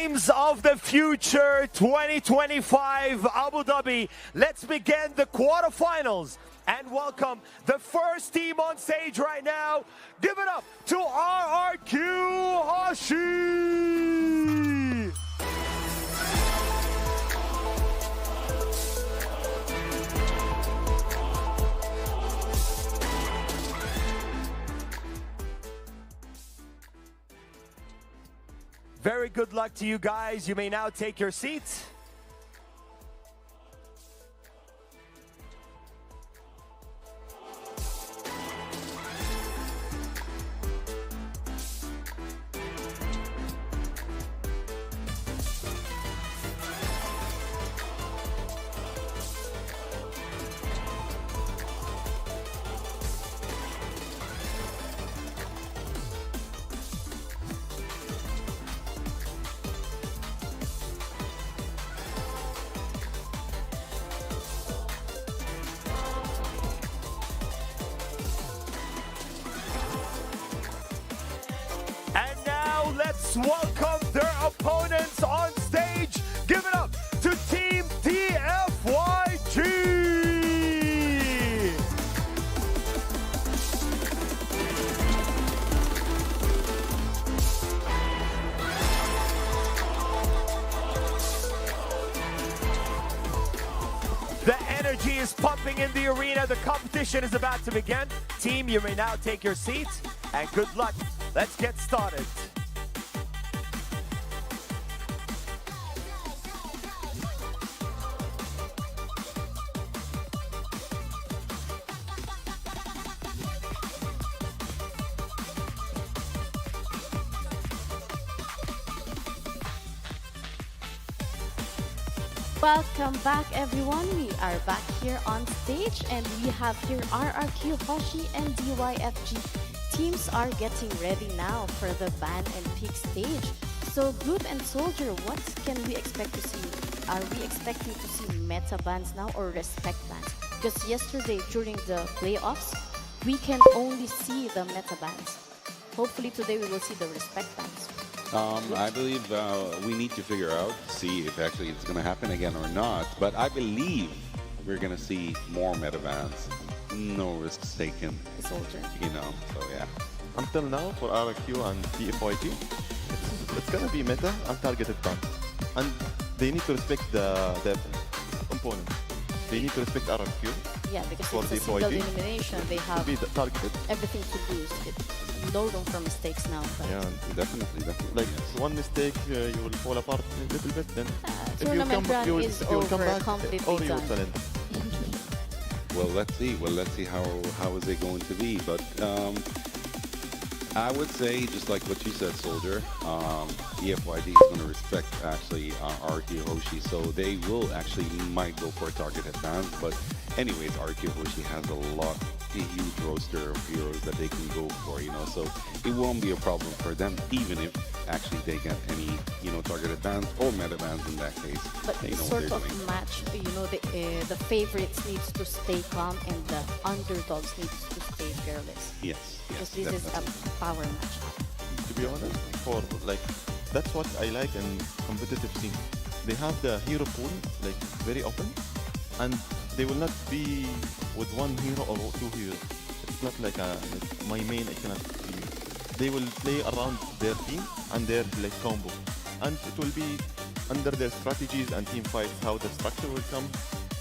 Games of the Future 2025 Abu Dhabi. Let's begin the quarterfinals and welcome the first team on stage right now. Give it up to RRQ Hoshi. Very good luck to you guys. You may now take your seats. Let's welcome their opponents on stage. Give it up to Team DFYG. The energy is pumping in the arena. The competition is about to begin. Team, you may now take your seats and good luck. Let's get started. Welcome back, everyone. We are back here on stage and we have here RRQ Hoshi and DYFG. Teams are getting ready now for the ban and pick stage. So Group and Soldier, what can we expect to see? Are we expecting to see meta bans now or respect bans? Because yesterday during the playoffs, we can only see the meta bans. Hopefully today we will see the respect bans. I believe we need to figure out, see if actually it's going to happen again or not. But I believe we're going to see more meta bans. No risks taken. Soldier. You know, so yeah. Until now, for RRQ and DFYG, it's going to be meta and targeted bans. And they need to respect the opponent. They need to respect RRQ. Yeah, because for it's a single elimination. They have targeted. everything to lose. No room for mistakes now. But Yeah, definitely. Like yes. one mistake, you will fall apart a little bit. Then tournament run is over, completely or you will done. challenge. Well, let's see. How is it going to be? But I would say, just like what you said, Soldier, DFYG is going to respect actually RRQ Hoshi, so they will actually might go for targeted bans. But anyways, RRQ Hoshi has a huge roster of heroes that they can go for, you know, so it won't be a problem for them, even if actually they get any, you know, targeted bans or meta bans in that case. But they know sort what of they're doing. match, you know, the favorites needs to stay calm and the underdogs needs to stay fearless. Yes, Because yes, this is a power match. To be honest, for like that's what I like in competitive scene. They have the hero pool like very open, and they will not be with one hero or two heroes. It's not like my main I cannot be. They will play around their team and their like combo, and it will be under their strategies and team fights how the structure will come,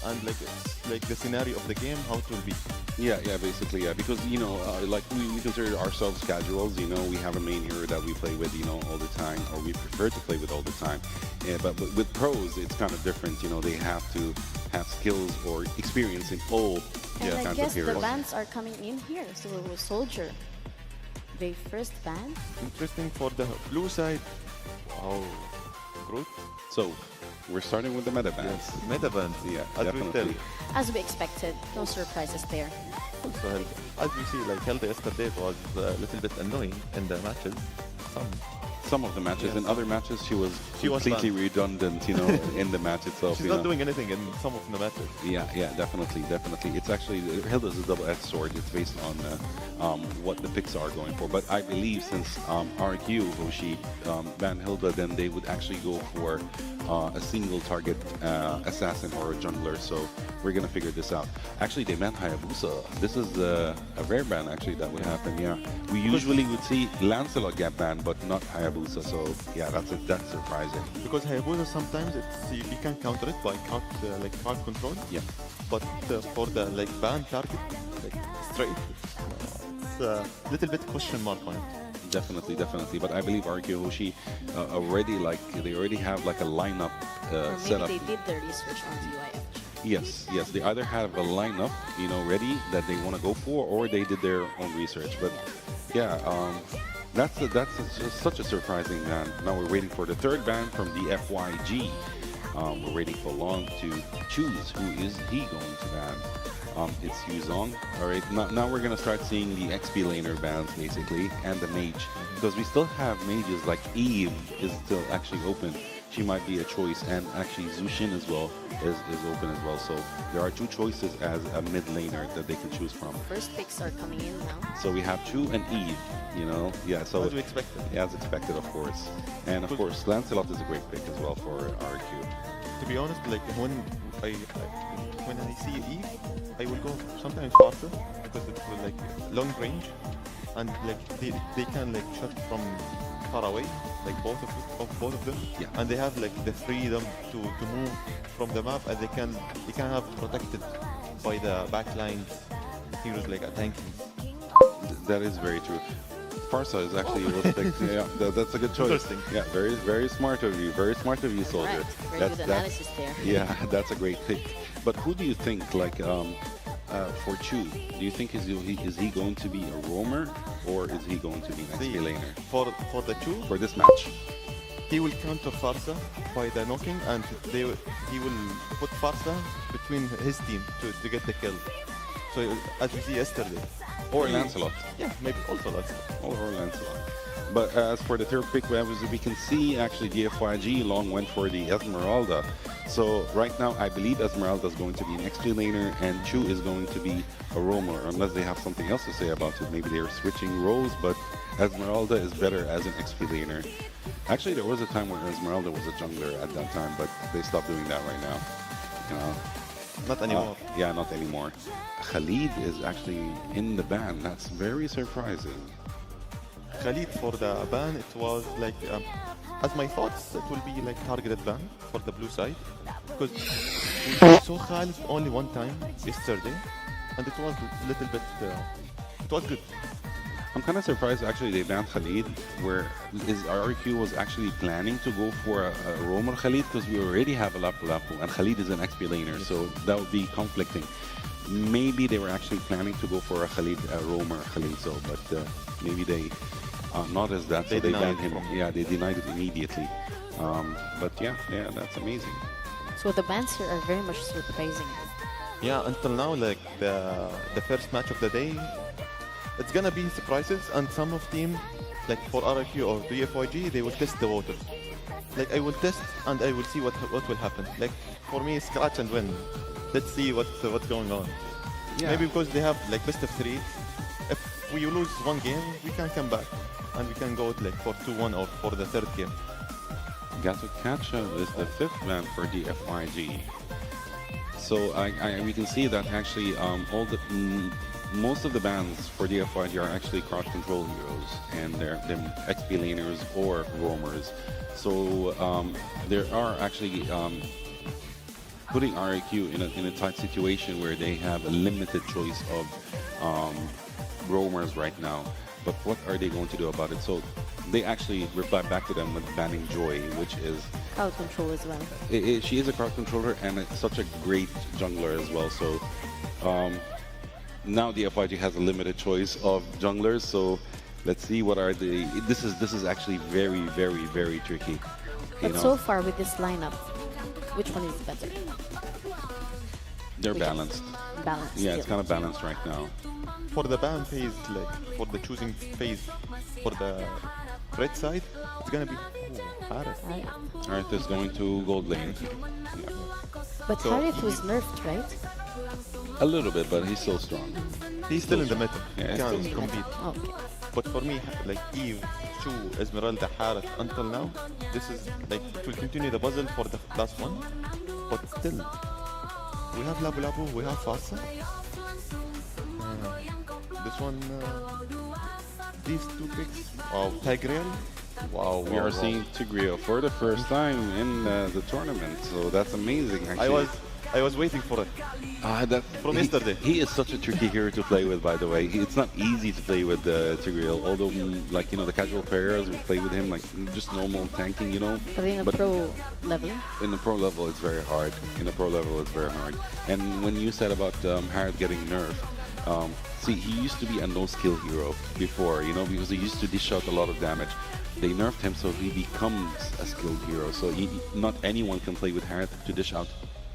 and like it's like the scenario of the game how it will be. Yeah, basically, yeah, because, you know, like we consider ourselves casuals, you know, we have a main hero that we play with, you know, all the time, or we prefer to play with all the time. Yeah, but with pros, it's kind of different, you know, they have to have skills or experience in all And I kinds guess of the heroes. bans are coming in here. So Soldier, they first ban. Interesting for the blue side. Wow, Groot. So, we're starting with the meta bans. Yes, meta bans. Yeah, As we tell. definitely. As we expected, no surprises there. Also, as we see, like Helda yesterday, it was a little bit annoying in the matches. some of the matches. In other matches, she was She was completely redundant, you know, in the match itself. She's you not know. doing anything in some of the matches. Yeah, definitely. It's actually, Hilda's a double-edged sword. It's based on what the picks are going for. But I believe since RRQ Hoshi banned Hilda, then they would actually go for a single target assassin or a jungler. So we're gonna figure this out. Actually, they banned Hayabusa. This is a rare ban actually that would happen. Yeah, we usually would see Lancelot get banned, but not Hayabusa. So yeah, that's surprising. Because Hayabusa sometimes you can counter it by card control. Yeah. But for the ban target, straight, it's a little bit question mark on it. Definitely. But I believe RRQ Hoshi already they already have like a lineup Or set up. maybe they did their research on DYFG. Yes. They either have a lineup, you know, ready that they want to go for, or they did their own research. But yeah, that's just such a surprising ban. Now we're waiting for the third ban from DFYG. We're waiting for Long to choose who is he going to ban. It's Yuzong. All right, now we're gonna start seeing the XP laner bans basically, and the mage, because we still have mages like Eve is still actually open. She might be a choice, and actually Zushin as well is open as well. So there are two choices as a mid laner that they can choose from. First picks are coming in now. So we have Chu and Eve, you know. Yeah, so As we expected. Yeah, as expected, of course. And of course, Lancelot is a great pick as well for RRQ. To be honest, when I see Eve, I will go sometimes faster because it's long range, and they can shot from far away, both of them. Yeah. And they have the freedom to move from the map, and they can have protected by the backline heroes like a tanky. That is very true. Farsa is actually was picked. Yeah, that's a good choice. Interesting. Yeah, very smart of you. Very smart of you, soldier. Right. Very good analysis there. Yeah, that's a great pick. But who do you think, for Chu, do you think is he going to be a roamer, or is he going to be an XP laner? For the two, For this match? he will counter Farsa by the knocking, and he will put Farsa between his team to get the kill. So as we see yesterday. Or Lancelot? Yeah, maybe also Lancelot. Or Lancelot. But as for the third pick, we can see actually DFYG Long went for the Esmeralda. So right now, I believe Esmeralda is going to be an XP laner, and Chu is going to be a roamer, unless they have something else to say about it. Maybe they're switching roles, but Esmeralda is better as an XP laner. Actually, there was a time when Esmeralda was a jungler at that time, but they stopped doing that right now. You know? Not anymore. Yeah, not anymore. Khalid is actually in the ban. That's very surprising. Khalid for the ban, it was as my thoughts, it will be targeted ban for the blue side, because we saw Khalid only one time yesterday, and it was a little bit, it was good. I'm kind of surprised actually they banned Khalid, where RRQ was actually planning to go for a roamer Khalid, because we already have a Lapu Lapu, and Khalid is an XP laner, so that would be conflicting. Maybe they were actually planning to go for a Khalid, a roamer Khalid, so, but maybe they not as that, so they banned him. Yeah, they denied it immediately. But yeah, that's amazing. So the bans here are very much surprising. Yeah, until now, the first match of the day, it's gonna be surprises, and some of team, for RRQ or DFYG, they will test the waters. I will test and I will see what will happen. For me, scratch and win. Let's see what's going on. Yeah. Maybe because they have best of 3. If we lose one game, we can come back and we can go for 2-1 or for the third game. Gatokacha is the 5th man for DFYG. So we can see that actually most of the bans for DFYG are actually cross-control heroes, and they're XP laners or roamers. So there are actually putting RRQ in a tight situation where they have a limited choice of roamers right now. But what are they going to do about it? So they actually reply back to them with banning Joy, which is Crowd control as well. she is a crowd controller, and it's such a great jungler as well. So now DFYG has a limited choice of junglers. So let's see what are the. This is actually very, very, very tricky. But so far with this lineup, which one is better? They're balanced. Balanced. Yeah, it's kind of balanced right now. For the ban phase, for the choosing phase, for the red side, it's gonna be Harith. Harith is going to gold lane. But So Harith was nerfed, right? A little bit, but he's still strong. He's still in the meta. Yeah, He he's can still compete. Okay. But for me, like Eve, Chu, Esmeralda, Harith, until now, this is like it will continue the puzzle for the last one. But still, we have Labu Labu, we have Fasa. This one, these two picks. Wow, Tigreal. Wow, we are seeing Tigreal for the first time in the tournament, so that's amazing. Actually. I was waiting for it from yesterday. He is such a tricky hero to play with, by the way. It's not easy to play with Tigreal, although, like, you know, the casual players who play with him, like, just normal tanking, you know. But in a pro level? In the pro level, it's very hard. And when you said about Harith getting nerfed, see, he used to be a no-skill hero before, you know, because he used to dish out a lot of damage. They nerfed him, so he becomes a skilled hero. So not anyone can play with Harith to dish out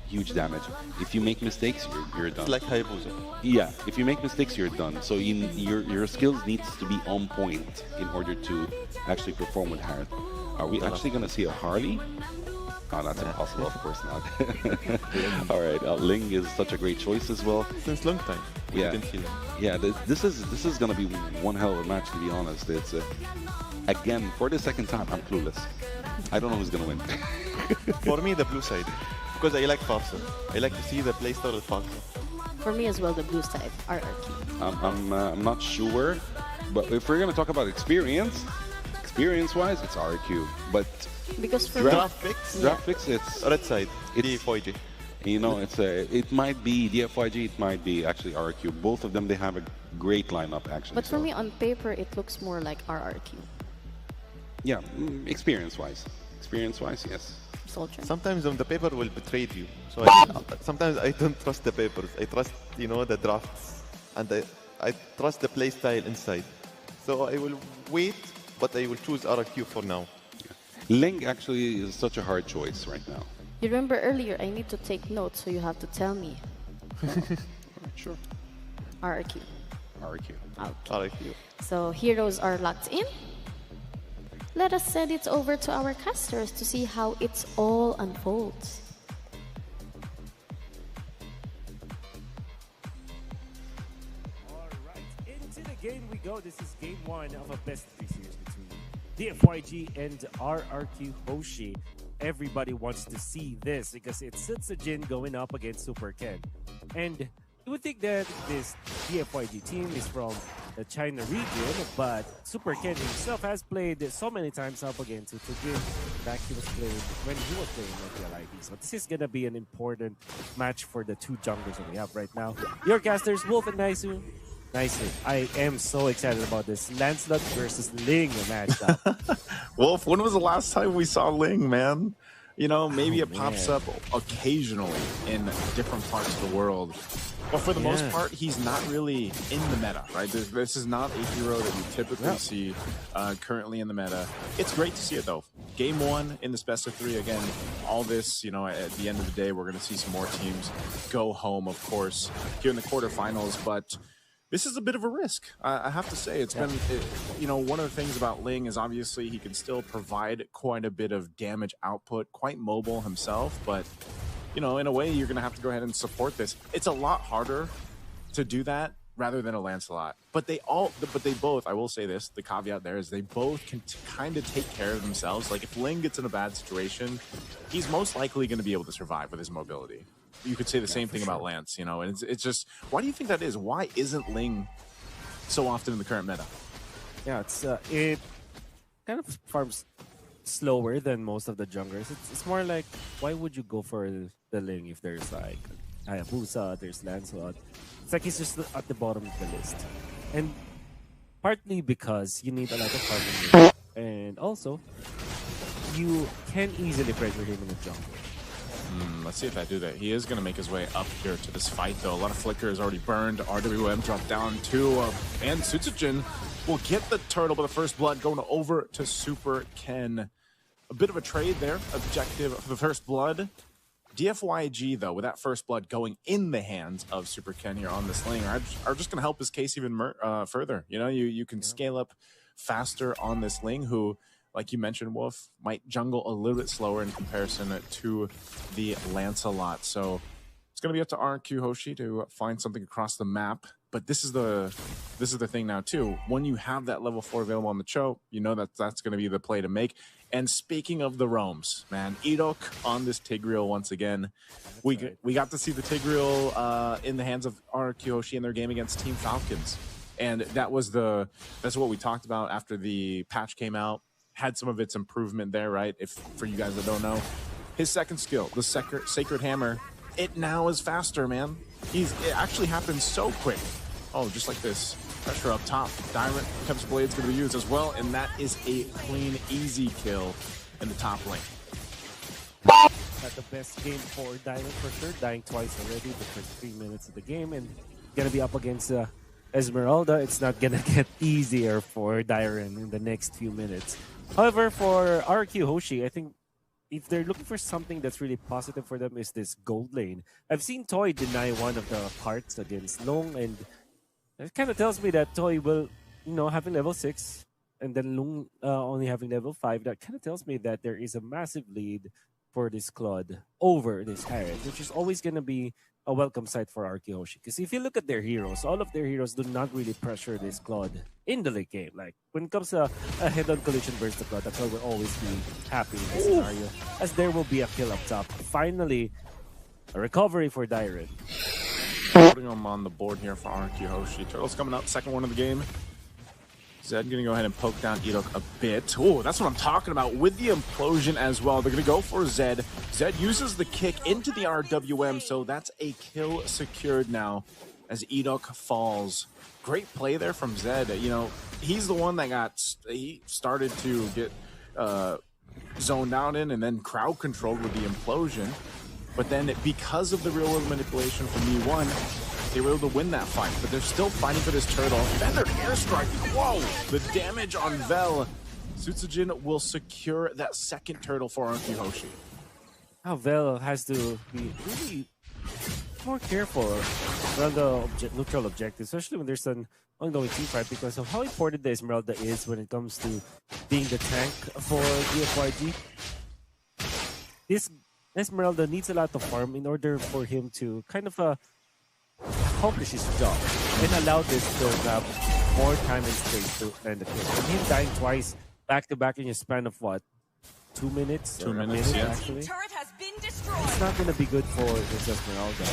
huge damage. If you make mistakes, you're done. It's like Hayabusa. Yeah, if you make mistakes, you're done. So your skills needs to be on point in order to actually perform with Harith. Are we actually going to see a Harley? Oh, that's impossible, of course not. All right, Ling is such a great choice as well. Since long time. Yeah, yeah. This is going to be one hell of a match, to be honest. It's again, for the second time, I'm clueless. I don't know who's going to win. For me, the blue side. Because I like Fasa. I like to see the playstyle with Fasa. For me as well, the blue side, RRQ. I'm not sure, but if we're going to talk about experience-wise, it's RRQ. But because for draft picks, it's red side, it's DFYG. You know, it might be DFYG, it might be actually RRQ. Both of them, they have a great lineup, actually. But for me, on paper, it looks more like RRQ. Yeah, experience-wise, yes. Soldier. Sometimes on the paper will betray you. So sometimes I don't trust the papers. I trust, you know, the drafts, and I trust the play style inside. So I will wait, but I will choose RRQ for now. Yeah. Ling actually is such a hard choice right now. You remember earlier, I need to take notes, so you have to tell me. Sure. RRQ. RRQ. Okay. RRQ. So heroes are locked in. Let us send it over to our casters to see how it's all unfolds. All right, into the game we go. This is game one of a best-of-3 series between DFYG and RRQ Hoshi. Everybody wants to see this because it's Setsujin going up against Super Ken. And you would think that this DFYG team is from the China region, but Super Ken himself has played so many times up against Setsujin. In fact, he was playing when he was playing MLBB. So this is going to be an important match for the two junglers that we have right now. Your casters, Wolf and Naisu. Naisu, I am so excited about this Lancelot versus Ling matchup. Wolf, when was the last time we saw Ling, man? You know, maybe it pops up occasionally in different parts of the world. But for the most part, he's not really in the meta, right? This is not a hero that you typically see currently in the meta. It's great to see it, though. Game one in this best-of-3, again, all this, you know, at the end of the day, we're going to see some more teams go home, of course, here in the quarterfinals. But this is a bit of a risk. I have to say, it's been, you know, one of the things about Ling is obviously he can still provide quite a bit of damage output, quite mobile himself, but you know, in a way, you're going to have to go ahead and support this. It's a lot harder to do that rather than a Lancelot. But they both, I will say this, the caveat there is they both can kind of take care of themselves. Like if Ling gets in a bad situation, he's most likely going to be able to survive with his mobility. You could say the same thing about Lance, you know, and it's just, why do you think that is? Why isn't Ling so often in the current meta? Yeah, it kind of farms slower than most of the junglers. It's more like, why would you go for the Ling if there's like Hayabusa, there's Lancelot? It's like he's just at the bottom of the list. And partly because you need a lot of farming, and also you can easily pressure him in the jungle. Let's see if I do that. He is going to make his way up here to this fight, though. A lot of Flicker is already burned. RWM dropped down too. And Setsujin will get the turtle, but the first blood going over to Super Ken. A bit of a trade there. Objective for the first blood. DFYG, though, with that first blood going in the hands of Super Ken here on the Slinger, are just going to help his case even further. You know, you can scale up faster on this Ling, who, like you mentioned, Wolf, might jungle a little bit slower in comparison to the Lancelot. So it's going to be up to RRQ Hoshi to find something across the map. But this is the thing now too. When you have that level 4 available on the Cho, you know that that's going to be the play to make. And speaking of the roams, man, Irok on this Tigreal once again. We got to see the Tigreal in the hands of RRQ Hoshi in their game against Team Falcons. And that's what we talked about after the patch came out. Had some of its improvement there, right? If for you guys that don't know, his second skill, the Sacred Hammer, it now is faster, man. It actually happened so quick. Oh, just like this. Pressure up top. Diamond Tempest Blade's going to be used as well, and that is a clean, easy kill in the top lane. At the best game for Diamond for sure, dying twice already the first 3 minutes of the game, and gonna be up against Esmeralda. It's not gonna get easier for Diren in the next few minutes. However, for RRQ Hoshi, I think if they're looking for something that's really positive for them is this gold lane. I've seen Toy deny one of the parts against Long, and it kind of tells me that Toy will, having level 6 and then Long only having level 5, that kind of tells me that there is a massive lead for this Claude over this Harriet, which is always going to be a welcome sight for RRQ Hoshi. Because if you look at their heroes, all of their heroes do not really pressure this Claude in the late game. Like, when it comes to a head-on collision versus the Claude, that's why we'll always be happy in this scenario, as there will be a kill up top. Finally, a recovery for Diren. Putting them on the board here for RRQ Hoshi. Turtle's coming out, second one of the game. Zed going to go ahead and poke down Irok a bit. Oh, that's what I'm talking about with the implosion as well. They're going to go for Zed. Zed uses the kick into the RWM, so that's a kill secured now as Irok falls. Great play there from Zed. He's the one that he started to get zoned out in and then crowd controlled with the implosion. But then because of the real world manipulation from E1, they were able to win that fight, but they're still fighting for this turtle. Feathered airstrike. Whoa! The damage on Vel. Sutsujin will secure that second turtle for RRQ Hoshi. Now Vel has to be really more careful around the neutral objective, especially when there's an ongoing team fight, because of how important the Esmeralda is when it comes to being the tank for DFYG. This Esmeralda needs a lot of farm in order for him to kind of accomplish his job and allow this to have more time and space to end the kill. And him dying twice back to back in a span of what? 2 minutes? 2 minutes, yeah. Actually. Turret has been destroyed. It's not gonna be good for this Esmeralda.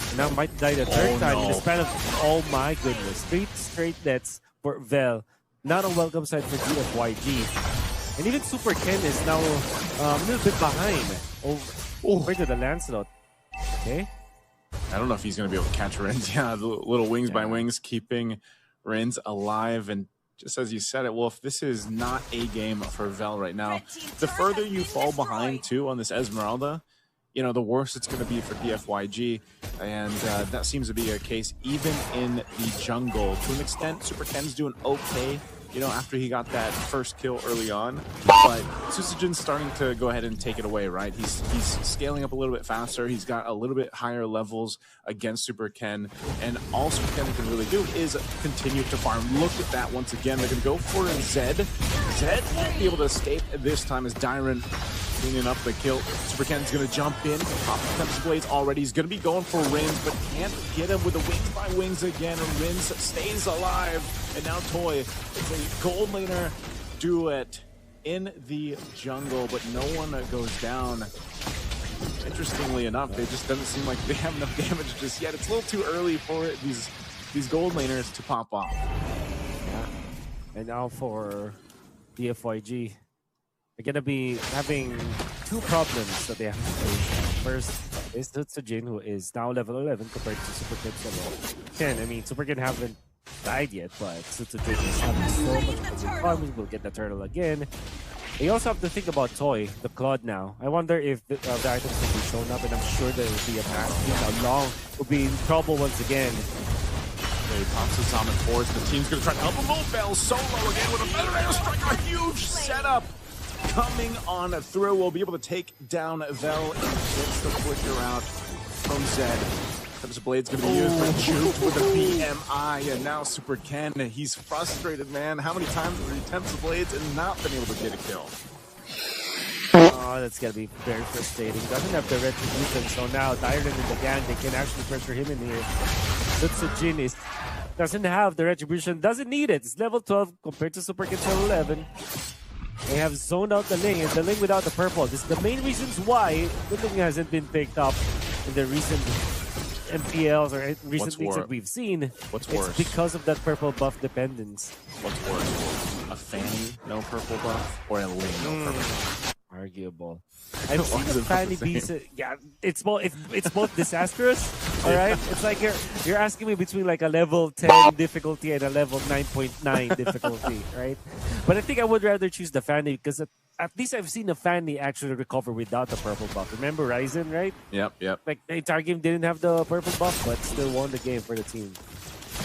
And now might die the third time in a span of, oh my goodness, 3 straight deaths for Vel. Not a welcome sight for DFYG. And even Super Ken is now a little bit behind over to the Lancelot. Okay. I don't know if he's going to be able to catch Rins. Yeah, the little wings by wings, keeping Rins alive. And just as you said it, Wolf, this is not a game for Vel right now. The further you fall behind, too, on this Esmeralda, the worse it's going to be for DFYG. And that seems to be a case even in the jungle. To an extent, Super Ken's doing okay, after he got that first kill early on. But Susujin's starting to go ahead and take it away, right? He's scaling up a little bit faster. He's got a little bit higher levels against Super Ken. And all Super Ken can really do is continue to farm. Look at that once again. They're going to go for Zed. Zed won't be able to escape this time as Diren cleaning up the kill. Super Ken's going to jump in. Pop the Tempest Blades already. He's going to be going for Rins, but can't get him with the wings by wings again. Rins stays alive. And now Toy, it's a gold laner duet in the jungle, but no one goes down. Interestingly enough, it just doesn't seem like they have enough damage just yet. It's a little too early for these gold laners to pop off. Yeah. And now for DFYG, they're going to be having 2 problems that they have to face. First is Tutsujin, who is now level 11 compared to Super Ken's level 10. I mean, Super Ken haven't died yet, but Tutsujin is having so much farming. We'll get the turtle again. You also have to think about Toy, the Claude now. I wonder if the items will be shown up, and I'm sure there will be a mass. How long will be in trouble once again. He pops the summon forwards. The team's going to try to help him move. Bell solo again with a better airstrike. A huge setup coming on through. We'll be able to take down Vel and gets the flicker out from Zed. Tempest Blade's gonna be used, but juked with a BMI, and now Super Ken, he's frustrated, man. How many times have he Tempest Blades and not been able to get a kill? Oh, that's gonna be very frustrating. Doesn't have the retribution, so now Dyron and the gang, they can actually pressure him in here. Lutsujin is doesn't have the retribution, doesn't need it. It's level 12 compared to Super Ken's level 11. They have zoned out the Ling, and the Ling without the purple. This is the main reasons why the Ling hasn't been picked up in the recent MPLs or recent things that we've seen. What's it's worse? because of that purple buff dependence. What's worse? A Fanny, no purple buff, or a Ling, no purple buff? Arguable. I've seen the Fanny Beast. Yeah, it's both disastrous. All right, it's like you're asking me between like a level 10 difficulty and a level 9.9 difficulty, right? But I think I would rather choose the Fanny because at least I've seen the Fanny actually recover without the purple buff. Remember Ryzen, right? Yep. Like the entire game didn't have the purple buff, but still won the game for the team.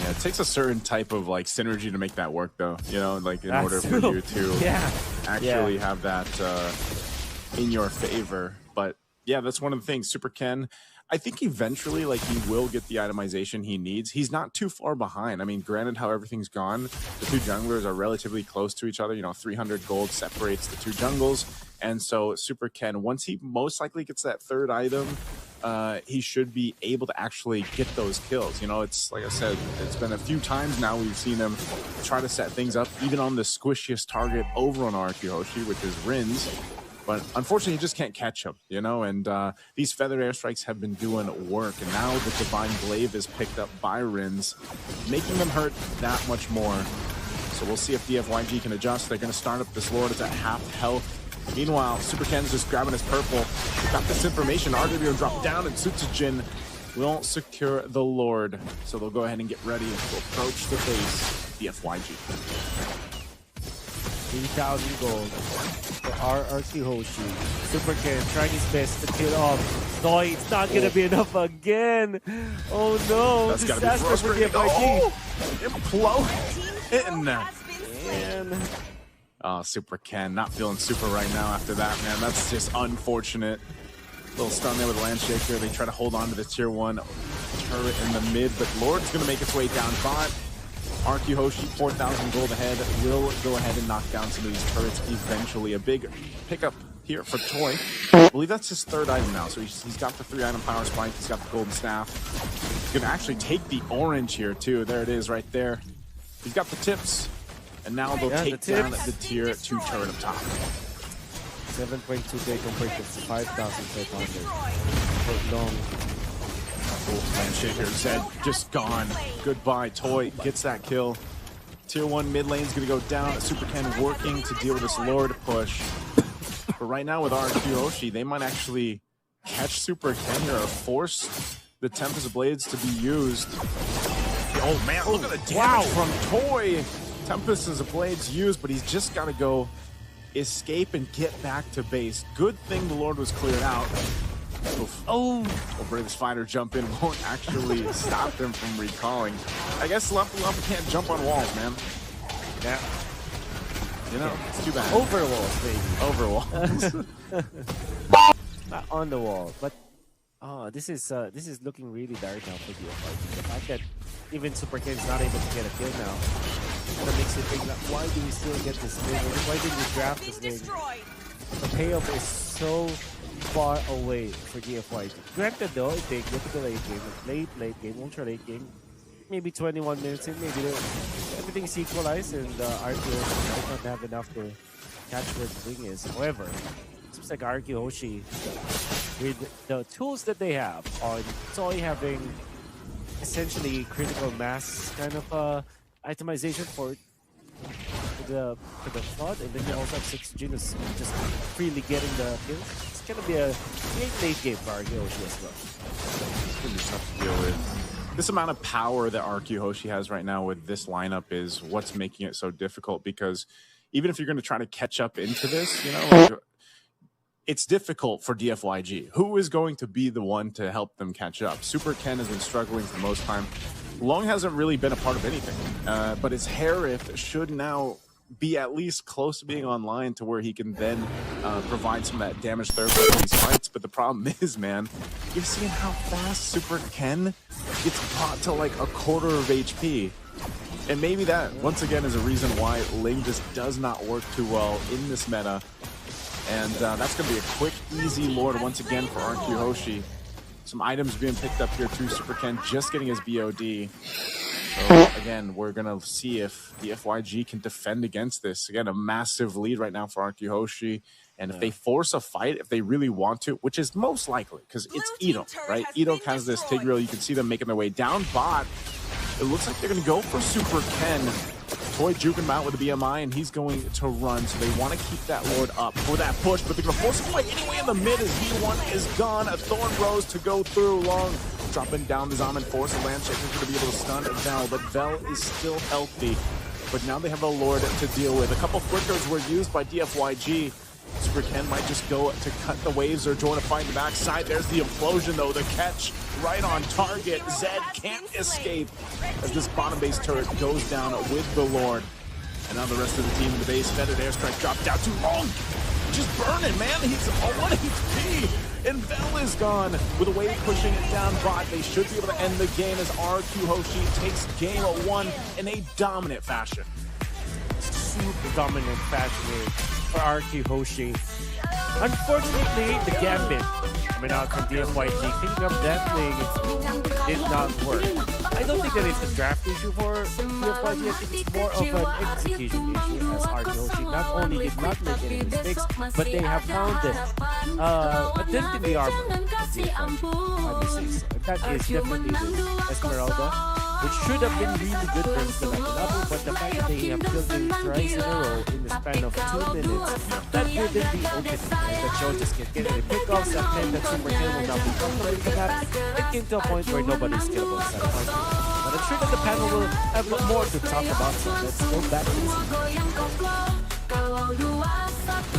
Yeah, it takes a certain type of like synergy to make that work, though. You know, like in order for true. you to actually have that in your favor. But yeah, that's one of the things. Super Ken, I think eventually, like, he will get the itemization he needs. He's not too far behind. I mean, granted, how everything's gone, the two junglers are relatively close to each other. You know, 300 gold separates the two jungles. And so Super Ken, once he most likely gets that third item, he should be able to actually get those kills. You know, it's like I said, it's been a few times now we've seen him try to set things up, even on the squishiest target over on RRQ Hoshi, which is Rins. But unfortunately, you just can't catch him, you know? And these feathered airstrikes have been doing work. And now the Divine Glaive is picked up by Rins, making them hurt that much more. So we'll see if DFYG can adjust. They're going to start up this Lord. It's at half health. Meanwhile, Super Ken's just grabbing his purple. Got this information. RW drop down, and Sutsujin will secure the Lord. So they'll go ahead and get ready to approach the base. DFYG. 3,000 gold for RRQ Hoshi. Super Ken trying his best to kill off. No, it's not gonna be enough again. Oh no, That's gotta be disaster for DFYG. Implode. Oh, Super Ken not feeling super right now after that, man. That's just unfortunate. Little stun there with Landshaker. They try to hold on to the tier 1 turret in the mid, but Lord's gonna make its way down bot. RRQ Hoshi, 4,000 gold ahead, will go ahead and knock down some of these turrets eventually. A big pickup here for Toy. I believe that's his third item now. So he's got the 3-item power spike. He's got the golden staff. He's going to actually take the orange here, too. There it is right there. He's got the tips. And now they'll take down the tier 2 turret up top. 7.2k compared to 5,500. For long. Landshaker said, just gone. Goodbye. Toy gets that kill. Tier 1 mid lane's gonna go down. Super Ken working to deal with this Lord push. But right now with RRQ Hoshi, they might actually catch Super Ken here or force the Tempest Blades to be used. Oh man, look at the damage from Toy. Tempest Blades used, but he's just gotta go escape and get back to base. Good thing the Lord was cleared out. Oof. Oh, Bravest Fighter jump in won't actually stop them from recalling. I guess Lumpy can't jump on walls, man. Yeah. You know, it's too bad. Over walls, baby. Over walls. Not on the wall, but this is looking really dark now for DFYG. The fact that even Super Ken is not able to get a kill now kind of makes you think, like, why do we still get this lane? Why didn't we draft this lane? The payoff is so far away for DFYG. Granted though, if they get to the late game, late game, ultra late game, maybe 21 minutes in, maybe everything's equalized and RRQ might not have enough to catch where the wing is. However, it seems like RRQ Hoshi, with the tools that they have on Toy having essentially critical mass kind of itemization for the flood, and then you also have 6 Genos just freely getting the kills. It's gonna be a great late game for RRQ Hoshi as well. It's gonna be tough to deal with. This amount of power that RRQ Hoshi has right now with this lineup is what's making it so difficult, because even if you're going to try to catch up into this, you know, like, it's difficult for DFYG. Who is going to be the one to help them catch up? Super Ken has been struggling for the most time. Long hasn't really been a part of anything, but his Harith should now be at least close to being online to where he can then provide some of that damage therapy in these fights. But the problem is, man, you've seen how fast Super Ken gets brought to like a quarter of HP. And maybe that, once again, is a reason why Ling just does not work too well in this meta. And that's going to be a quick, easy Lord once again for RRQ Hoshi. Some items being picked up here too. Super Ken just getting his BOD. So again, we're going to see if the DFYG can defend against this. Again, a massive lead right now for RRQ Hoshi. And if they force a fight, if they really want to, which is most likely, because it's Edo, right? Edo has this Tigreal. You can see them making their way down bot. It looks like they're going to go for Super Ken. Toy juking him out with the BMI, and he's going to run. So they want to keep that Lord up for that push, but they're going to force a fight anyway in the mid as V1 is gone. A Thorn Rose to go through. Long dropping down the Zaman Force. A land check is going to be able to stun Vel, but Vel is still healthy. But now they have a Lord to deal with. A couple flickers were used by DFYG. Super Ken might just go to cut the waves or join a fight in the backside. There's the implosion, though. The catch right on target. Zed can't escape as this bottom base turret goes down with the Lord. And now the rest of the team in the base. Feathered airstrike dropped down too long. Just burning, man. He's on 1 HP. And Vel is gone with a wave pushing it down bot. They should be able to end the game as RRQ Hoshi takes game 1 in a dominant fashion. Super dominant fashion here for RRQ Hoshi. Unfortunately, the gambit coming out from DFYG, picking up that thing, did not work. I don't think that it's a draft issue for DFYG. I think it's more of an execution issue, as RRQ Hoshi not only did not make any mistakes, but they have found a dent in the armor. That is definitely the Esmeralda, which should have been really good for the level, but the fact that they have killed him twice in a row in the span of 2 minutes, that wouldn't be okay. That show just can't get any pickoffs, that meant that Super Ken will not be comfortable for that. It came to a point where nobody's killable inside the fight. But I'm sure that the panel will have more to talk about, so let's go back to this.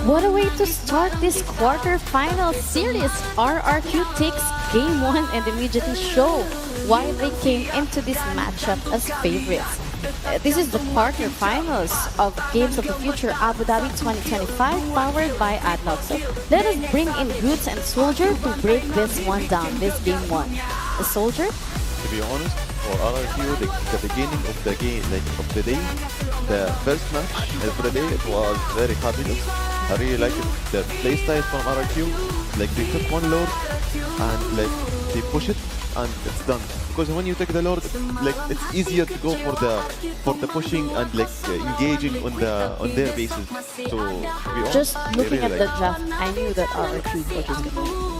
What a way to start this quarterfinal series. RRQ takes game 1 and immediately show why they came into this matchup as favorites. This is the quarterfinals of Games of the Future Abu Dhabi 2025 powered by Adlock. So let us bring in Goods and Soldier to break this one down, this game 1. The Soldier? To be honest, for RRQ, the beginning of the game, like of the day, the first match of the day, it was very fabulous. I really like it. The playstyle from RRQ, like they took one Lord and like they push it and it's done. Because when you take the Lord, like it's easier to go for the pushing and like engaging on their bases. So just looking at the draft, I knew that RRQ was going to win.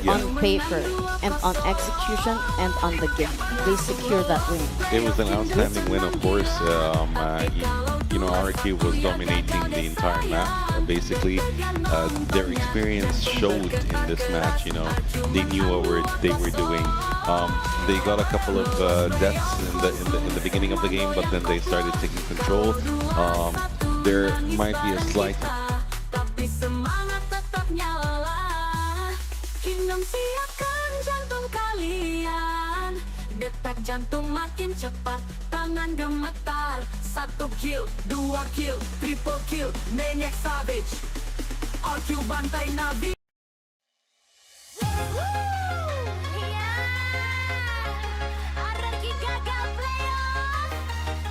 On paper and on execution and on the game, they secured that win. It was an outstanding win, of course. You know, RRQ was dominating the entire map. Basically, their experience showed in this match. You know, they knew what they were doing. They got a couple of deaths in the beginning of the game, but then they started taking control. There might be a slight. Detak jantung makin cepat, tangan gemetar. 1 kill, 2 kill, triple kill, maniac savage. RQ bantai nabi. RRQ gagal playoff,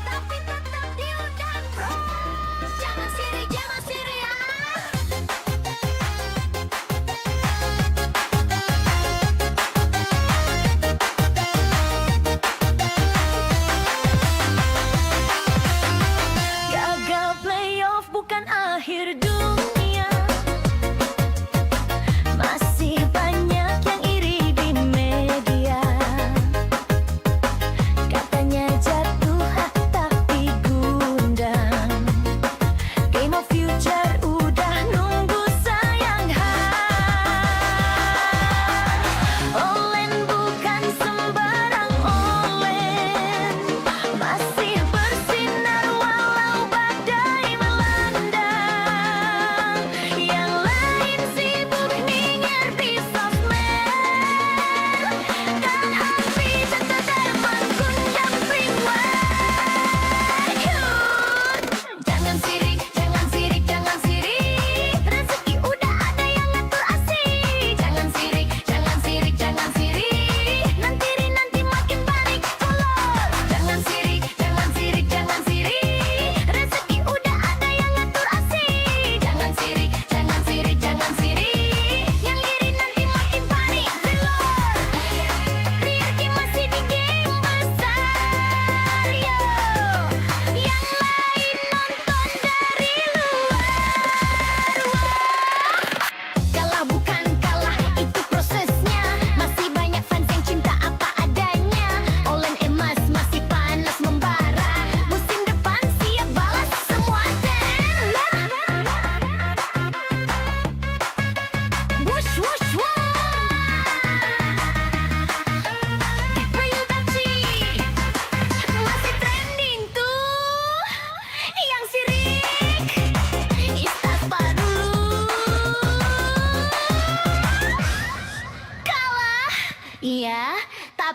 tapi tetap diundang. Jangan siri ya. Gagal playoff bukan akhir dunia.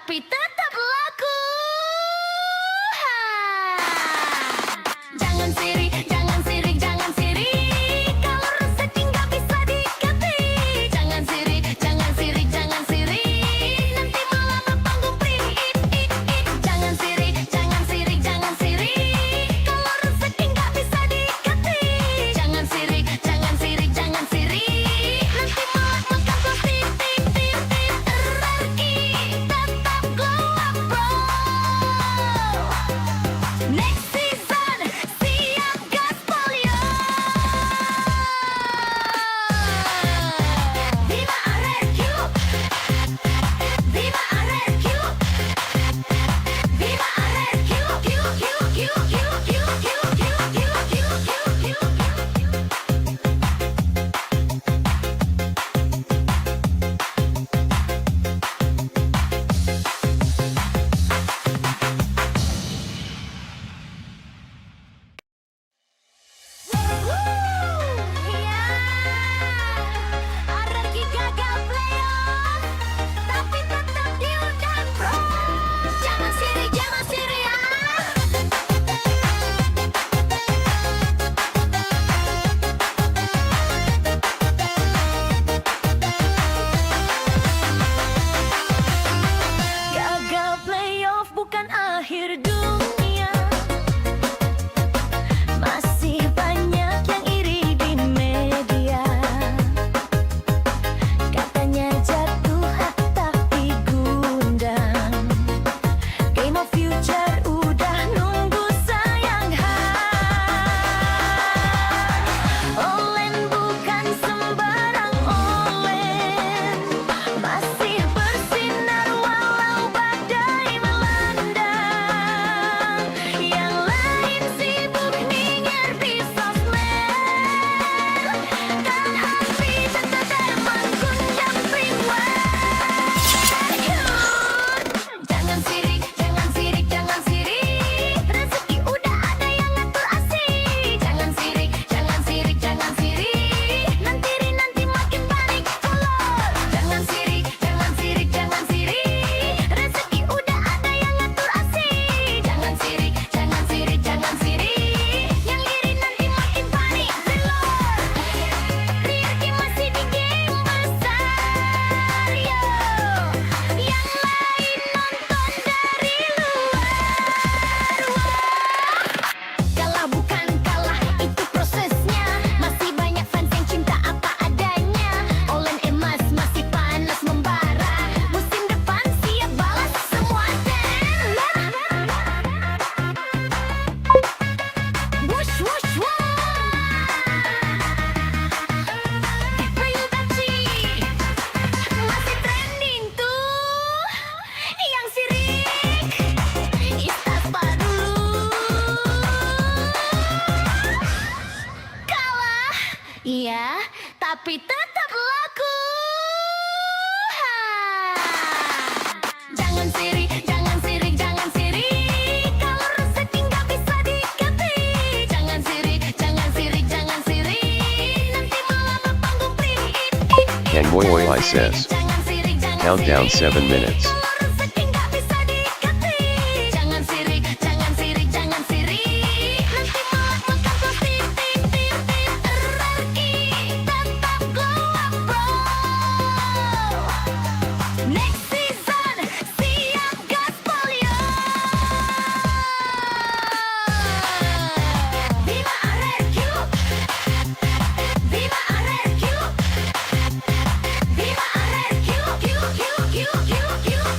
tapi tetap laku. Jangan sirik, jangan sirik, jangan sirik. Kalau rezeki nggak bisa diketik. Jangan sirik, jangan sirik, jangan sirik. Nanti malah berpanggung priik. Jangan sirik, jangan sirik, jangan sirik. Kalau rezeki nggak bisa diketik. Jangan sirik, jangan sirik, jangan sirik. Nanti malah makan plastik. RRQ tetap glow up bro. Next season siap gaspol yo. Viva RRQ, Viva RRQ, Viva RRQ, Q Q Q Q Q Q Q Q Q Q. RRQ gagal playoff, tapi tetap diundang bro. Jangan sirik ya. Gagal playoff bukan akhir dunia. Masih banyak yang iri di media. Katanya jatuh tapi gundang. Game of Future udah nunggu sayang Olen bukan sembarang olen. Masih bersinar walau badai melanda. Yang lain sibuk nyinyir di sosmed. Dan api teman kunjam priwet. Jangan sirik, jangan sirik, jangan sirik. Rezeki udah ada yang ngatur asik. Jangan sirik, jangan sirik, jangan sirik. Nanti makin panik kolor. Jangan sirik, jangan sirik, jangan sirik. Rezeki udah ada yang ngatur asik. Jangan sirik, jangan sirik, jangan sirik. Yang iri nanti makin panik telur. RRQ masih di game besar yo. Yang lain nonton dari luar. Kalah bukan kalah, itu prosesnya. Masih banyak fans yang cinta apa adanya. Olen emas masih panas membara. Musim depan siap balas semua dan wush wush DFYG masih trending tuh. Yang sirik Istaspa dulu. Kalah, iya, tapi tetap laku. Jangan sirik, jangan sirik, jangan sirik. Kalau rezeki nggak bisa diketik. Jangan sirik, jangan sirik, jangan sirik. Nanti malah berpanggung priik. Fengyaoguai says, Jangan sirik, jangan countdown sirik. 7 minutes. Kalau rezeki nggak bisa diketik. Jangan sirik, jangan sirik, jangan sirik. Nanti malah makan plastik. RRQ tetap glow up bro. Next season siap gaspol yo. Viva RRQ, Viva RRQ, Viva RRQ, Q Q Q Q Q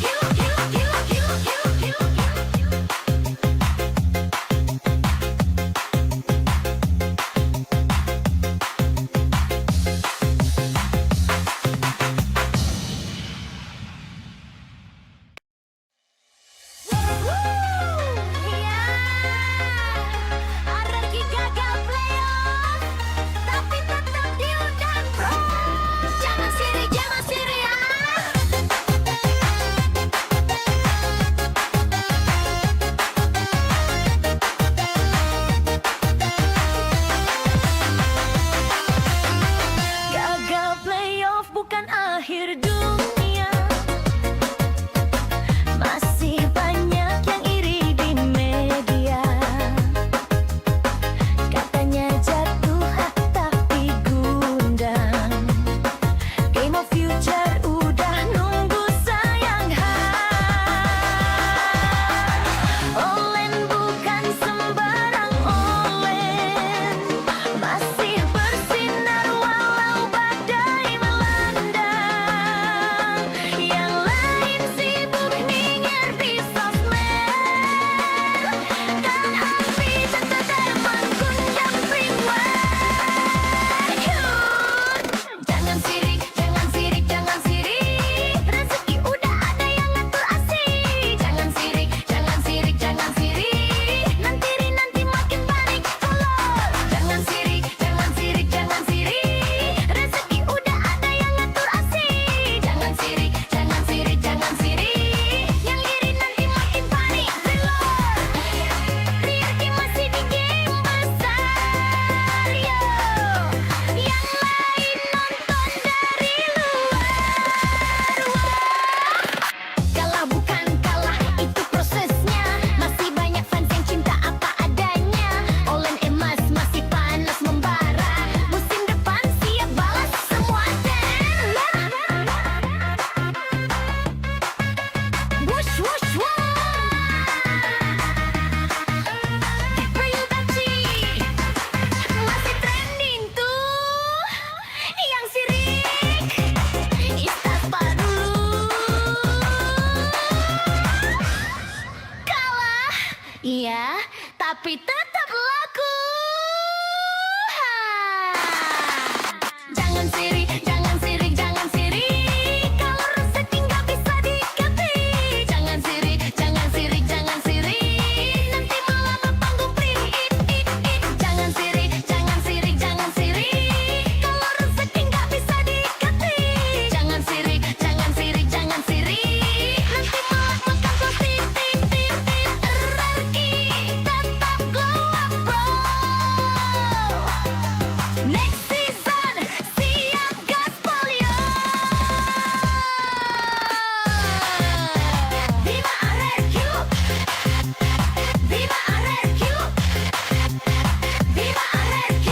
Viva RRQ,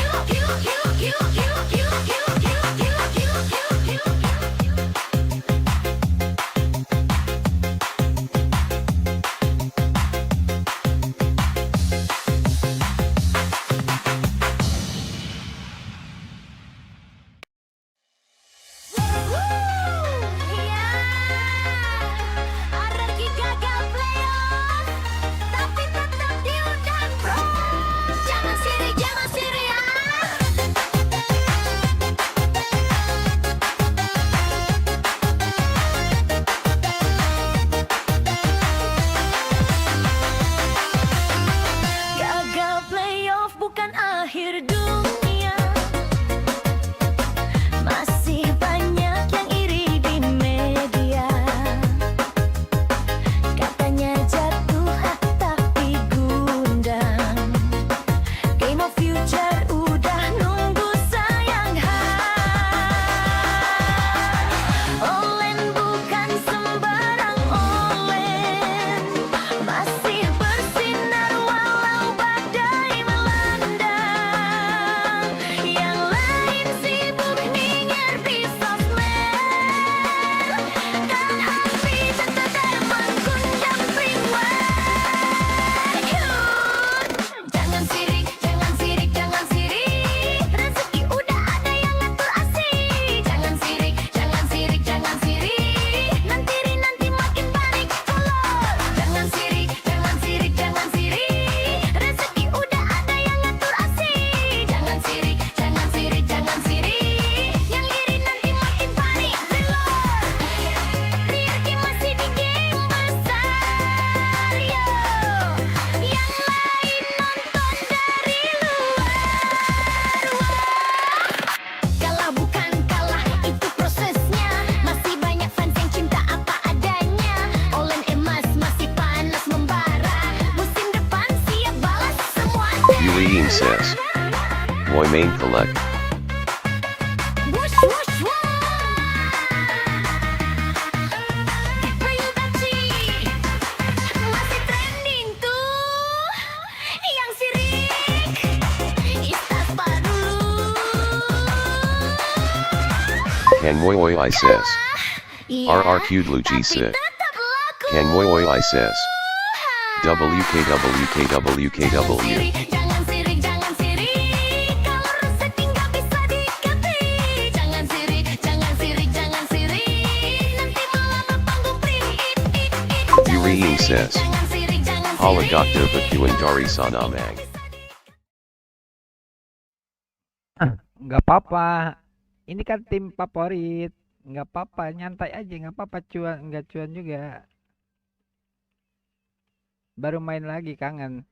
RRQ gagal playoff, tapi tetap diundang bro. Jangan sirik ya. Gagal playoff bukan akhir dunia. Masih banyak yang iri di media. Katanya jatuh tapi gundang. Game of future udah nunggu sayang Olen bukan sembarang olen. Masih bersinar walau badai melanda. Yang lain sibuk nyinyir di sosmed. Dan api tetap mengguncang freeway. Jangan sirik. Rezeki udah ada yang ngatur asik. Jangan sirik. Nanti makin panik. Folow. Jangan sirik. Rezeki udah ada yang ngatur asik. Jangan sirik. Yang iri nanti makin panik. Reload. RRQ masih di game besar, yo. Yang lain nonton dari luar. Kalah bukan kalah, itu prosesnya. Masih banyak fans yang cinta apa adanya. Olen emas masih panas membara. Musim depan siap balas semua. Yuriin says. Boy main collect. Wush, wush, wush. Perintah masih trending tuh. Yang sirik Istas dulu. Can Moy I says. RRQ Luigi said. Can Moy I says. WKWKWKW. Jangan sirik. Kalau rezeki nggak bisa dikepik. Jangan sirik. Nanti malah berpanggung print. Yuriin says. Jangan sirik. Halagakta Bakuan Dari Sanamang. Nggak apa-apa, ini kan tim favorit, nggak apa-apa, nyantai aja, nggak apa-apa, nggak cuan juga, baru main lagi kangen.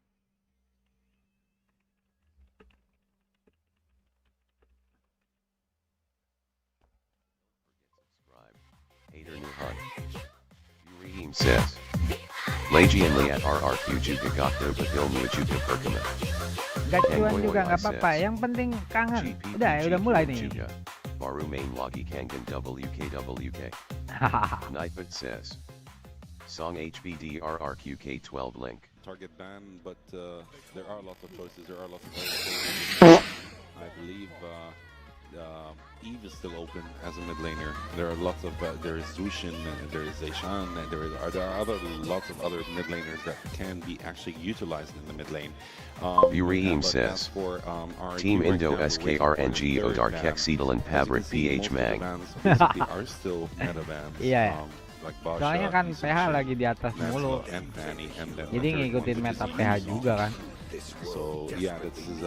Yuriin says. Lagian liat RRQ juga gakta Bakilmu juga perkema. Nggak cuan juga nggak apa-apa, yang penting kangen. Udah mulai nih. Baru main lagi kangen WKWK. Nightbot says. Song HBD RRQ K12 link. Target ban, but there are a lot of choices. There are a lot of choices. I believe Eve is still open as a mid laner. There are lots of there is Zushin, there is Zeishan, and there are lots of other mid laners that can be actually utilized in the mid lane. Yuriin says. Team Indo SKRNG Odar Kexidal Pabrik BH Mag. Basically are still meta bans. Iya. Like Basha, Soalnya kan PH lagi di atas mulu, and Fanny, and then jadi ngikutin meta PH juga kan. So yeah, this is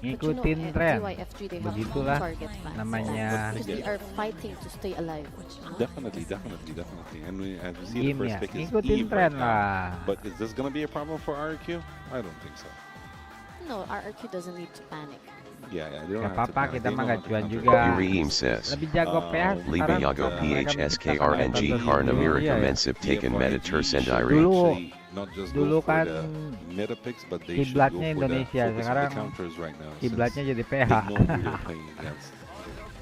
But Ngikutin tren. DYFG, they have Begitulah target fans. namanya Because we are fighting to stay alive. definitely. And we see the game first ya, pick is ngikutin Eve tren right now. lah. But is this gonna be a problem for RRQ? I don't think so. No, RRQ doesn't need to panic. Yeah, they don't Gak have to apa-apa, panic. kita They mah know gak how to cuan counter. juga. Yuriin says. Lebih jago PH Liba sekarang. Yago PHSKRNG Karna Mirika Iya, ya. Mensip taken Meditor DFYG Sendiri. Dulu actually not just dulu go for kan the meta picks, but they should kiblatnya go for the Indonesia, focus on the sekarang counters right now, kiblatnya since jadi they PH. know who they're playing against.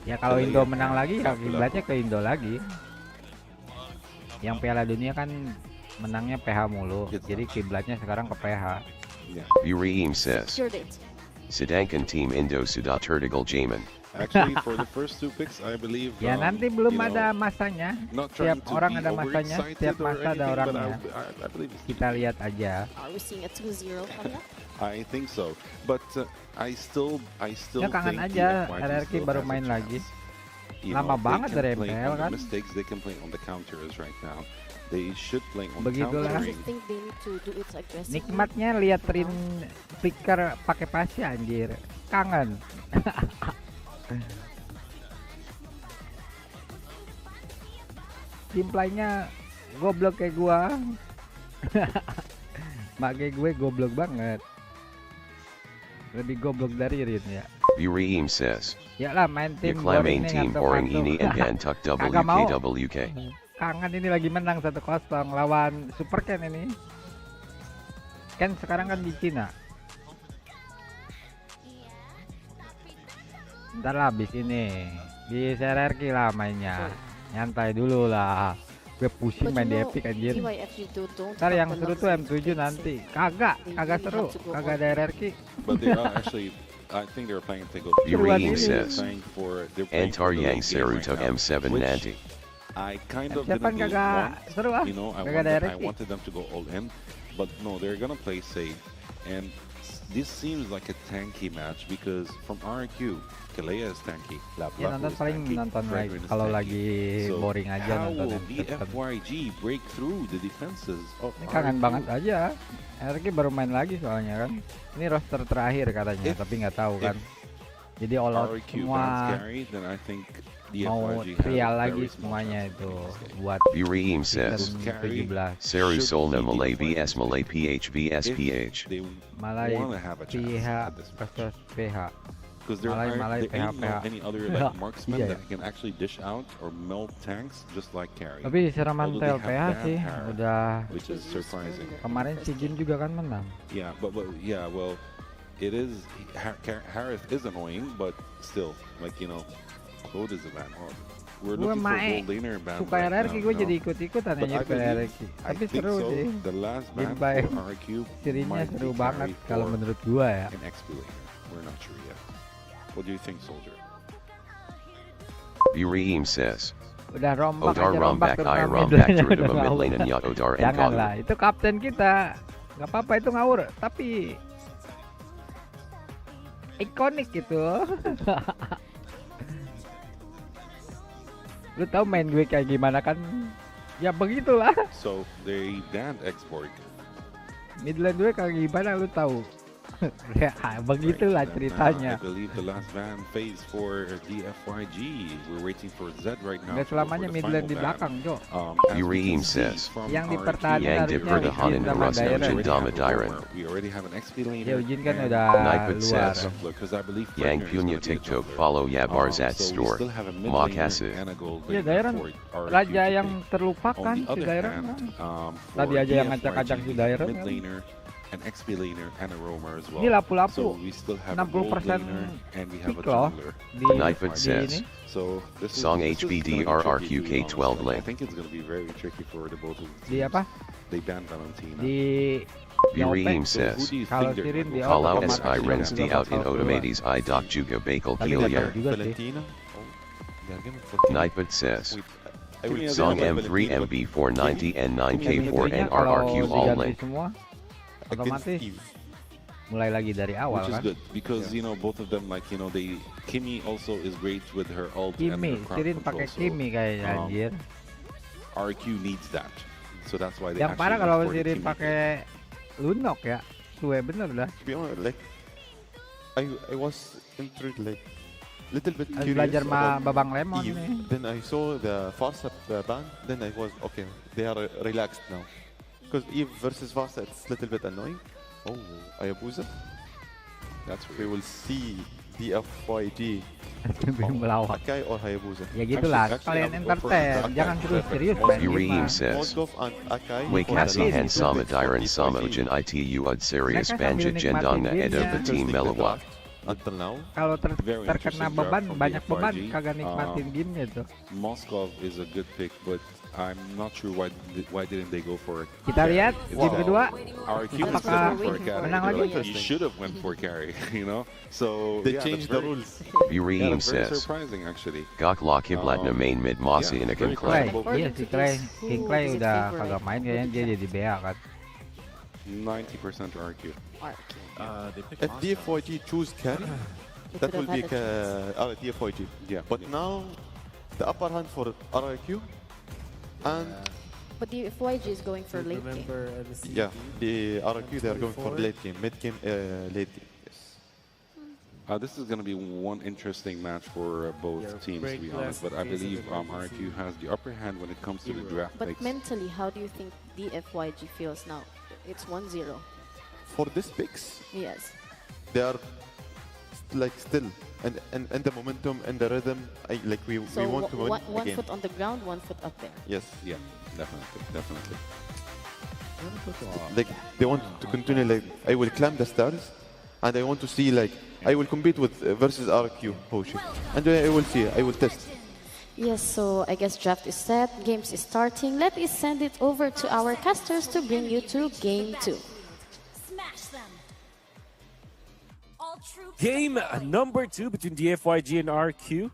Ya kalau Indo menang lagi ya kiblatnya ke Indo lagi. Yang Piala Dunia kan menangnya PH mulu, jadi kiblatnya sekarang ke PH. Yeah. Vireem says, Secured it. Sedangkan Team Indo sudah tertinggal Jamin. Actually, for the first 2 picks, I believe. Ya nanti belum you know, ada masanya. not Setiap trying to orang be ada masanya. overexcited Setiap or masa ada anything, but orangnya. I believe it's Kita lihat aja. Are we seeing a 2-0 coming up? I think so, but I still Ya kangen think aja DFYG RRQ still baru has a main chance. lagi. You Lama know, banget they dari can play MPL on the kan. mistakes, they can play on the counters right now. They should play on Begitulah. the I countering. just think they need to do it aggressively. Nikmatnya lihat Rin flicker pakai pasi anjir. Kangen. Gameplaynya goblok kayak gua. Mak kayak gue goblok banget. Lebih goblok dari Rin ya. Vireem says, Ya lah main tim Yakla boring main nih team ngantuk boring ngantuk. ini and gantuk Kagak mau. WKWK. Kangen ini lagi menang 1-0 lawan Super Ken ini. Ken sekarang kan di Cina. Ntar lah habis ini di RRQ lah mainnya. Nyantai dulu lah. Gue pusing main di Epic anjir. DYFG don't Ntar have yang the seru tuh luxury M7 nanti. Kagak seru. Kagak ada RRQ. But they are actually, I think they're playing to go. Vireem Seruan says, They're playing for Antar the yang late game Seruto right now, M7 which nanti. I kind of Siapa didn't kagak want. seru ah. You know, Kagak ada I RRQ. wanted them to go all in, but no, they're gonna play safe. And this seems like a tanky match because from RRQ, Kalea is tanky, Ya Lapu nonton is paling tanky, nonton lagi Fragrant is kalau tanky. lagi So, boring aja how nonton will yang tetep. DFYG break through the defenses of Ini kangen RRQ? banget aja. RRQ baru main lagi soalnya kan. Ini roster terakhir katanya, If- tapi nggak tahu kan. if Jadi all out RRQ semua bans carry, then I think mau DFYG has a trial very lagi small semuanya chance of itu winning this game. buat Vireem season says, Carry 17. Seru should Solna be Malay DFYG. vs Malay PH vs If PH. they Malay wanna have a chance PH at this match. versus PH. Because there Malay, there ain't PH. any other like marksman Iya, that can actually dish out or melt tanks just like carry, Tapi serangan Although they tel have PH bad sih power. udah which is surprising. kemarin si Jin juga kan menang. Yeah, but yeah, well, it is Harith is annoying, but still, like you know, Code is a ban. Oh, we're Gue looking for mae gold laner ban. suka right RRQ now, gue you jadi know. ikut-ikutan But aja I ke believe- RRQ. I Tapi think seru so. sih. The last ban Gameplay for RRQ Serinya might seru be banget carried kalau for menurut gua ya. an XP laner. We're not sure yet. What do you think, Soldier? Vireem says, Udah rombak Odar aja rombak rombak I turnamen rombak udah through the ngawur. mid lane ya Odar and Janganlah, Galu. itu kapten kita. Gak apa-apa itu ngawur, tapi ikonik gitu. Lu tahu main gue kayak gimana kan? Ya begitulah. So they banned export. Mid lane gue kayak gimana lu tahu? Ya begitulah Right, then, ceritanya. I believe the last ban phase for DFYG. We're waiting for Z right now. Nggak to go selamanya for the mid final lane di ban. belakang, Jo. As we Vireem can see says, from Yang RRQ, dipertahankan Yang harusnya dipertahanan Ujin sama Rasno Dairen. Jin Dama We Dairen. already have an XP laner. Ya Ujin kan and udah Naipet luar. says, because I believe Yang Fregner is punya gonna be the TikTok jungler. follow ya barsatz So we store. still have a mid Makasih. laner and a gold Iya laner Dairen for RRQ raja today. yang terlupakan On the si other Dairen hand, kan. for Tadi aja yang DFYG, ngacak-ngacak si we have Dairen mid kan. laner, an XP laner, and a roamer as well. Ini lapu-lapu So we still have a gold 60% laner and we have a pick loh jungler. di, Naipet di says, ini. So this is, Song this is HBD gonna be RRQ tricky, to be K12 honest. I lane. think it's going to be very tricky for the both of the Di teams. apa? They banned Valentina. Di Vireem So who says, do you Kalau think they're Sirin gonna di go Kalau for? otomatis SI juga Rens di bakal out in keluar. Automades I doc juga bakal Tapi nggak tahu Hillier. juga sih. Valentina. Oh, they are giving Naipet says, I will Song say M3 MB490 and 9K4 Chemistry-nya and kalau RRQ all diganti link. semua against otomatis Eve. mulai lagi dari awal Which is kan. good because you know both of them like you know they Kimmy also is great with her ult and Kimi, her crowd Sirin control, pakai so, Kimi kayaknya um, anjir. RQ needs that, so that's why they Yang actually parah went kalau for the Sirin Kimmy pakai Lunok ya. Suwe bener dah. To be honest, like I was intrigued, like little bit Harus curious belajar about Babang Lemon Eve. nih. Then I saw the Farsa band. Then I was okay. They are relaxed now. Because Eve versus Farsa, it's a little bit annoying. Oh, Hayabusa. That's We weird. will see DFYG Melawak. Akai or Hayabusa. Ya gitulah, Actually, kalian I would go for entertain, Akai. jangan serius main Vireem game. says, Moskov and Akai. Wake for the Hasi last and Sama bit for Dairen Sama DFYG. Ujin ITU Ud Serious Mereka sambil Banjit nikmatin Jendongna Edo gamenya. the team Melawak. Until now. Kalau Very terkena interesting beban, draft from banyak beban DFYG. kagak nikmatin gamenya tuh. Moskov is a good pick, but I'm not sure why didn't they go for it. Kita lihat game kedua. RRQ was Apakah going for a carry. menang lagi? You should have went for carry, you know. So They yeah, changed that's the very- rules. Vireem Yeah, that's very says, surprising actually. Gok la kiblat na main mid mosi in a very clay. questionable. Iya si Clay. King Clay Who is it udah favorite kagak main kayaknya dia jadi BA kan. 90% RRQ. RRQ. They picked If Moscow. DFYG choose carry, They that could will have be had a chance. DFYG. Yeah. But now, the upper hand for RRQ, and But the FYG is going for late game. Remember NCT? yeah, the RRQ they are going for 24. late game, mid game, late game. Yes. This is going to be one interesting match for both Yeah, teams, to break be honest. last But I case of believe the RRQ has the upper hand when it comes to the draft But picks. mentally, how do you think DFYG feels now? It's 1-0. For this picks, Yes. they are like still and the momentum and the rhythm. We So want to win one again. foot on the ground, 1 foot up there. Yes. Yeah, definitely. Like they want to continue. Like I will climb the stars, and I want to see like I will compete with versus RRQ Hoshi, and I will see. I will test. Yes, so I guess draft is set, games is starting. Let us send it over to our casters to bring you to game 2. Smash them. All troops Game number 2 between DFYG and RQ.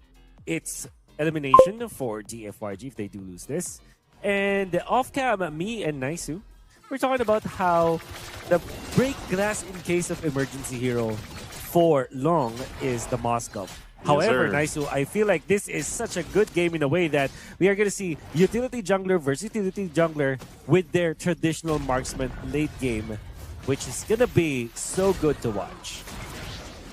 It's elimination for DFYG if they do lose this. And off cam, me and Naisu, we're talking about how the break glass in case of emergency hero for long is the Moscow. However, sir. Naisu, I feel like this is such a good game in a way that we are going to see utility jungler versus utility jungler with their traditional marksman late game, which is going to be so good to watch.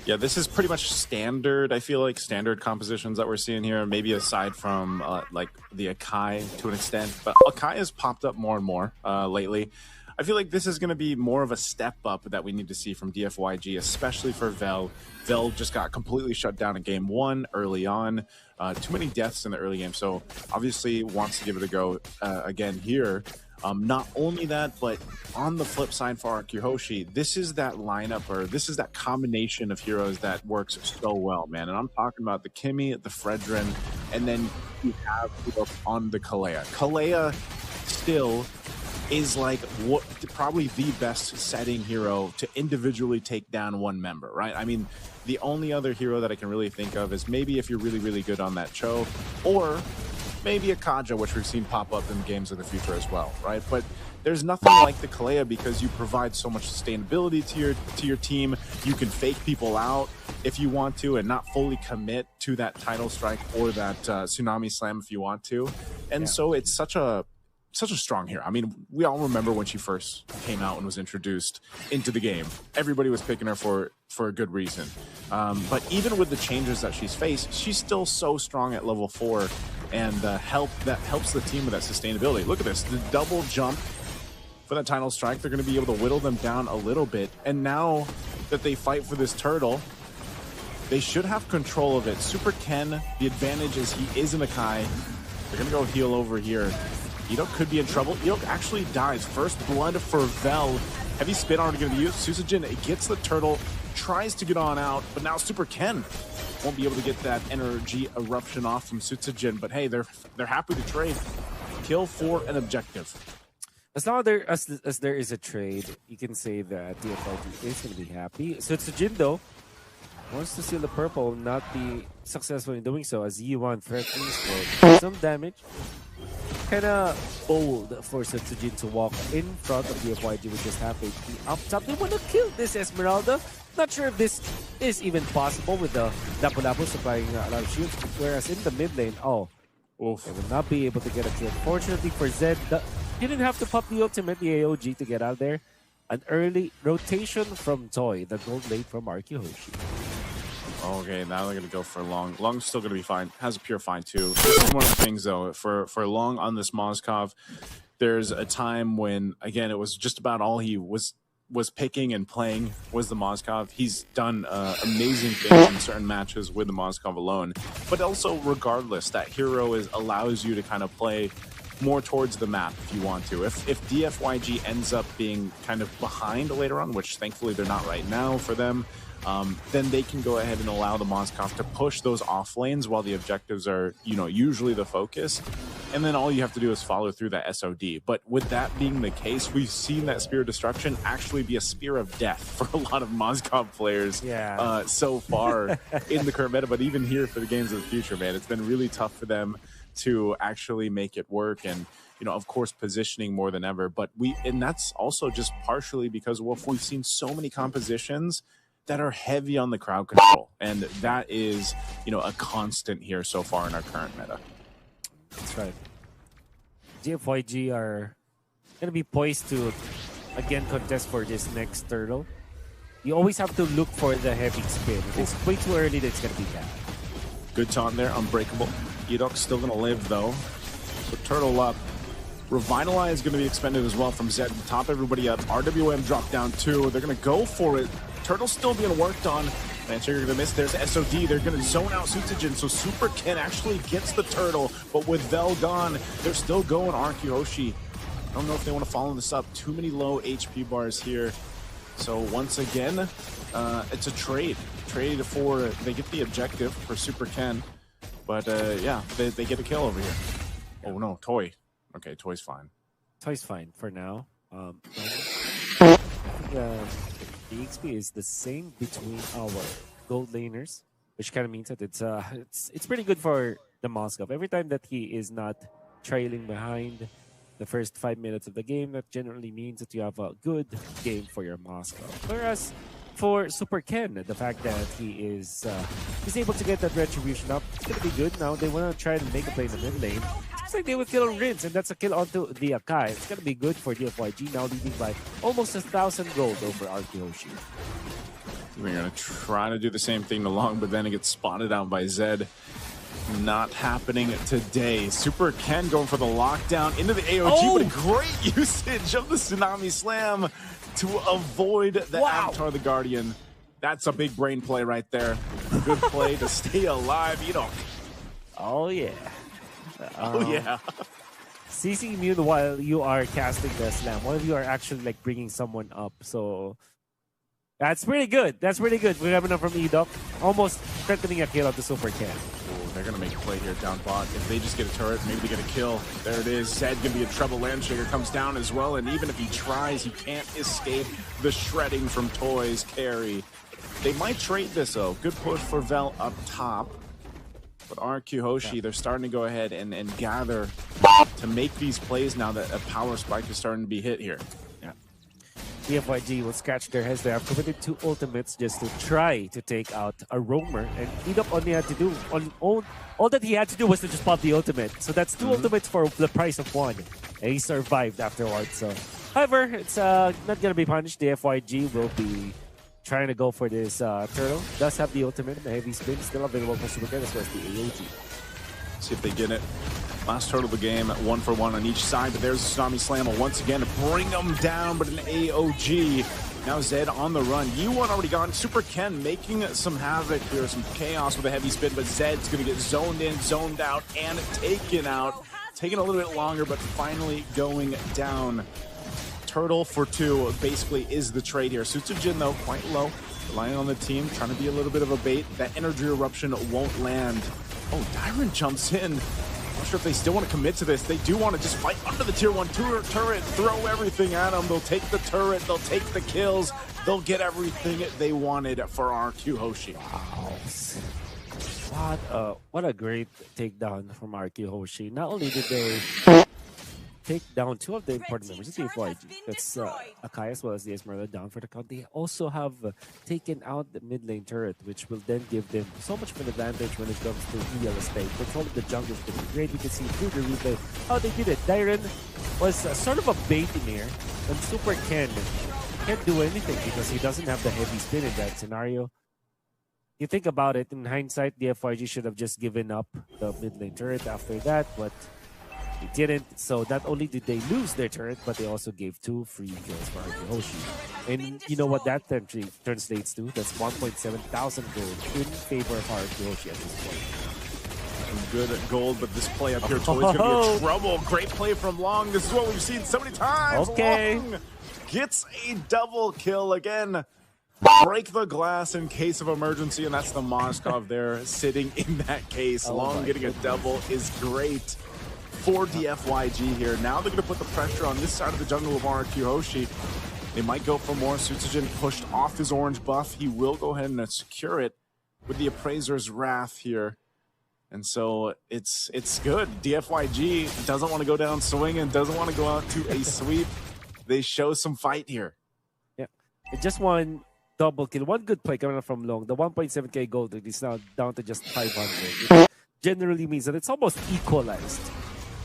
Yeah, this is pretty much standard. I feel like standard compositions that we're seeing here, maybe aside from like the Akai to an extent, but Akai has popped up more and more lately. I feel like this is going to be more of a step up that we need to see from DFYG, especially for Vel. Vel just got completely shut down in game 1 early on. Too many deaths in the early game, so obviously wants to give it a go again here. Not only that, but on the flip side for RRQ Hoshi, this is that lineup, or this is that combination of heroes that works so well, man. And I'm talking about the Kimmy, the Fredrin, and then you have on the Kalea. Kalea still is like what probably the best setting hero to individually take down one member, right? I mean, the only other hero that I can really think of is maybe if you're really, really good on that Cho, or maybe a Kaja, which we've seen pop up in games of the future as well, right? But there's nothing like the Kalea because you provide so much sustainability to your team. You can fake people out if you want to and not fully commit to that title strike or that tsunami slam if you want to. And so it's such a strong hero. I mean, we all remember when she first came out and was introduced into the game. Everybody was picking her for a good reason. But even with the changes that she's faced, she's still so strong at level 4, and helps the team with that sustainability. Look at this, the double jump for that title strike. They're going to be able to whittle them down a little bit. And now that they fight for this turtle, they should have control of it. Super Ken, the advantage is he is an Akai. They're going to go heal over here. Edo could be in trouble. Edo actually dies. First blood for Vel. Heavy spin arm going to be used. Susujin gets the turtle, tries to get on out, but now Super Ken won't be able to get that energy eruption off from Susujin. But hey, they're happy to trade. Kill for an objective. As long as there is a trade, you can say that DFYG is going to be happy. So Tsujin, though, wants to seal the purple, not be successful in doing so, as Yi1 threatens for some damage. Kind of bold for Tsujin to walk in front of DFYG with just half HP up top. They want to kill this Esmeralda. Not sure if this is even possible with the Lapu-Lapu supplying a lot of shields. Whereas in the mid lane, they will not be able to get a kill. Fortunately for Zed, he didn't have to pop the ultimate, the AOG, to get out there. An early rotation from Toy, the gold lane from RRQ Hoshi. Okay, now they're going to go for Long. Long's still going to be fine. Has a pure fine too. This is one of the things, though, for Long on this Mozkov, there's a time when, again, it was just about all he was picking and playing was the Mozkov. He's done amazing things in certain matches with the Mozkov alone. But also, regardless, that hero allows you to kind of play more towards the map if you want to. If DFYG ends up being kind of behind later on, which thankfully they're not right now for them, then they can go ahead and allow the Mozkov to push those off lanes while the objectives are, usually the focus. and then all you have to do is follow through that SOD. But with that being the case, we've seen that Spear of Destruction actually be a Spear of Death for a lot of Mozgov players so far in the current meta, but even here for the games of the future, man, it's been really tough for them to actually make it work. And of course, positioning more than ever. But and that's also just partially because, Wolf, we've seen so many compositions that are heavy on the crowd control, and that is a constant here so far in our current meta. That's right. DFYG are going to be poised to again contest for this next turtle. You always have to look for the heavy spin. If it's way too early, that's going to be bad. Good taunt there, unbreakable. Edok's still going to live though. So turtle up. Revitalize is going to be expended as well from Zed to top everybody up. RWM dropped down too. They're going to go for it. Turtle's still being worked on. Manchester going to miss. There's SOD. They're going to zone out Sutsujin. So Super Ken actually gets the turtle. But with Vel gone, they're still going RRQ Hoshi. I don't know if they want to follow this up. Too many low HP bars here. So once again, it's a trade. Trade for, they get the objective for Super Ken. But yeah, they get a kill over here. Oh no, Toy. Okay, Toy's fine. Toy's fine for now. I think the XP is the same between our gold laners, which kind of means that it's pretty good for the Mozgov. Every time that he is not trailing behind the first 5 minutes of the game, that generally means that you have a good game for your Mozgov. Whereas for Super Ken, the fact that he's able to get that retribution up, it's gonna be good. Now they want to try and make a play in the mid lane. Looks like they will kill Rinse, and that's a kill onto the Akai. It's gonna be good for DFYG, now leading by almost 1,000 gold over RRQ Hoshi. We're gonna try to do the same thing to Long, but then it gets spotted out by Zed. Not happening today. Super Ken going for the lockdown into the AOG, but a great usage of the Tsunami Slam to avoid the Avatar the Guardian. That's a big brain play right there. Good play to stay alive, Oh yeah. Oh yeah. CC immune while you are casting the slam. One of you are actually like bringing someone up. So that's pretty good. That's pretty good. We have enough from Edok. Almost threatening a kill of the Super Ken. They're going to make a play here down bot. If they just get a turret, maybe they get a kill. There it is. Zed going to be in trouble. Landshaker comes down as well. And even if he tries, he can't escape the shredding from Toy's carry. They might trade this, though. Good push for Vel up top. But RRQ Hoshi, they're starting to go ahead and gather to make these plays now that a power spike is starting to be hit here. DFYG will scratch their heads. They have committed 2 ultimates just to try to take out a roamer, and Edok only had to do all that he had to do was to just pop the ultimate. So that's 2 ultimates for the price of 1, and he survived afterwards. So, however, it's not gonna be punished. DFYG will be trying to go for this turtle. Does have the ultimate, the heavy spin still available for Super Ken as well as the AOG. See if they get it. Last turtle of the game, 1 for 1 on each side, but there's a Tsunami Slammer once again to bring them down, but an AOG. Now Zed on the run. U1 already gone. Super Ken making some havoc here, some chaos with a heavy spin, but Zed's going to get zoned in, zoned out, and taken out. Taking a little bit longer, but finally going down. Turtle for 2 basically is the trade here. Sutsujin, though, quite low. Relying on the team, trying to be a little bit of a bait. That energy eruption won't land. Oh, Dyron jumps in. Not sure if they still want to commit to this. They do want to just fight under the tier 1 turret, throw everything at them. They'll take the turret, they'll take the kills, they'll get everything they wanted for RRQ Hoshi. Wow. What a great takedown from RRQ Hoshi. Not only did they take down 2 of the important members of DFYG, that's Akai as well as the Esmeralda down for the count. They also have taken out the mid lane turret, which will then give them so much of an advantage when it comes to EL estate. Control of the jungle is going to be great. You can see through the replay how they did it. Dyron was sort of a bait in here, and Super Ken can't do anything because he doesn't have the heavy spin in that scenario. You think about it, in hindsight, DFYG should have just given up the mid lane turret after that, but they didn't. So not only did they lose their turret, but they also gave 2 free kills for RRQ Hoshi. And you know what that translates to? That's 1,700 gold in favor of RRQ Hoshi at this point. Good gold, but this play up here, Toy's gonna be in trouble. Great play from Long. This is what we've seen so many times. Long gets a double kill again. Break the glass in case of emergency, and that's the Mozgov there sitting in that case. Long getting a double is great. for DFYG here. Now they're going to put the pressure on this side of the jungle of RRQ Hoshi. They might go for more. Sutsujin pushed off his orange buff. He will go ahead and secure it with the Appraiser's Wrath here. And so it's good. DFYG doesn't want to go down swinging, doesn't want to go out to a sweep. They show some fight here. Yeah, just one double kill, one good play coming from Long. The 1.7k gold is now down to just 500. It generally means that it's almost equalized.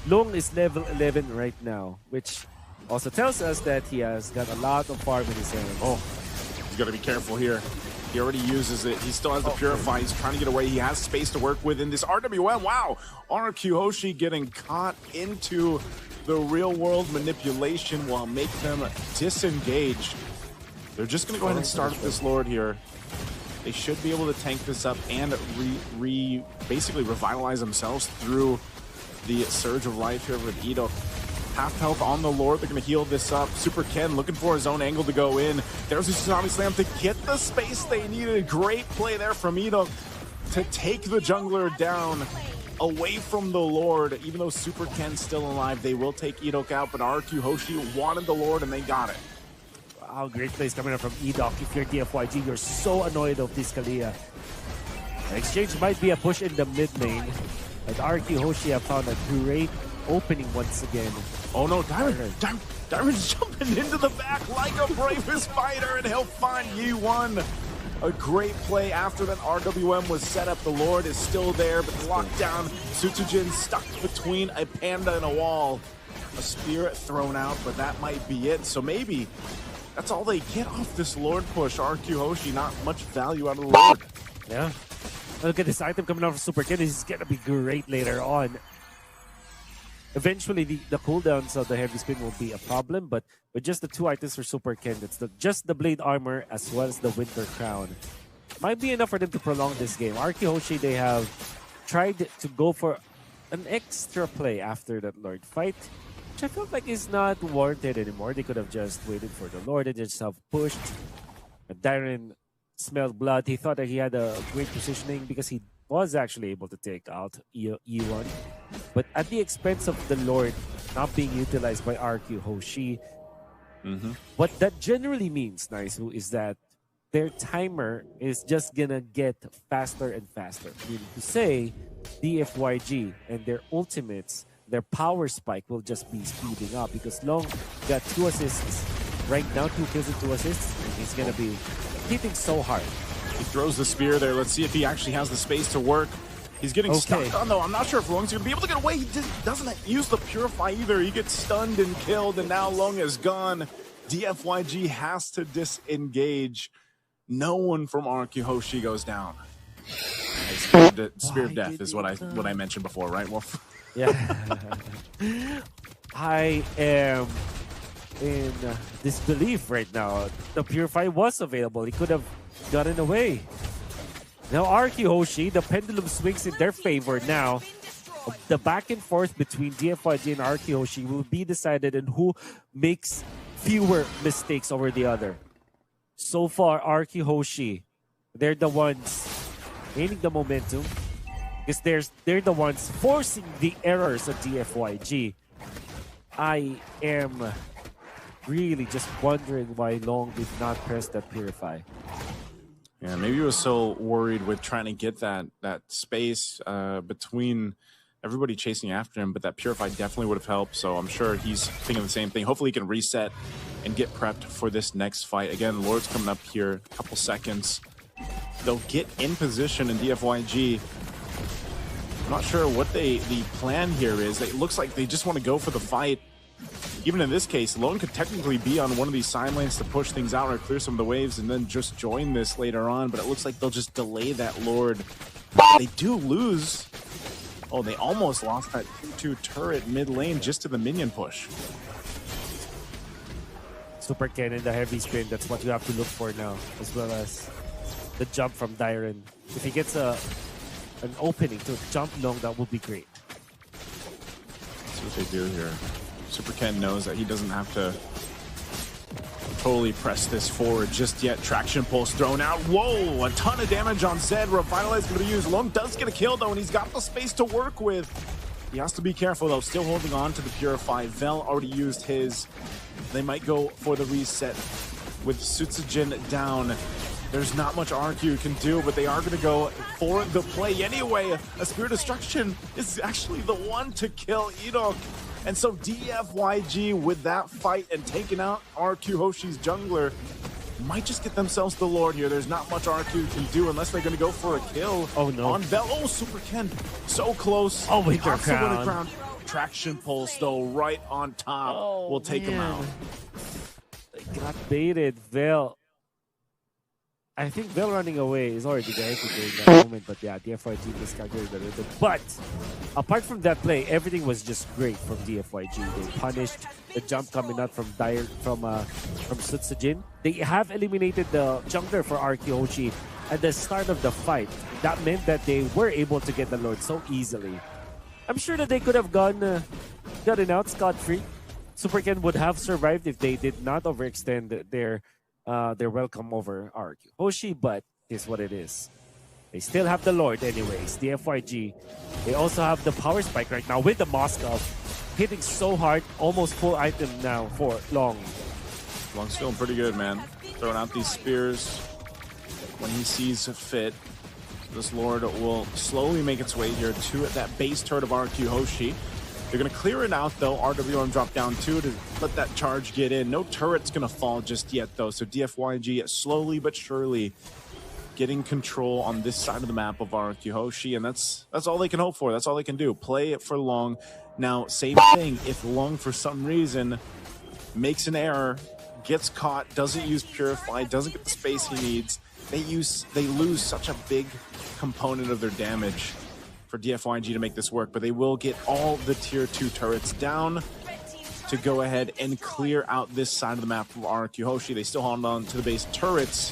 Long is level 11 right now, which also tells us that he has got a lot of farm in his hands. Oh, he's got to be careful here. He already uses it. He still has the Purify. He's trying to get away. He has space to work with in this RWM. Wow, RRQ Hoshi getting caught into the real-world manipulation will make them disengage. They're just going to go ahead and start this Lord here. They should be able to tank this up and basically revitalize themselves through the Surge of Life here with Edo. Half health on the Lord. They're going to heal this up. Super Ken looking for his own angle to go in. There's a Tsunami Slam to get the space they needed. Great play there from Edo to take the jungler down away from the Lord. Even though Super Ken's still alive, they will take Edok out, but RRQ Hoshi wanted the Lord and they got it. Wow, great plays coming up from Edok. If you're DFYG, you're so annoyed of this Kalia. The exchange might be a push in the mid lane, but RRQ Hoshi have found a great opening once again. Oh no, Diamond's jumping into the back like a bravest fighter, and he'll find Yi1. A great play after that RWM was set up. The Lord is still there, but locked down. Sutsujin stuck between a panda and a wall. A spirit thrown out, but that might be it. So maybe that's all they get off this Lord push. RQ Hoshi, not much value out of the Lord. Yeah. Look at this item coming out from Super Ken. This is going to be great later on. Eventually, the cooldowns of the heavy spin will be a problem, but with just the two items for Super Ken, it's just the Blade Armor as well as the Winter Crown. Might be enough for them to prolong this game. RQ Hoshi, they have tried to go for an extra play after that Lord fight, which I felt like is not warranted anymore. They could have just waited for the Lord and just have pushed. Darren smelled blood. He thought that he had a great positioning because he was actually able to take out E1, but at the expense of the Lord not being utilized by RQ Hoshi. What that generally means, Naisu, is that their timer is just gonna get faster and faster. Meaning to say, DFYG and their ultimates, their power spike will just be speeding up because Long got 2 assists. Right now, 2 kills and 2 assists, and he's gonna be hitting so hard. He throws the spear there. Let's see if he actually has the space to work. He's getting stuck on, though. I'm not sure if Lung's going to be able to get away. He doesn't use the Purify either. He gets stunned and killed, and now Lung is gone. DFYG has to disengage. No one from RQ Hoshi goes down. Spear of Death is what I mentioned before, right, Wolf? Yeah. I am in disbelief right now. The Purify was available. He could have gotten away. Now RQ Hoshi, the pendulum swings in their favor now. The back and forth between DFYG and RQ Hoshi will be decided on who makes fewer mistakes over the other. So far, RQ Hoshi, they're the ones gaining the momentum because they're the ones forcing the errors of DFYG. I am really just wondering why Long did not press that Purify. Yeah, maybe he was so worried with trying to get that space between everybody chasing after him, but that Purify definitely would have helped, so I'm sure he's thinking the same thing. Hopefully he can reset and get prepped for this next fight. Again, Lord's coming up here, a couple seconds. They'll get in position in DFYG. I'm not sure what the plan here is. It looks like they just want to go for the fight. Even in this case, Lone could technically be on one of these side lanes to push things out or clear some of the waves and then just join this later on, but it looks like they'll just delay that Lord. They do lose. Oh, they almost lost that 2-2 turret mid lane just to the minion push. Super Ken and the heavy spin, that's what you have to look for now, as well as the jump from Dyron. If he gets an opening to jump long, that would be great. That's what they do here. Super Ken knows that he doesn't have to totally press this forward just yet. Traction pulse thrown out. Whoa, a ton of damage on Zed. Revitalize going to be used. Lung does get a kill though, and he's got the space to work with. He has to be careful, though. Still holding on to the Purify. Vel already used his. They might go for the reset with Sutsujin down. There's not much RRQ can do, but they are going to go for the play anyway. A Spirit Destruction is actually the one to kill Irok. And so DFYG with that fight and taking out RRQ Hoshi's jungler might just get themselves the Lord here. There's not much RRQ can do unless they're going to go for a kill. Oh, no. On Vel. Oh, Super Ken. So close. Oh, Winter Pops the Winter Crown. Crown. Traction Pulse, though, right on top. Oh, will take him out. They got baited. Vel. I think Vel running away is already there during that moment, but yeah, DFYG miscalculated a little bit. But apart from that play, everything was just great from DFYG. They punished the jump coming out from Sutsujin. They have eliminated the jungler for RRQ Hoshi at the start of the fight. That meant that they were able to get the Lord so easily. I'm sure that they could have gotten out scot-free. Super Ken would have survived if they did not overextend their welcome over RRQ Hoshi, but it's what it is. They still have the Lord anyways. The FYG, they also have the power spike right now with the Moskov hitting so hard, almost full item now for Long. Long's feeling pretty good, man. Throwing out these spears when he sees fit. This Lord will slowly make its way here to that base turret of RRQ Hoshi. They're going to clear it out, though. RWM drop down, too, to let that charge get in. No turret's going to fall just yet, though. So DFYG slowly but surely getting control on this side of the map of RRQ Hoshi, and that's all they can hope for. That's all they can do. Play it for Long. Now, same thing. If Long, for some reason, makes an error, gets caught, doesn't use Purify, doesn't get the space he needs, they lose such a big component of their damage for DFYG to make this work, but they will get all the tier 2 turrets down to go ahead and clear out this side of the map from RRQ Hoshi. They still hold on to the base turrets.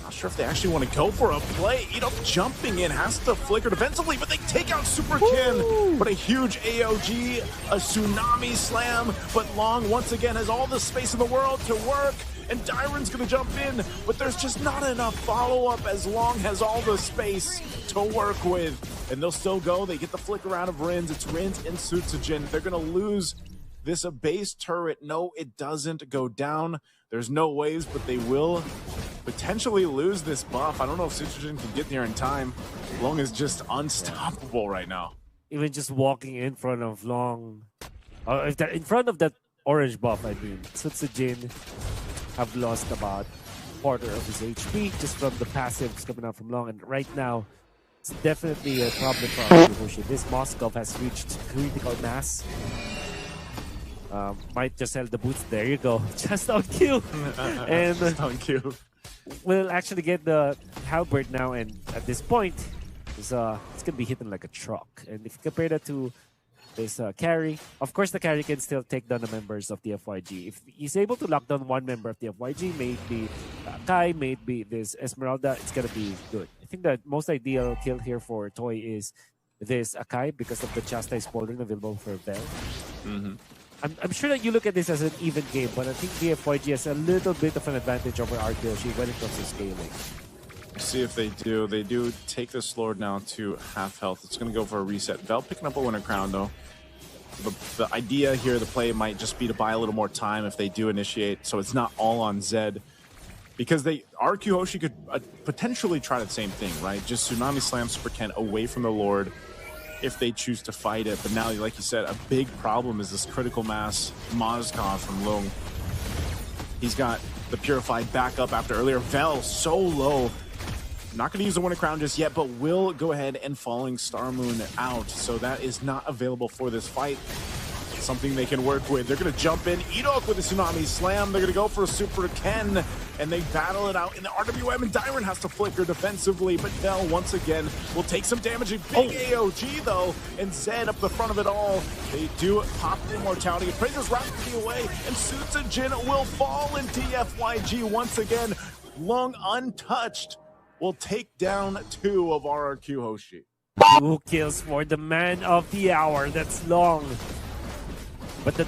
Not sure if they actually want to go for a play. Jumping in, has to flicker defensively, but they take out Super Ken. But a huge AOG, a tsunami slam, but Long once again has all the space in the world to work. And Dyron's going to jump in, but there's just not enough follow-up as Long has all the space to work with. And they'll still go. They get the flicker out of Rins. It's Rins and Sutsujin. They're going to lose this base turret. No, it doesn't go down. There's no ways, but they will potentially lose this buff. I don't know if Sutsujin can get there in time. Long is just unstoppable right now. Even just walking in front of Long, if they're in front of that orange buff, I mean, Sutsujin have lost about quarter of his HP just from the passives coming out from Long, and right now it's definitely a problem for RRQ Hoshi. This Moskov has reached critical mass. Might just sell the boots. There you go, just on cue. And just on cue. We'll actually get the halberd now, and at this point it's gonna be hitting like a truck. And if you compare that to this carry, of course the carry can still take down the members of the FYG. If he's able to lock down one member of the FYG, maybe Kai, maybe this Esmeralda, it's gonna be good. I think the most ideal kill here for Toy is this Akai because of the Chastise Pauldron available for Vel. I'm sure that you look at this as an even game, but I think the FYG has a little bit of an advantage over RRQ Hoshi when it comes to scaling. See if they do. They do take this Lord now to half health. It's going to go for a reset. Vel picking up a Winter Crown, though. The idea here, the play might just be to buy a little more time if they do initiate, so it's not all on Zed. Because RRQ Hoshi could potentially try the same thing, right? Just Tsunami Slam Super Ken away from the Lord if they choose to fight it. But now, like you said, a big problem is this critical mass Moskov from Lung. He's got the Purified back up after earlier. Vel so low. Not going to use the Winter Crown just yet, but will go ahead and Falling Star Moon out. So that is not available for this fight. Something they can work with. They're going to jump in. Edok with a Tsunami Slam. They're going to go for a Super Ken, and they battle it out in the RWM, and Dyron has to flicker defensively, but Vel once again will take some damage. A big AOG, though, and Zed up the front of it all. They do pop the Immortality. Praetor's rapidly away, and Sutsujin will fall in DFYG once again. Long untouched. Will take down 2 of RRQ Hoshi. 2 kills for the man of the hour. That's Long. But the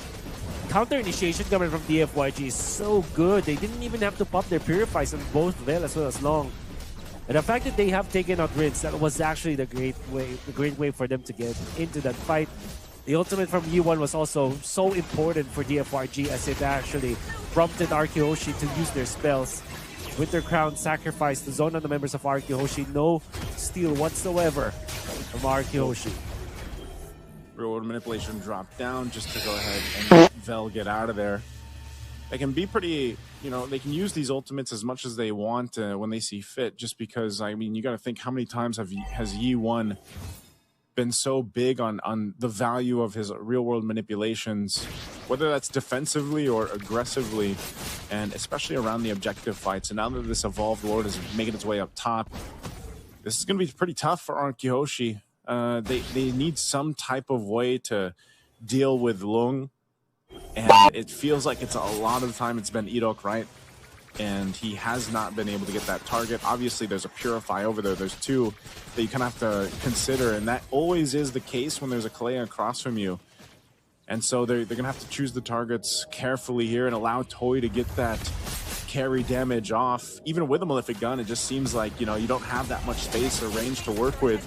counter initiation coming from DFYG is so good. They didn't even have to pop their Purifies on both Vel as well as Long. And the fact that they have taken out Rinse, that was actually the great way for them to get into that fight. The ultimate from U1 was also so important for DFYG as it actually prompted RRQ Hoshi to use their spells. With their crown sacrifice to zone on the members of RRQ Hoshi. No steal whatsoever from RRQ Hoshi. Real world manipulation dropped down just to go ahead and Vel get out of there. They can be pretty, you know, they can use these ultimates as much as they want when they see fit, just because, I mean, you got to think how many times has Yi1 been so big on the value of his real world manipulations, whether that's defensively or aggressively, and especially around the objective fights. And now that this evolved lord is making its way up top, this is going to be pretty tough for RRQ Hoshi. They need some type of way to deal with Lung, and it feels like it's a lot of the time it's been Irok, right? And he has not been able to get that target. Obviously, there's a Purify over there. There's two that you kind of have to consider, and that always is the case when there's a Kalea across from you. And so they're going to have to choose the targets carefully here and allow Toy to get that carry damage off. Even with a Malefic Gun, it just seems like, you know, you don't have that much space or range to work with.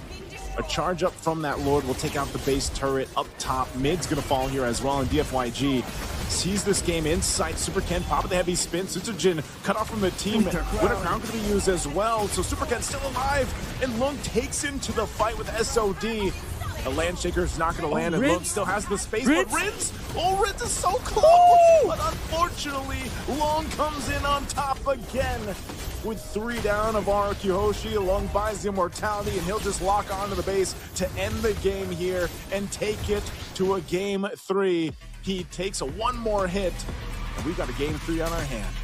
A charge up from that Lord will take out the base turret up top. Mid's going to fall here as well, and DFYG sees this game inside. Super Ken popping the heavy spin. Sutsujin cut off from the team. Winter Crown going to be used as well. So Super Ken's still alive, and Lung takes into the fight with SOD. A Landshaker's not going to land, and Lung still has the space. But Rinse! Oh, Rinse is so close! But unfortunately, Lung comes in on top again. With 3 down of RRQ Hoshi, Lung buys the immortality, and he'll just lock onto the base to end the game here and take it to a game 3. He takes one more hit, and we've got a game 3 on our hand.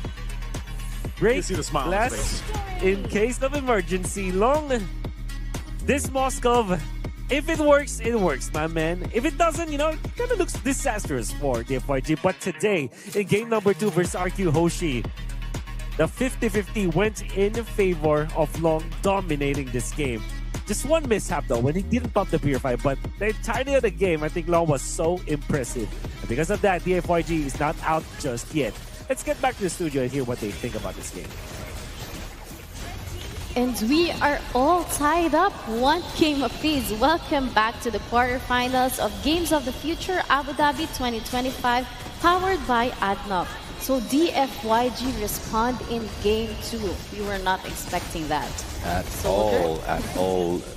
Great. You see the smile on his face. In case of emergency, Lung, this Moskov, if it works, my man. If it doesn't, you know, it kind of looks disastrous for DFYG. But today, in game number 2 versus RRQ Hoshi, the 50-50 went in favor of Long dominating this game. Just one mishap though, when he didn't pump the Purify, but the entirety of the game, I think Long was so impressive. And because of that, DFYG is not out just yet. Let's get back to the studio and hear what they think about this game. And we are all tied up, 1 game apiece. Welcome back to the quarterfinals of Games of the Future Abu Dhabi 2025, powered by ADNOC. So DFYG respond in game 2. We were not expecting that. At all.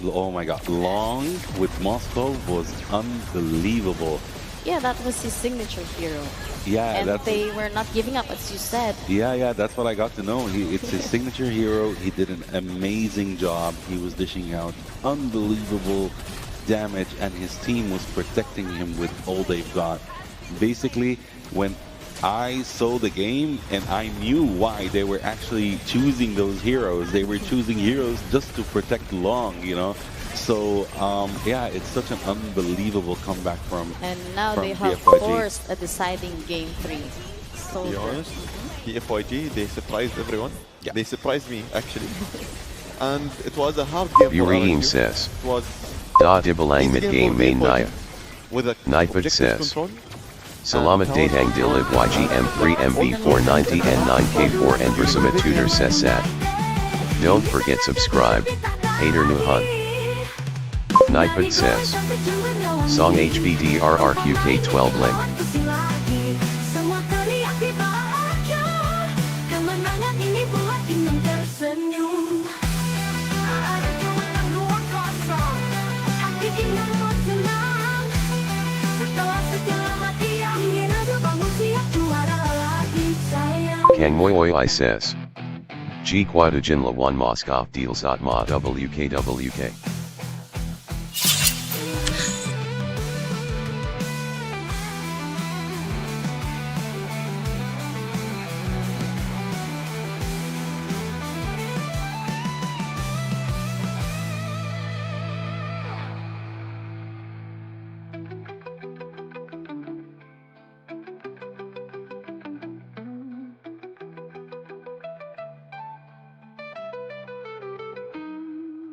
Oh my god. Long with Moscow was unbelievable. Yeah, that was his signature hero. Yeah, and they were not giving up, as you said. Yeah, that's what I got to know. It's his signature hero. He did an amazing job. He was dishing out unbelievable damage, and his team was protecting him with all they've got. Basically, when I saw the game and I knew why they were actually choosing those heroes. They were choosing heroes just to protect Long, you know. So, yeah, it's such an unbelievable comeback from And now from they have DFYG. forced a deciding game 3. So To be honest, DFYG, they surprised everyone. Yeah. They surprised me, actually. And it was a hard game for Uriim RRQ. says, It was Da dibalang easy mid game game for main DFYG Naya. with a Nipad objective says, control. Salamat datang dilib YGM3 MV490 and 9K4 and bersama Tutor sesat. Don't forget subscribe. Hater Nuhan. Nipad says, Song HBD RRQ K12 link. Semua teriak di bahagia. Kemenangan ini buat ingin tersenyum. Ada kemenangan ruang kosong. Hati ingin bersenang. Setelah sekian mati yang ingin ada bangun siap juara lagi sayang. Kang Moyoy says, G Quadujin Lawan Moskov deals at Ma WKWK.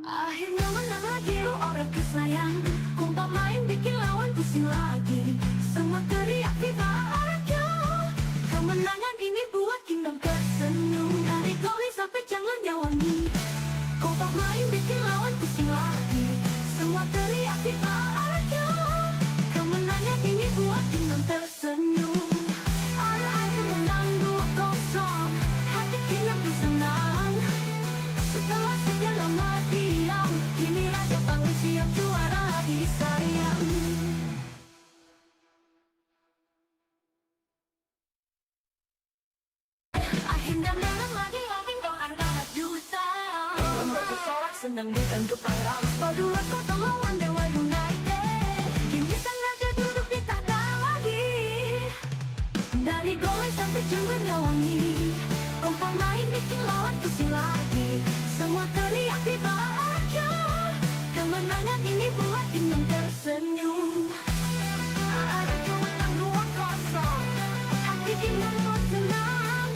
Akhirnya menang lagi lo orang kesayang. Kompak main bikin lawan pusing lagi. Semua teriak viva RRQ. Kemenangan ini buat kingdom tersenyum. Dari goli sampai jangan nyawangi. Kompak main bikin lawan pusing lagi. Semua teriak viva RRQ. Kemenangan ini buat tim tersenyum. RRQ menang 2-0. Hati kita bersenang. Setelah sekian lama diam, kini raja panggil siap juara lagi sayang. Akhirnya merah lagi kau anak juta. Bersorak senang ditanggap parang. Padula kota lawan Dewa United. Kini sang raja duduk di tahta lagi. Dari gol sampai jungkir wangi. Kompak main bikin lawan pusing lagi. Semua teriak viva RRQ. Kemenangan ini buat tim tersenyum. RRQ menang 2-0. Hati kita bersenang.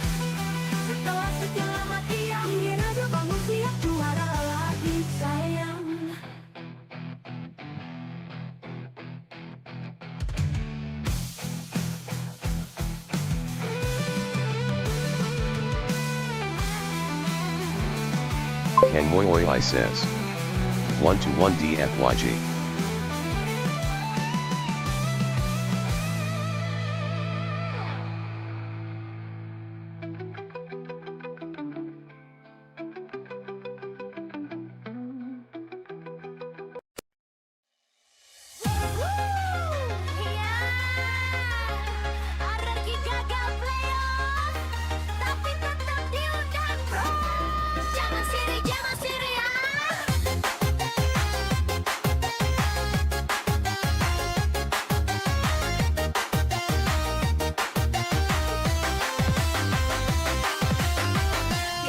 Setelah sekian lama diam, kini raja bangun siap juara lagi sayang. Ken Moyoi says. 1-1 DFYG. RRQ gagal playoff, tapi tetap diundang bro. Jangan sirik ya.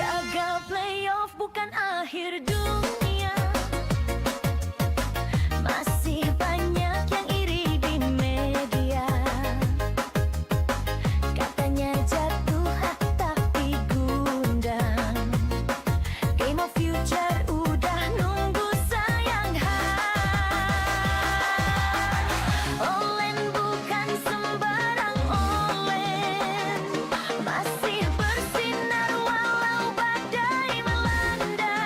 Gagal playoff bukan akhir dunia. Masih banyak yang iri di media. Katanya jatuh tapi gundang. Game of future udah nunggu sayang Olen bukan sembarang olen. Masih bersinar walau badai melanda.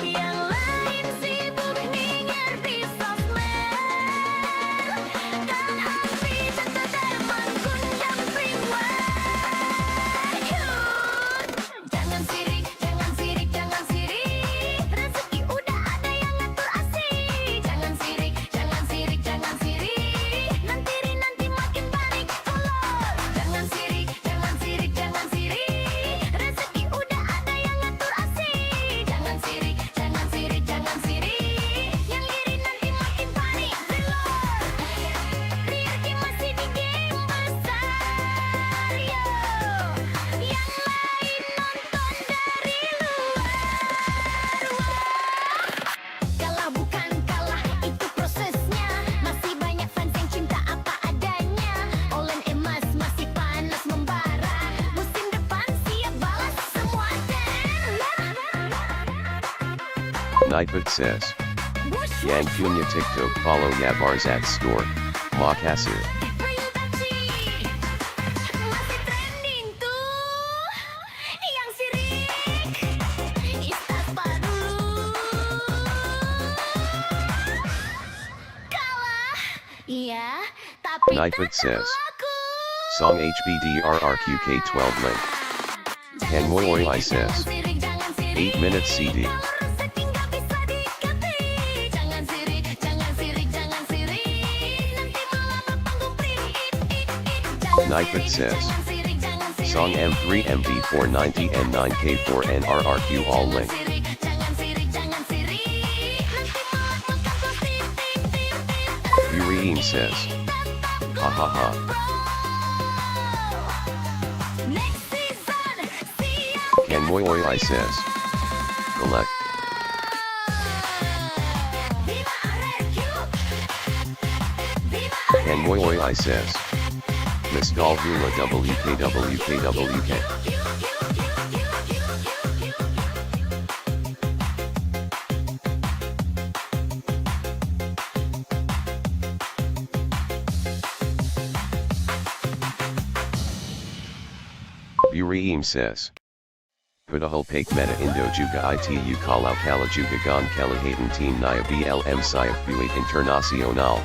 Yang lain sibuk nyinyir di sosmed. Dan api teman kunjam freeway. Jangan sirik. Rezeki udah ada yang ngatur asik. Jangan sirik. Nanti makin panik. Folow. Jangan sirik. Rezeki udah ada yang ngatur asik. Jangan sirik. Yang iri nanti makin panik. Reload. RRQ masih di game besar yo. Yang lain nonton dari luar. Kalah bukan kalah, itu prosesnya. Masih banyak fans yang cinta apa adanya. Olen emas masih panas membara. Musim depan siap balas semua Nightbot says. Yang punya TikTok follow ya barsatz skor. Hasil. masih trending tuh. Yang sirik istas dulu. Kalah, iya, tapi Nightbot tetap says. laku. Song HBD RRQ K12 link. Ken Moyoi says. 8 minutes CD. Nightbot says. Song M3 MV490 and 9K4 and RRQ all link. Uriim says. Ha ha ha. Ken Moyoi says. Collect. Ken Moyoi says. Miss Galvula WKWKWK. Uriim says. Padahal Pake Meta Indo juga ITU Kalau Kala juga Gon Kalahatan Team Naya BLM Sayap Buit Internasional.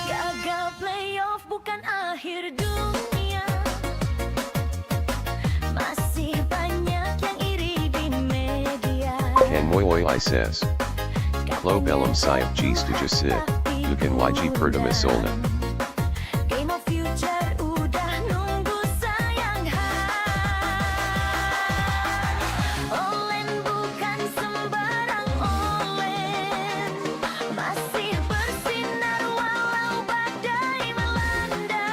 Gagal playoff bukan akhir dunia. Masih banyak yang iri di media. Kan Moy says. Klo Belum Sayap G Stuja Sid. Bukan YG Pertama Solna. Game of Future udah nunggu sayang Olen bukan sembarang olen. Masih bersinar walau badai melanda.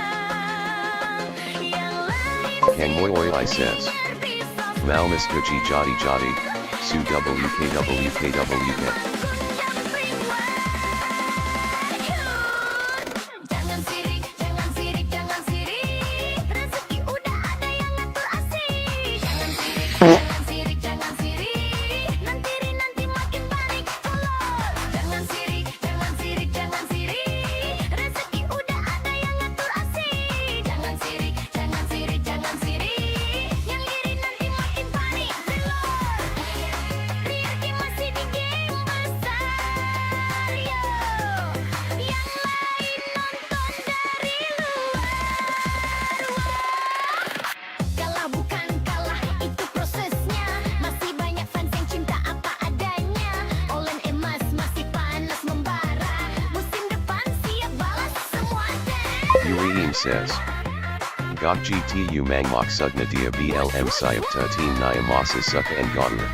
Yang lain Kan Moy says. Mau Mistuji Jadi Jadi. Su WKWKWK. Jangan sirik, jangan sirik, jangan sirik. Rezeki udah ada yang ngatur asik. Jangan sirik, jangan sirik, jangan sirik. Nanti makin balik kolor. Jangan sirik, jangan sirik, jangan sirik. Rezeki udah ada yang ngatur asik. Jangan sirik, jangan sirik, jangan sirik. Yang iri nanti makin panik reload. RRQ masih di game besar yo. Yang lain nonton dari luar. Kalah bukan kalah, itu prosesnya. Masih banyak fans yang cinta apa adanya. Olen emas masih panas membara. Musim depan siap balas semua deh. Uriim says. Gok GTU Mang Maksud Nadia BLM Sayap Ta Team Naya Masa Suka and Gotler.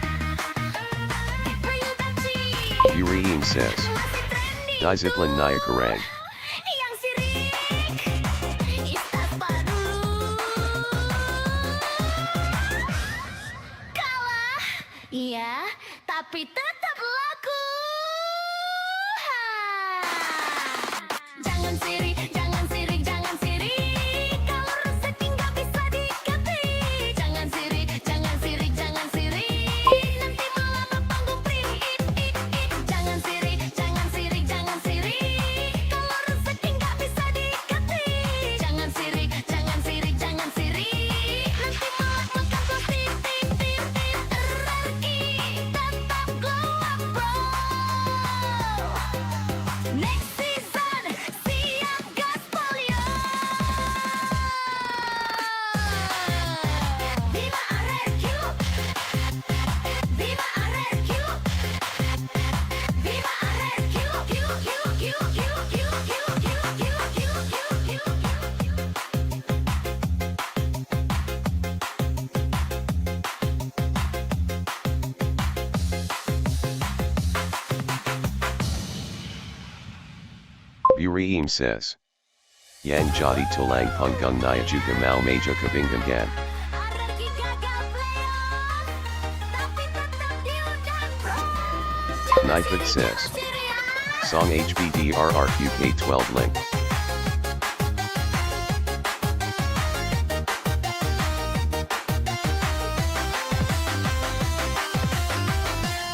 Uriim says. Disiplin Naya Karang. Yang sirik istighfar dulu. Kalah, iya, tapi tetap laku. Jangan sirik, jangan sirik, jangan sirik. Kalau rezeki nggak bisa diketik. Jangan sirik, jangan sirik, jangan sirik. Nanti malah berpanggung prik. Jangan sirik, jangan sirik, jangan sirik. Kalau rezeki nggak bisa diketik. Jangan sirik, jangan sirik, jangan sirik. Nanti malah makan plastik. RRQ tetap glow up bro. Next season siap gaspol yo. Viva RRQ. Viva RRQ. Viva RRQ. Uriim says. Yang Jadi Tulang Punggung Naya juga Mau Meja Kabingan Gan. RRQ gagal playoff, tapi tetap diundang bro. Nipad says. Song HBD RRQ K12 link.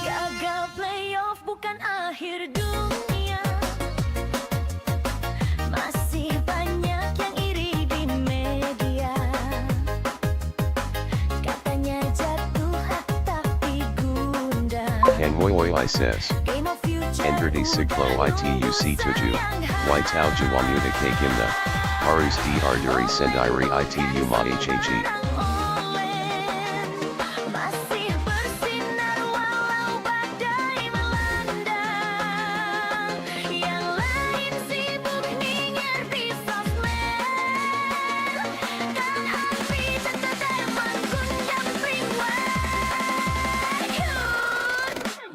Gagal playoff bukan akhir dunia. Masih banyak yang iri di media. Katanya jatuh tapi gundang. Kan Moy says. Game of Future Enderdi Siglo ITUC Tuju. Y Tau Jawamuda K Gimna. Harus DR Duri Sendiri ITU Ma HAG. masih bersinar walau badai melanda. Yang lain sibuk nyinyir di sosmed. Kan api tetap mengundang freeway.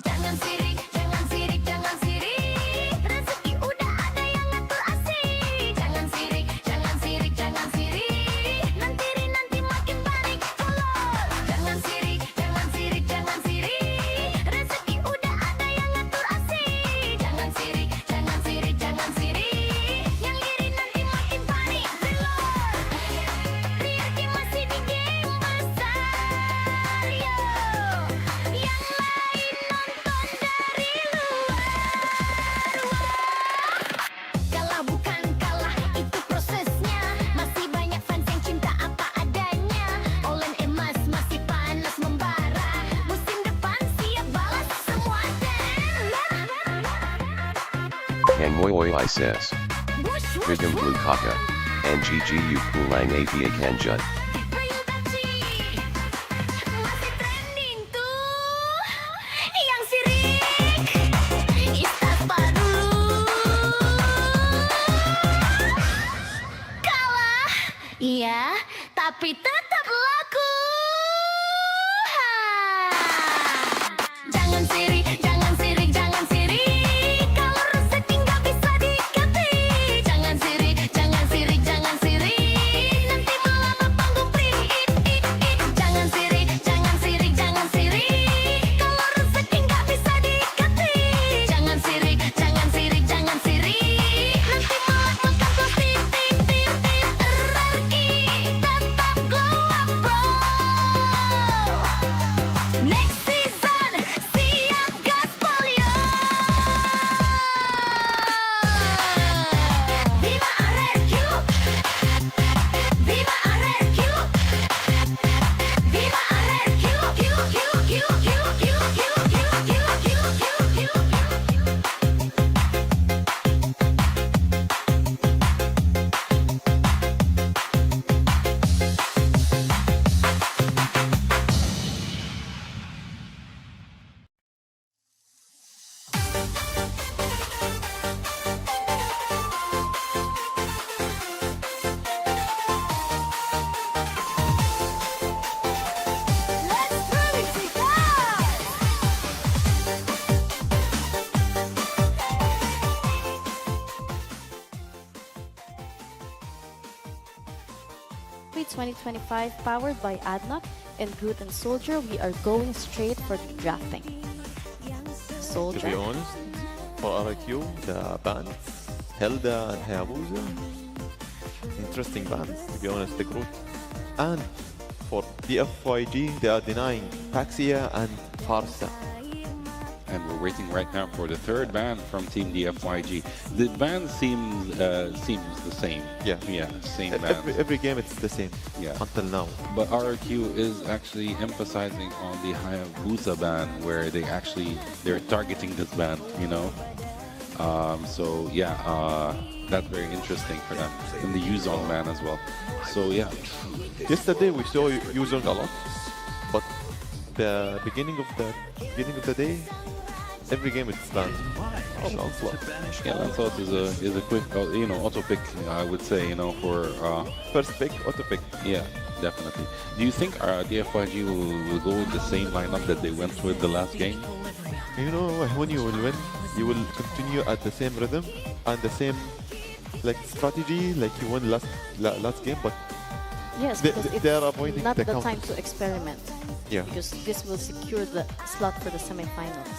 Jangan sirik, jangan sirik, jangan sirik. Rezeki udah ada yang ngatur asik. Jangan sirik, jangan sirik, jangan sirik. Nanti Kang Moy Ises. Bigam Blue Kaka. And GGU Pulang Apia Kanjut. Masih trending tuh yang sirik Istaspa dulu kalah iya tapi tetap laku jangan sirik jangan sirik jangan sirik kalau rezeki nggak bisa diketik jangan sirik jangan sirik jangan sirik nanti malah berpanggung priit jangan sirik jangan sirik jangan sirik kalau rezeki nggak bisa diketik jangan sirik jangan sirik jangan sirik nanti malah makan plastik RRQ tetap glow up bro next season siap gaspol yo Viva RRQ Viva RRQ Viva RRQ Q Q Q Q Q Q Q Q Q Let's really take off. With 2025 powered by AdNoc and Good and Soldier, we are going straight for the drafting. To be Soldier. honest, for RRQ, the bands, Helda and Hayabusa, interesting bands, to be honest, the group. And for DFYG, they are denying Paxia and Farsa. And we're waiting right now for the third band from Team DFYG. The band seems the same. Yeah. Same band. Every game it's the same, Yeah. until now. But RRQ is actually emphasizing on the Hayabusa band, where they're targeting this band, you know. That's very interesting for them. And the Yuzong band as well. So yeah. Yesterday we saw Yuzong a lot, but the beginning of the day, every game it's banned. Lancelot. Yeah, Lancelot is a quick, auto pick, I would say, for First pick, auto pick. yeah, definitely. Do you think DFYG will go with the same lineup that they went with the last game? You know, when you will win, you will continue at the same rhythm and the same strategy like you won last game, but Yes, They- because they are it's avoiding not the the time counters. to experiment. yeah. Because this will secure the slot for the semifinals.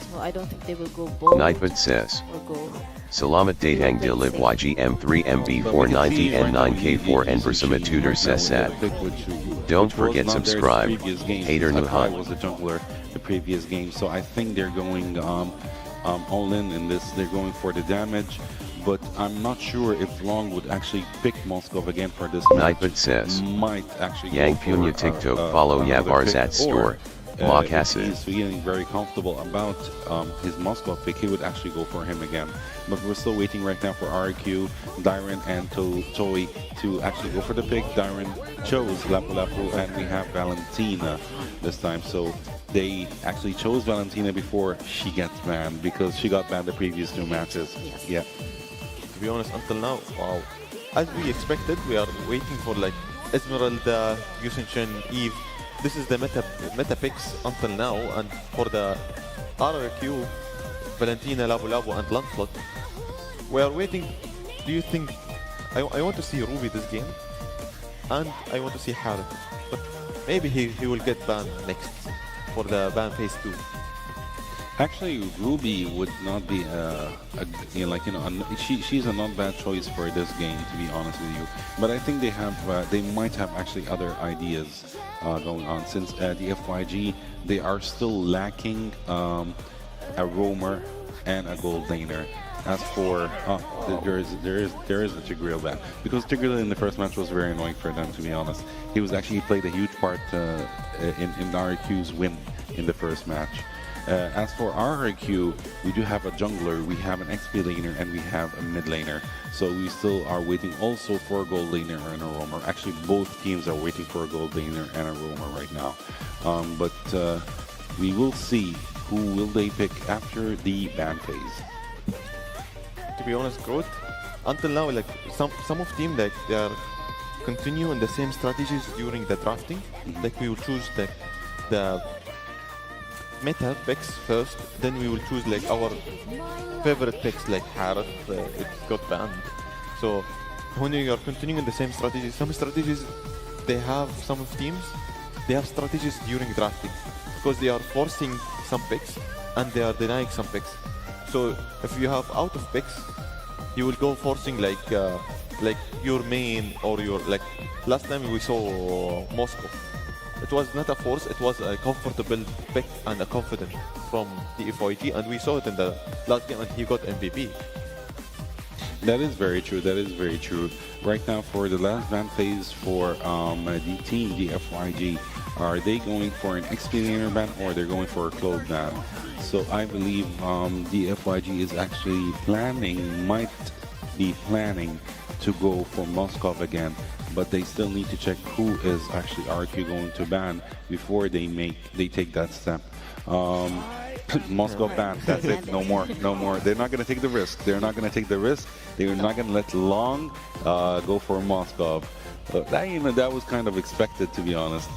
So I don't think they will go bold Nightbot says. or go. Salamat datang dilib YGM3 MB490 and 9K4 and bersama Tutor sesat. Don't forget subscribe. Hater Nuhan. Was the jungler the previous game, so I think they're going all in this. They're going for the damage, but I'm not sure if Long would actually pick Moskov again for this match. Nightbot says. Might actually Yang go Punya for, TikTok follow ya another pick, barsatz or, store. if Makasih. he's feeling very comfortable about his Moskov pick, he would actually go for him again. But we're still waiting right now for RRQ, Dyron, and Toy to actually go for the pick. Dyron chose Lapu Lapu, and we have Valentina this time. So they actually chose Valentina before she gets banned, because she got banned the previous two matches. Yes. Yeah. To be honest, until now, wow. As we expected, we are waiting for Esmeralda, Yusen Eve. This is the meta picks until now, and for the RRQ, Valentina, Labu Labu, and Lancelot, we are waiting. Do you think I want to see Ruby this game, and I want to see Harith, but maybe he will get banned next for the ban phase 2. Actually, Ruby would not be she's a not bad choice for this game, to be honest with you. But I think they might have actually other ideas going on, since the FYG, they are still lacking a roamer and a gold laner. As for there is a Tigreal ban, because Tigreal in the first match was very annoying for them, to be honest. He played a huge part in RRQ's win in the first match. As for RRQ, we do have a jungler, we have an XP laner, and we have a mid laner. So we still are waiting also for a gold laner and a roamer. Actually, both teams are waiting for a gold laner and a roamer right now. But we will see who will they pick after the ban phase. To be honest, Growth, until now, like some of team, like they are continue in the same strategies during the drafting. Like we will choose the meta picks first, then we will choose like our favorite picks, like Harith, it got banned. So when you are continuing the same strategies, some strategies they have, some of teams they have strategies during drafting because they are forcing some picks and they are denying some picks. So if you have out of picks, you will go forcing like your main or your, like last time we saw Moscow. It was not a force, it was a comfortable pick and a confident from DFYG, and we saw it in the last game and he got MVP. That is very true. That is very true. Right now, for the last ban phase for the team DFYG, are they going for an XP laner ban or they're going for a clove ban? So I believe DFYG is actually might be planning to go for Moskov again, but they still need to check who is actually RRQ going to ban before they take that step. Moscow ban, that's it, no more. They're not going to take the risk. They're not not going to let Long go for Moscow. That was kind of expected, to be honest,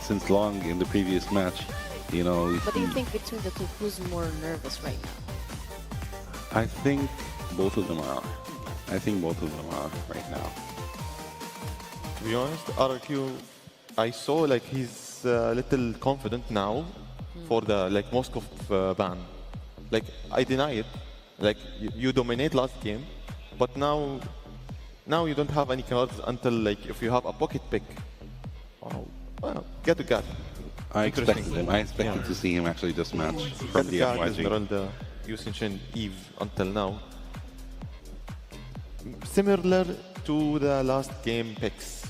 since Long in the previous match, But do you think between the two, who's more nervous right now? I think both of them are. Right now. To be honest, RRQ, I saw like he's a little confident now for the like Moscow ban. Like I deny it. Like you dominate last game, but now you don't have any cards until like if you have a pocket pick. Oh, well, get to get. I expected to see him actually this match from the FYG. Esmeralda, Yusin Eve until now. Similar to the last game picks.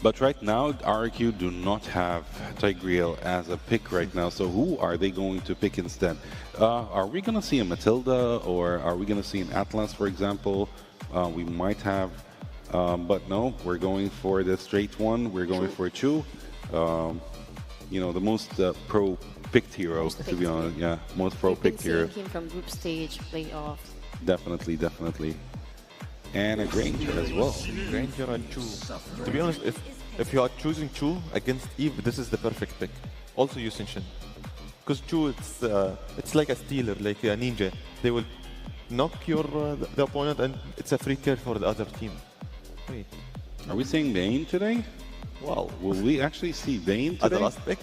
But right now, RRQ do not have Tigreal as a pick right now. So who are they going to pick instead? Are we going to see a Matilda or are we going to see an Atlas, for example? We might have, but no, we're going for the straight one. We're going for Chu. The most pro-picked hero, to be honest. Yeah, most pro-picked hero. Him from group stage, playoffs. Definitely. And a Granger as well. Granger and Chu. To be honest, if you are choosing Chu against Eve, this is the perfect pick. Also Yusin Shin. Because Chu, it's like a stealer, like a ninja. They will knock the opponent and it's a free kill for the other team. Wait. Are we seeing Bane today? Wow. Will we actually see Bane today? At the last pick?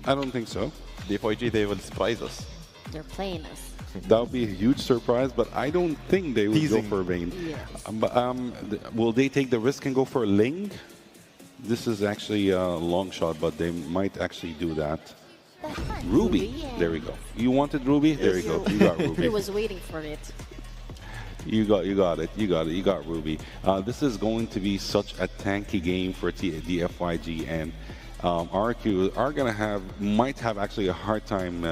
I don't think so. The FYG, they will surprise us. They're playing us. That would be a huge surprise, but I don't think they will go for Bane. Yes. Will they take the risk and go for Ling? This is actually a long shot, but they might actually do that. Ruby. There we go. You wanted Ruby? There you go. You got Ruby. He was waiting for it. You got it. You got Ruby. This is going to be such a tanky game for DFYG, and RRQ might have actually a hard time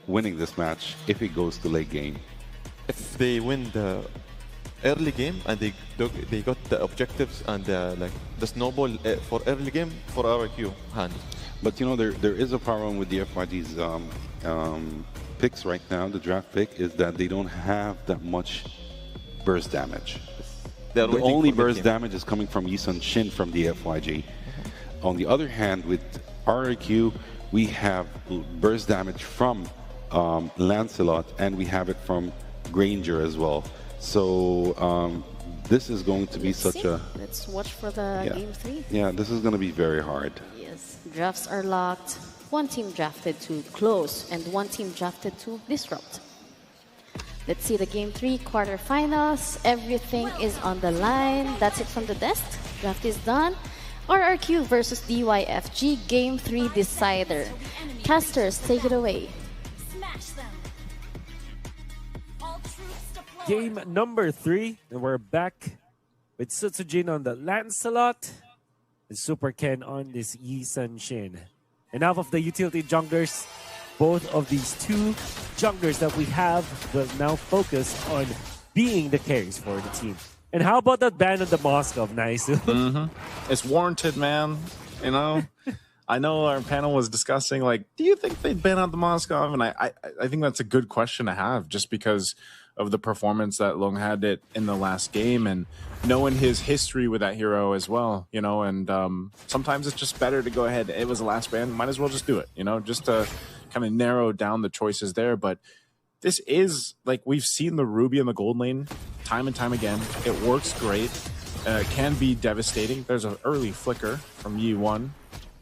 winning this match if it goes to late game. If they win the early game and they got the objectives and like the snowball for early game for RRQ hand. But there is a problem with DFYG's picks right now. The draft pick is that they don't have that much burst damage. The only burst damage is coming from Yisun Shin from DFYG. On the other hand, with RRQ, we have burst damage from Lancelot, and we have it from Granger as well. So this is going to be Let's watch for the game 3. Yeah, this is going to be very hard. Yes, drafts are locked. One team drafted to close, and one team drafted to disrupt. Let's see the game 3 quarterfinals. Everything is on the line. That's it from the desk. Draft is done. RRQ versus DYFG game 3 decider. Casters, take it away. Game number 3, and we're back with Sutsujin on the Lancelot and Super Ken on this Yisun Shin. Enough of the utility junglers. Both of these two junglers that we have will now focus on being the carries for the team. And how about that ban on the Moskov? Nice. It's warranted, man. You know, I know our panel was discussing, like, do you think they'd ban out the Moskov? And I think that's a good question to have, just because of the performance that Long had it in the last game, and knowing his history with that hero as well, you know, and sometimes it's just better to go ahead. It was the last ban, might as well just do it, you know, just to kind of narrow down the choices there. But this is, like, we've seen the Ruby and the gold lane time and time again. It works great. Can be devastating. There's an early flicker from Yi1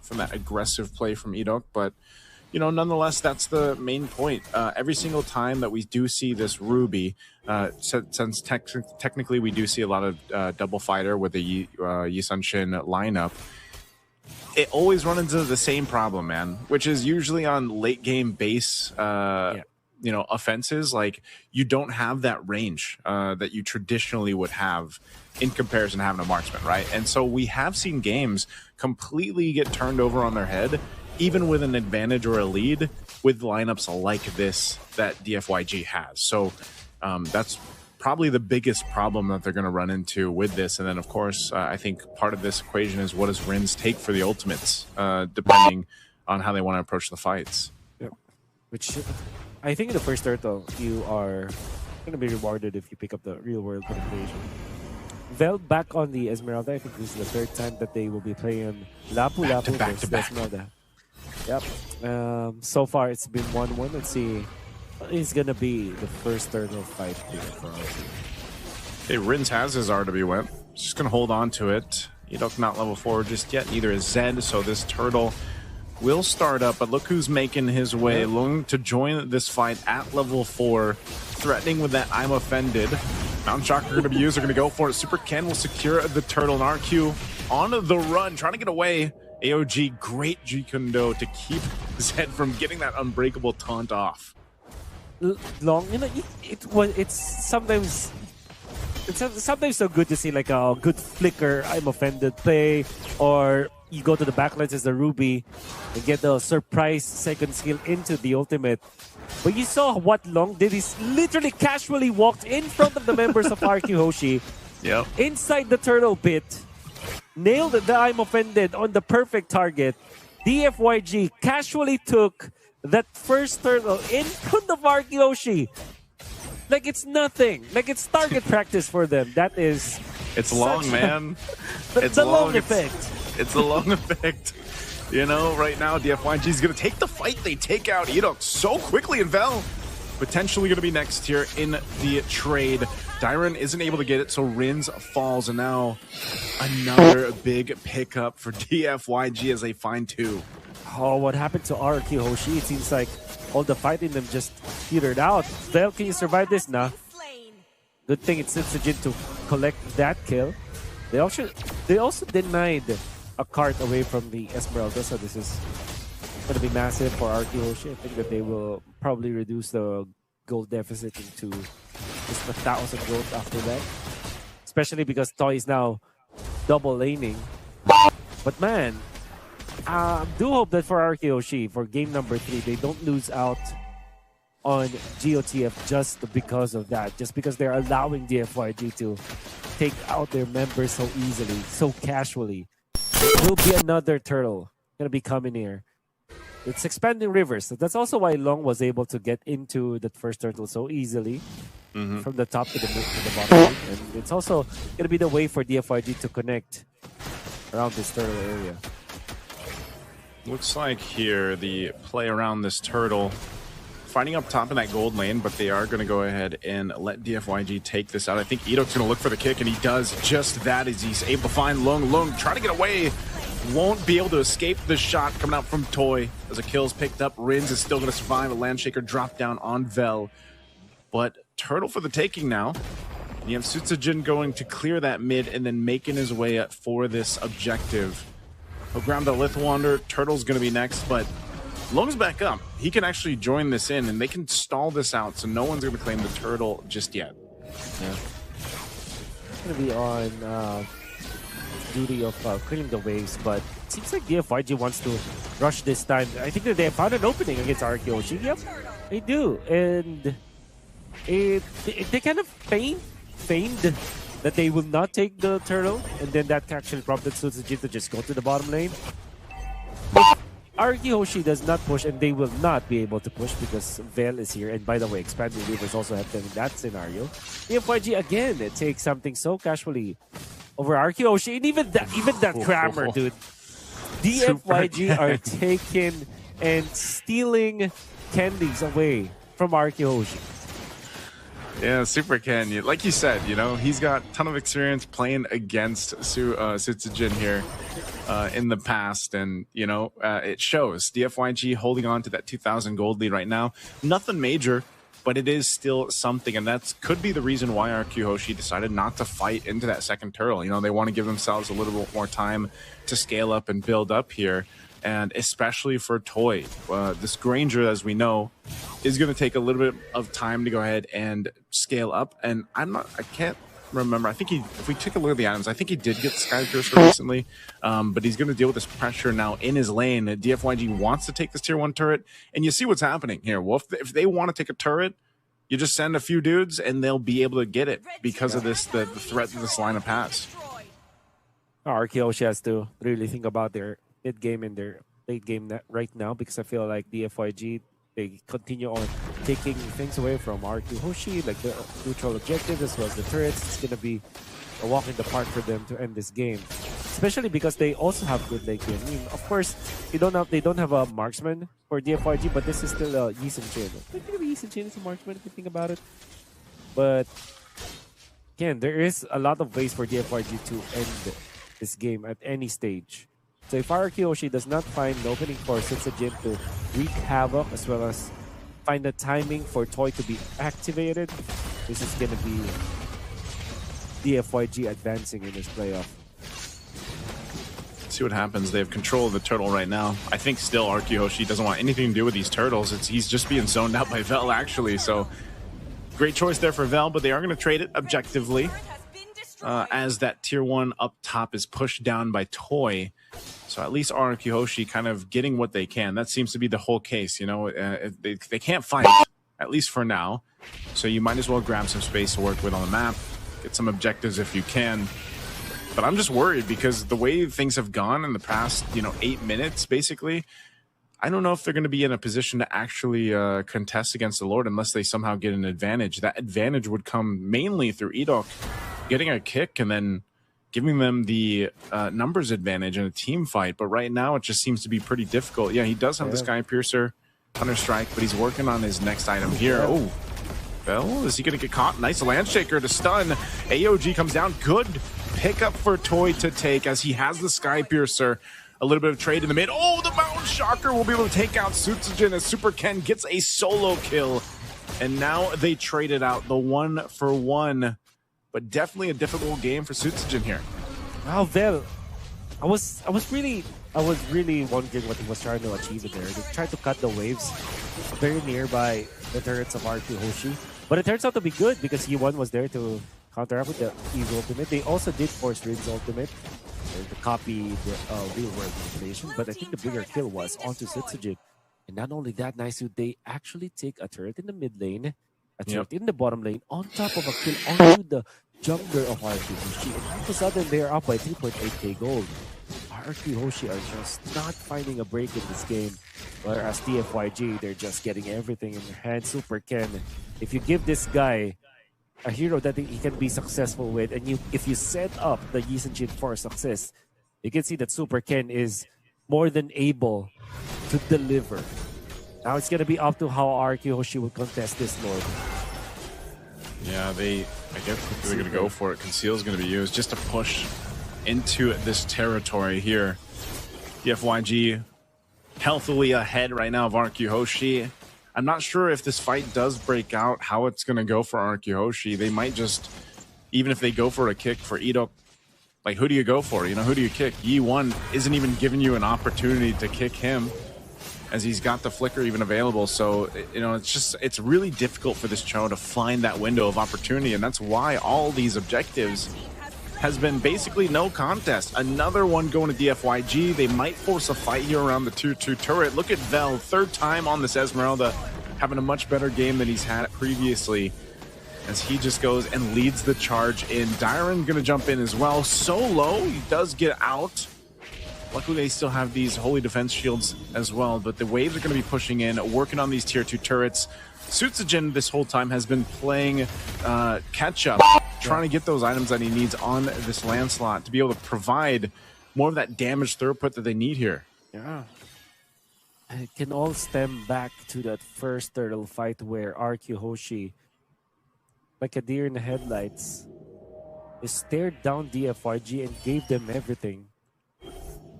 from that aggressive play from Edok, but you know, nonetheless, that's the main point. Every single time that we do see this Ruby, since technically we do see a lot of double fighter with the Yi Sun-Shin lineup, it always runs into the same problem, man, which is usually on late game base, you know, offenses. Like, you don't have that range that you traditionally would have in comparison to having a marksman, right? And so we have seen games completely get turned over on their head, even with an advantage or a lead, with lineups like this that DFYG has. So that's probably the biggest problem that they're going to run into with this. And then, of course, I think part of this equation is, what does Rins take for the ultimates, depending on how they want to approach the fights. Yep. Which, I think in the first turtle, you are going to be rewarded if you pick up the real-world penetration. Vel back on the Esmeralda. I think this is the third time that they will be playing Lapu-Lapu versus Esmeralda. Yep. So far, it's been 1-1. Let's see what is going to be the first turtle fight here for us. Hey, Rins has his RWM. Just going to hold on to it. Edok not level 4 just yet. Neither is Zed, so this turtle will start up. But look who's making his way along to join this fight at level 4, threatening with that I'm offended. Mountain Shocker going to be used. They're going to go for it. Super Ken will secure the turtle. And RQ on the run, trying to get away. AOG, great G-Kundo to keep Zed from getting that unbreakable taunt off. Long, you know, it's sometimes so good to see like a good flicker, I'm offended play, or you go to the backlines as the Ruby and get the surprise second skill into the ultimate. But you saw what Long did. He's literally casually walked in front of the members of RRQ Hoshi, inside the turtle pit, nailed the I'm offended on the perfect target. DFYG casually took that first turtle in front of RRQ Hoshi. Like it's nothing. Like it's target practice for them. That is... It's long, man. It's the long effect. It's the long effect. You know, right now, DFYG is going to take the fight. They take out Edok so quickly, and Vel potentially going to be next here in the trade. Dyron isn't able to get it, so Rins falls, and now another big pickup for DFYG as they find 2. Oh, what happened to RRQ Hoshi? It seems like all the fight in them just petered out. Vel, can you survive this? Nah. Good thing it's Sitsujin to collect that kill. They also denied a cart away from the Esmeralda, so this is going to be massive for RRQ Hoshi. I think that they will probably reduce the gold deficit into just 1,000 gold after that. Especially because Toy is now double laning. But man, I do hope that for RRQ Hoshi, for game number 3, they don't lose out on GOTF just because of that. Just because they're allowing DFYG to take out their members so easily, so casually. There will be another turtle going to be coming here. It's expanding rivers. So that's also why Long was able to get into that first turtle so easily from the top to the bottom. And it's also going to be the way for DFYG to connect around this turtle area. Looks like here the play around this turtle, fighting up top in that gold lane, but they are going to go ahead and let DFYG take this out. I think Edok's going to look for the kick, and he does just that as he's able to find Long. Long trying to get away. Won't be able to escape the shot coming out from Toy. As a kill's picked up, Rins is still going to survive. A Landshaker drop down on Vel. But turtle for the taking now. You have Sutsujin going to clear that mid and then making his way up for this objective. He'll grab the Lithwander. Turtle's going to be next, but Long's back up. He can actually join this in, and they can stall this out, so no one's going to claim the turtle just yet. Yeah. It's going to be on duty of clearing the waves, but it seems like DFYG wants to rush this time. I think that they found an opening against RRQ Hoshi. Yep, they do. And they kind of feigned that they will not take the turtle, and then that actually prompted Sutsujin to just go to the bottom lane. RRQ Hoshi does not push, and they will not be able to push because Veil is here. And by the way, Expanding Rivers also helped them in that scenario. DFYG again, it takes something so casually over RRQ Hoshi, and even that Crammer, dude. DFYG are taking and stealing candies away from RRQ Hoshi. Yeah, Super Ken, like you said, you know, he's got a ton of experience playing against Sutsujin here in the past, and, you know, it shows. DFYG holding on to that 2,000 gold lead right now. Nothing major, but it is still something, and that could be the reason why RRQ Hoshi decided not to fight into that second turtle. You know, they want to give themselves a little bit more time to scale up and build up here. And especially for Toy, this Granger, as we know, is going to take a little bit of time to go ahead and scale up. And I can't remember. I think if we take a look at the items, I think he did get Sky Piercer recently, but he's going to deal with this pressure now in his lane. DFYG wants to take this tier 1 turret, and you see what's happening here. Well, if they want to take a turret, you just send a few dudes, and they'll be able to get it because of this the threat that this lineup has. RRQ Hoshi has to really think about their mid game and their late game right now, because I feel like DFYG, they continue on taking things away from RRQ Hoshi, like the neutral objective as well as the turrets. It's going to be a walk in the park for them to end this game, especially because they also have good late game. I mean, of course, they don't have a marksman for DFYG, but this is still a Yi Sun-Shin. I think Yi Sun-Shin is a marksman if you think about it. But again, there is a lot of ways for DFYG to end this game at any stage. So if RRQ Hoshi does not find the opening for Sutsujin to wreak havoc, as well as find the timing for Toy to be activated, this is going to be DFYG advancing in this playoff. See what happens. They have control of the turtle right now. I think still RRQ Hoshi doesn't want anything to do with these turtles. He's just being zoned out by Vel, actually. So great choice there for Vel, but they are going to trade it objectively as that tier 1 up top is pushed down by Toy. So at least RRQ Hoshi kind of getting what they can. That seems to be the whole case. You know, they can't fight, at least for now. So you might as well grab some space to work with on the map. Get some objectives if you can. But I'm just worried because the way things have gone in the past, 8 minutes, basically, I don't know if they're going to be in a position to actually contest against the Lord unless they somehow get an advantage. That advantage would come mainly through Edok getting a kick and then giving them the numbers advantage in a team fight. But right now, it just seems to be pretty difficult. Yeah, he does have the Sky Piercer, Thunderstrike, but he's working on his next item here. Oh, Bell, is he going to get caught? Nice Landshaker to stun. AOG comes down. Good pickup for Toy to take as he has the Sky Piercer. A little bit of trade in the mid. Oh, the Mountain Shocker will be able to take out Sutsujin as Super Ken gets a solo kill. And now they traded out the 1-for-1. But definitely a difficult game for Sutsujin here. Wow, Vel, I was really wondering what he was trying to achieve in there. They tried to cut the waves very nearby the turrets of RRQ Hoshi, but it turns out to be good because E1 was there to counteract with the E's ultimate. They also did force Rin's ultimate to copy the real world manipulation, but I think the bigger kill was onto Sutsujin. And not only that, nice, they actually take a turret in the mid lane, a turret in the bottom lane, on top of a kill onto the jungler of RRQ Hoshi. And all of a sudden, they are up by 3.8k gold. RRQ Hoshi are just not finding a break in this game. Whereas DFYG, they're just getting everything in their hands. Super Ken, if you give this guy a hero that he can be successful with, and if you set up the Yi Sun-Shin for success, you can see that Super Ken is more than able to deliver. Now it's going to be up to how RRQ Hoshi will contest this Lord. Yeah, I guess they're going to go for it. Conceal is going to be used just to push into this territory here. DFYG healthily ahead right now of RRQ Hoshi. I'm not sure if this fight does break out, how it's going to go for RRQ Hoshi. They might just, even if they go for a kick for Edok, like, who do you go for? Who do you kick? Yi1 isn't even giving you an opportunity to kick him, as he's got the flicker even available. So, it's really difficult for this Cho to find that window of opportunity, and that's why all these objectives has been basically no contest. Another one going to DFYG. They might force a fight here around the tier 2 turret. Look at Vel, third time on this Esmeralda, having a much better game than he's had previously, as he just goes and leads the charge in. Diren gonna jump in as well. Solo, he does get out. Luckily, they still have these holy defense shields as well, but the waves are going to be pushing in, working on these tier 2 turrets. Sutsujin this whole time has been playing catch-up, trying to get those items that he needs on this land slot to be able to provide more of that damage throughput that they need here. Yeah. It can all stem back to that first turtle fight where RRQ Hoshi, like a deer in the headlights, stared down DFYG and gave them everything.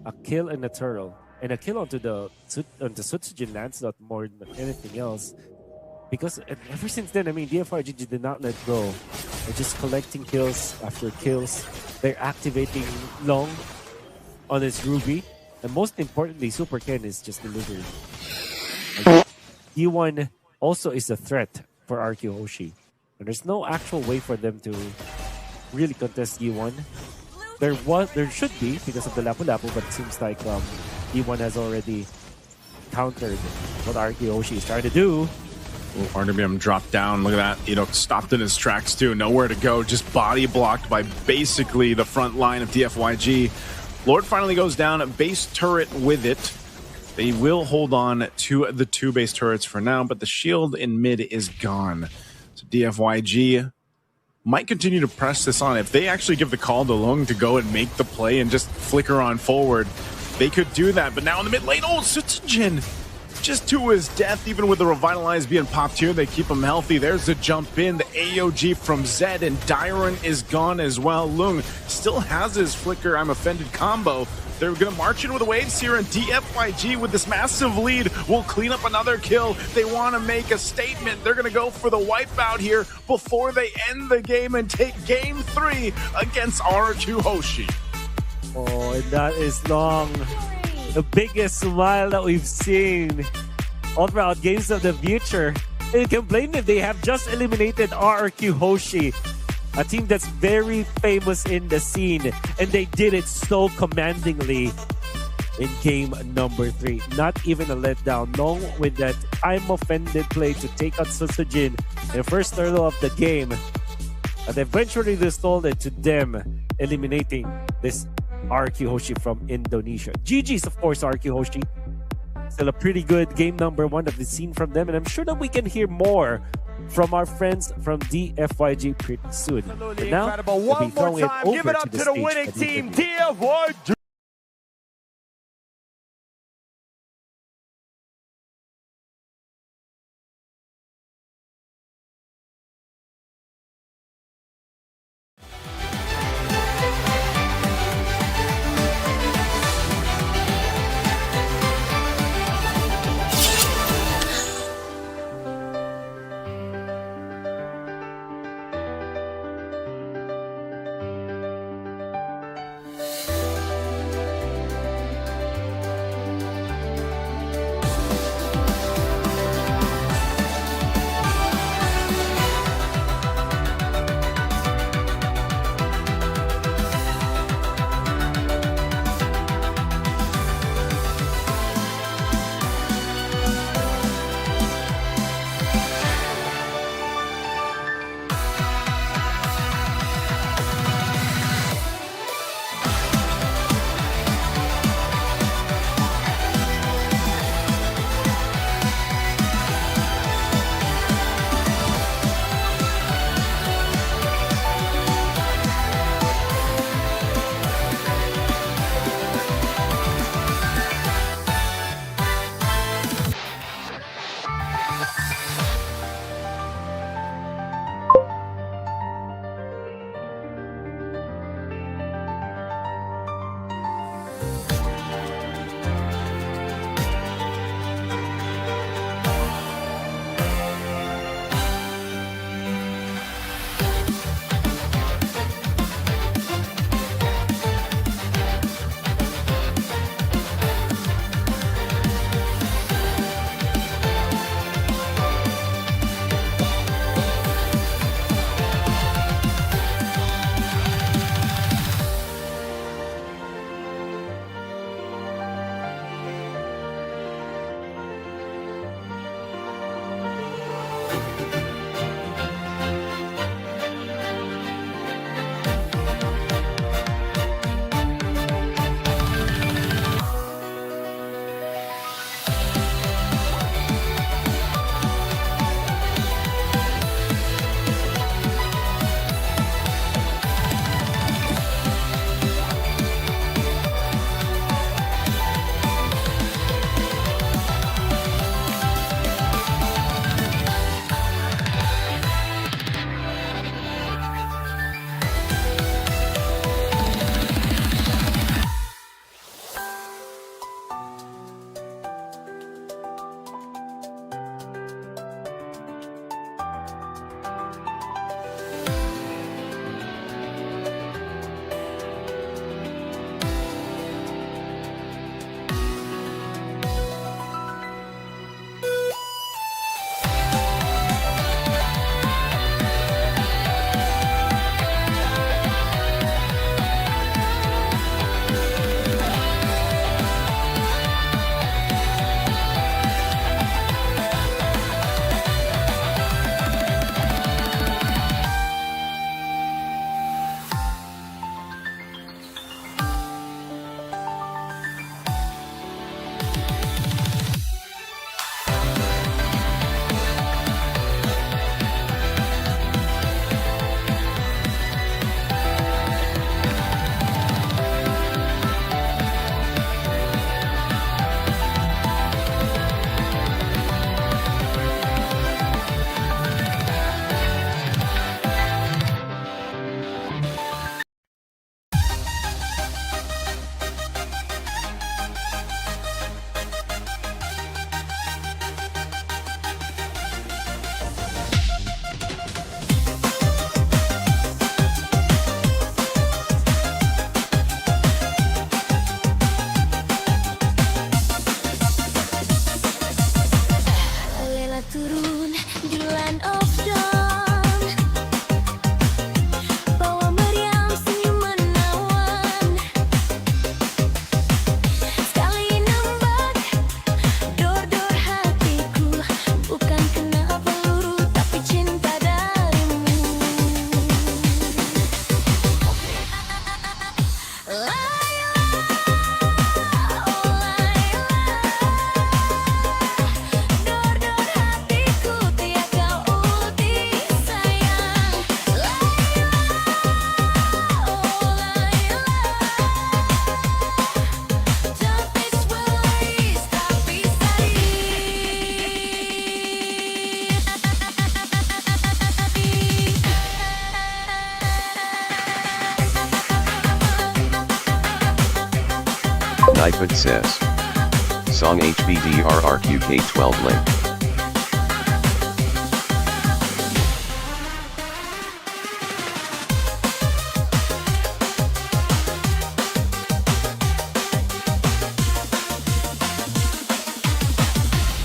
A kill and a turtle. And a kill onto the Sutsujin Lancelot more than anything else. Because ever since then, I mean, DFYG did not let go. They're just collecting kills after kills. They're activating Long on his Ruby. And most importantly, Super Ken is just delivering. E1 also is a threat for RRQ Hoshi. And there's no actual way for them to really contest E1. There should be because of the Lapu Lapu, but it seems like E1 has already countered what RRQ Hoshi is trying to do. Oh, RWM dropped down. Look at that. Stopped in his tracks too. Nowhere to go. Just body blocked by basically the front line of DFYG. Lord finally goes down. Base turret with it. They will hold on to the 2 base turrets for now, but the shield in mid is gone. So DFYG might continue to press this on. If they actually give the call to Lung to go and make the play and just flicker on forward, they could do that. But now in the mid lane, oh, Sutsujin just to his death, even with the Revitalize being popped here. They keep him healthy. There's the jump in, the AOG from Zed, and Diren is gone as well. Lung still has his Flicker I'm Offended combo. They're going to march in with the waves here, and DFYG with this massive lead will clean up another kill. They want to make a statement. They're going to go for the wipeout here before they end the game and take game 3 against RRQ Hoshi. Oh, and that is Long. The biggest smile that we've seen all throughout Games of the Future. And you can blame them. They have just eliminated RRQ Hoshi, a team that's very famous in the scene, and they did it so commandingly in game number 3. Not even a letdown. Long with that I'm Offended play to take out Sutsujin, the first turtle of the game. And eventually they stole it to them, eliminating this RRQ Hoshi from Indonesia. GG's, of course, RRQ Hoshi. Still a pretty good game number 1 that we've seen from them, and I'm sure that we can hear more from our friends from DFYG pretty soon. But now, incredible. we'll be One more throwing it time, over give it up to the stage winning for the team, interview. DFYG. iPad says. Song HBD RRQ K12 link.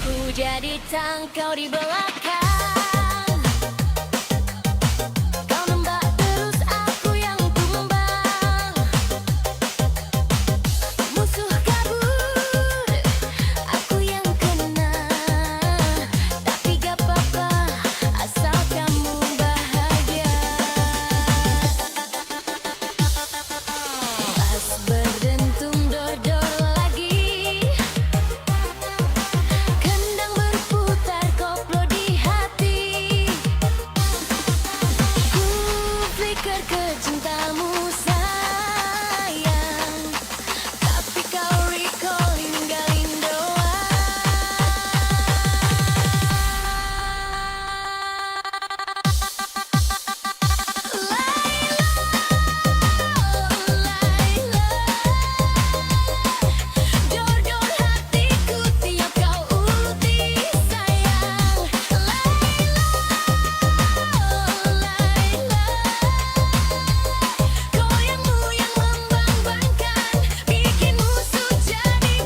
Ku jadi tangkau di belakang. Kau nembak terus aku yang tumbang. Musuh kabur, aku yang kena. Tapi gak apa-apa, asal kamu bahagia. Pas berdentum dodol lagi, kendang berputar koplo di hati. Ku flicker ke cintamu sayang, tapi kau recall ninggalin Jor-jor hatiku tiap kau uti sayang. Goyangmu yang membangkangkan, bikin musuh jadi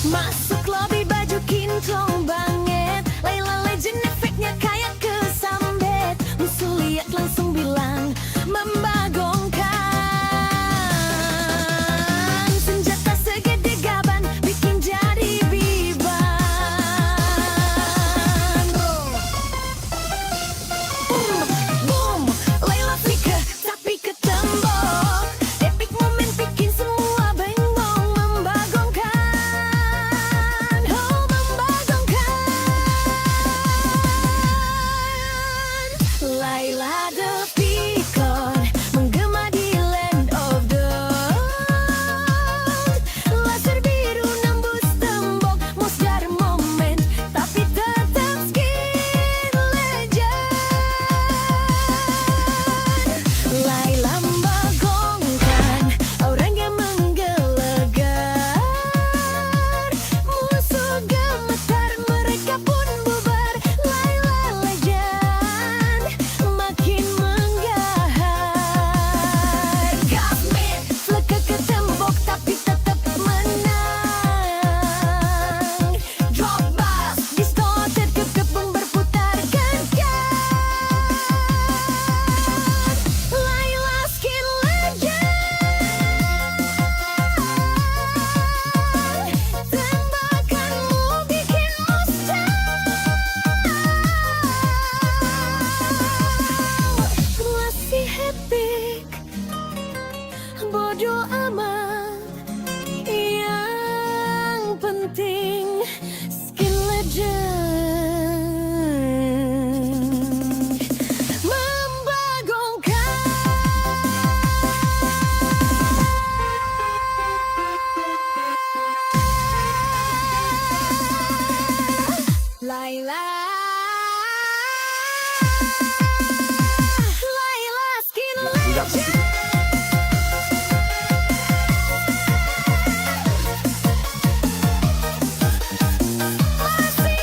masuk lobby baju kinclong banget. Layla legend efeknya kayak kesambet. Musuh lihat langsung bilang membagongkan. Senjata segede gaban bikin jadi biban. Boom, Layla flicker tapi ketembok. Epic moment bikin semua bengong. Membagongkan, oh membagongkan. Layla the peacock menggema di land of dawn. Laser biru nembus tembok. Most got a moment, tapi tetap skin legend. Layla membagongkan, orangnya menggelegar. Musuh gemetar, mereka pun bubar. Layla legend, makin menggahar. Gasmet, flicker ke tembok tapi tetap menang. Drop bass, distorted, kekepung berputar kencang. Layla skin legend, tembakanmu bikin mustang. Masih epic, bodoh amat. Yang penting skin legend membagongkan. Layla, Layla skin legend. Masih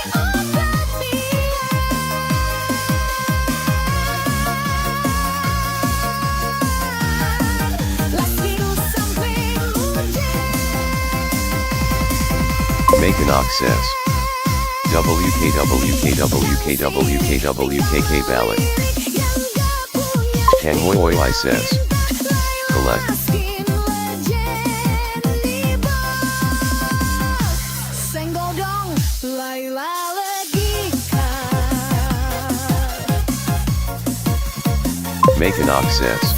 Makin access. WKWKWKWKWKK ballot. Kangwoy says. Collect. Makin access.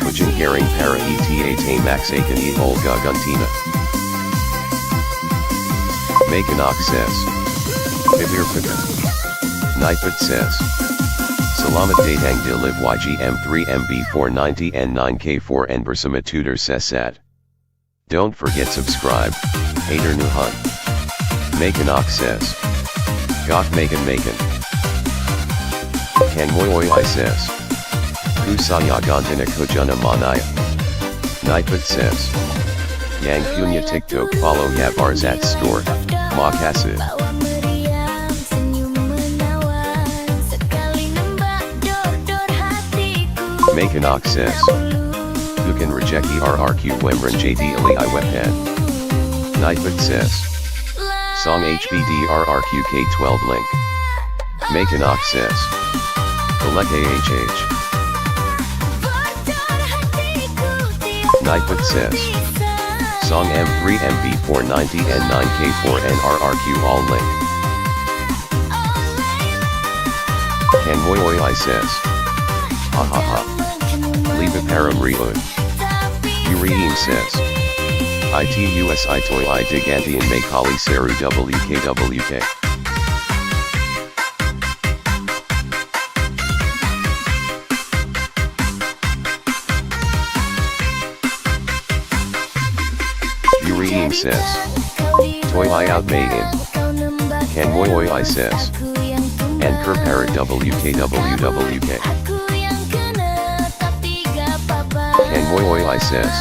Kucing garing para eta max akan Olga Guntina. Makin access. Pibir Pika. Nipad says. Salamat datang di DFYG M3MB490N9K4 bersama Tutor sesat. Don't forget subscribe. Hater nuhan. Makin access. Gok makin. Kangwoy says. Kusaya gantina kujuna manaya. Nipad says. Yang punya TikTok follow ya barsatz store. Makasih. Makin access. Bukan rejeki RRQ Wemran JD Ali Webhead. Nipad says. Song HBD RRQ K12 link. Makin access. Elek AHH. Nipad says. Song M3MB490N9K4 RRQ all link. Kangwoy says. Ha. Leave it param reload. Uriim says. ITUS itoy I digantian makali seru WKWK. Uriim says. Toy I out main. Kangwoy says. Anchor para WKWWK. Kangwoy says.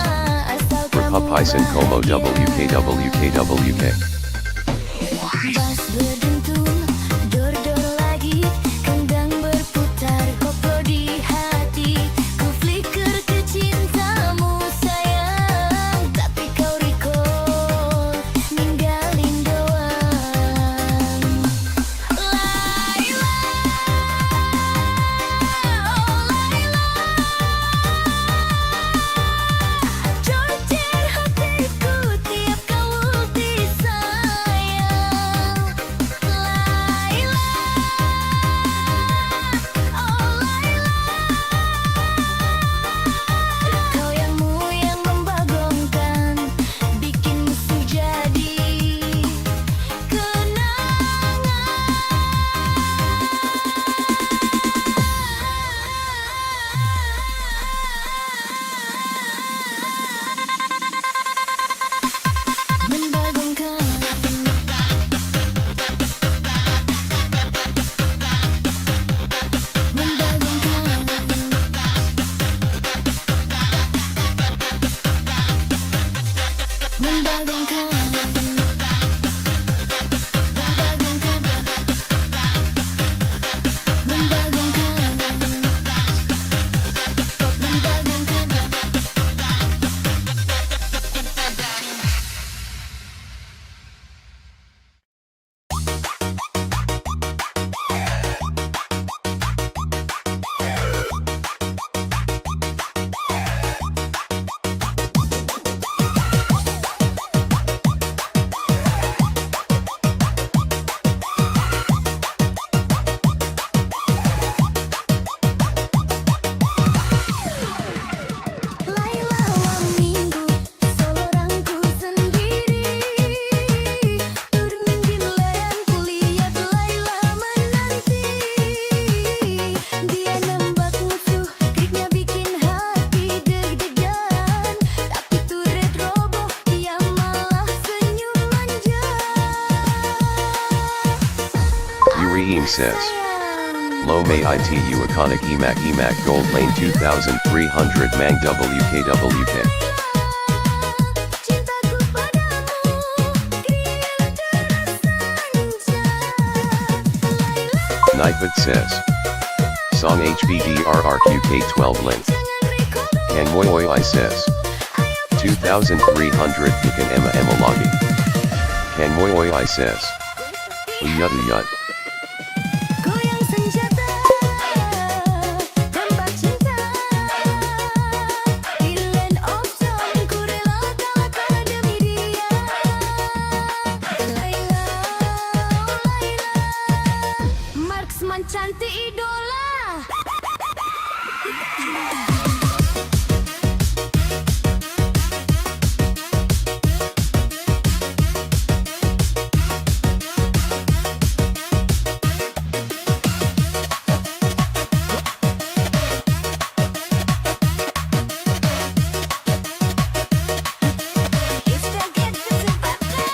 Repupisen como WKWKWK. Says. Low may itu iconic emac gold lane 2300 mang WKWK. Nipad says. Song HBD RRQ K12 link. Kangwoy says. 2300 Bukan Emma loggy. DianFengYaoGuai says. Uyut. Goyang senjata, tembak cinta. Di land of dawn, ku rela kalah demi dia. Laila, oh Laila, marksman cantik idola. Kita get kesempatan.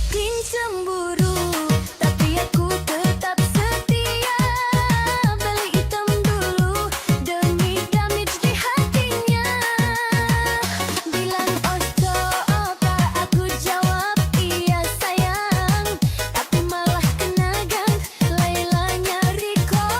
Mungkin cemburu, tapi aku tetap setia. Balik hitam dulu demi damage di hatinya. Bilang ojo apa, aku jawab iya sayang. Tapi malah kena gang, Laila nyari kau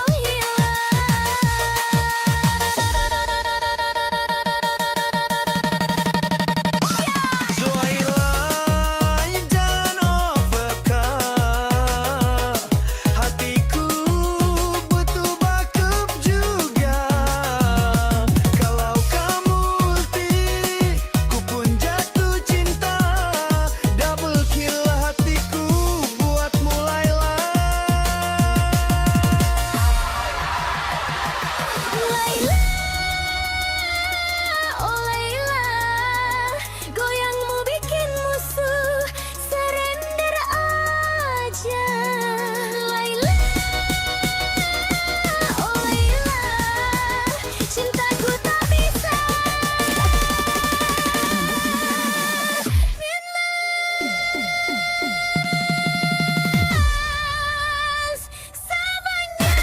Hatiku butuh backup juga. Kalau kamu ulti, ku pun jatuh cinta. Double kill hatiku buatmu Laila. Laila, oh Laila, goyangmu bikin musuh surrender aja. Laila, oh Laila, cintaku tak bisa. Minus semuanya.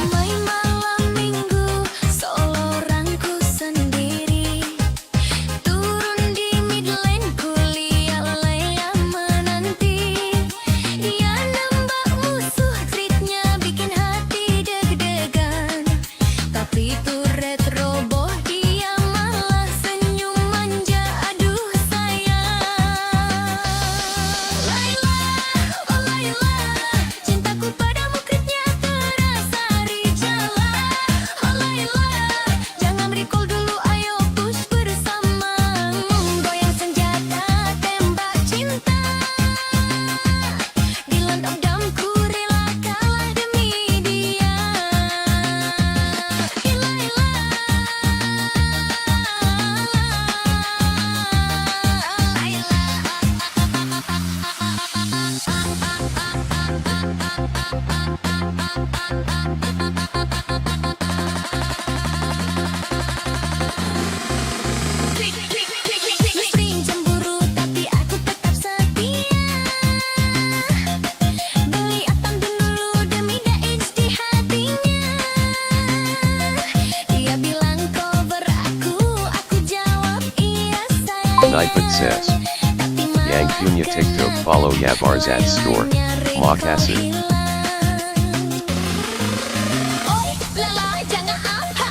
Main malam minggu seorangku sendiri. Turun di mid lane kuliah Laila menanti. Dia nembak musuh treatnya bikin hati deg-degan. Tapi turret roboh dia malah senyum manja. Aduh sayang. Laila, oh Laila, cintaku padamu kritnya terasa rijala. Oh Laila, jangan recall dulu, ayo push bersama. Goyang senjata, tembak cinta. Di land of dawn ku rela kalah demi dia. Laila, Mesin cemburu tapi aku tetap setia. Beli atam dulu demi daij di hatinya. Dia bilang cover aku jawab iya sayang. Nipet says. Yang punya TikTok follow ya barsatz skor. Makasih. Oi, lala jangan apa,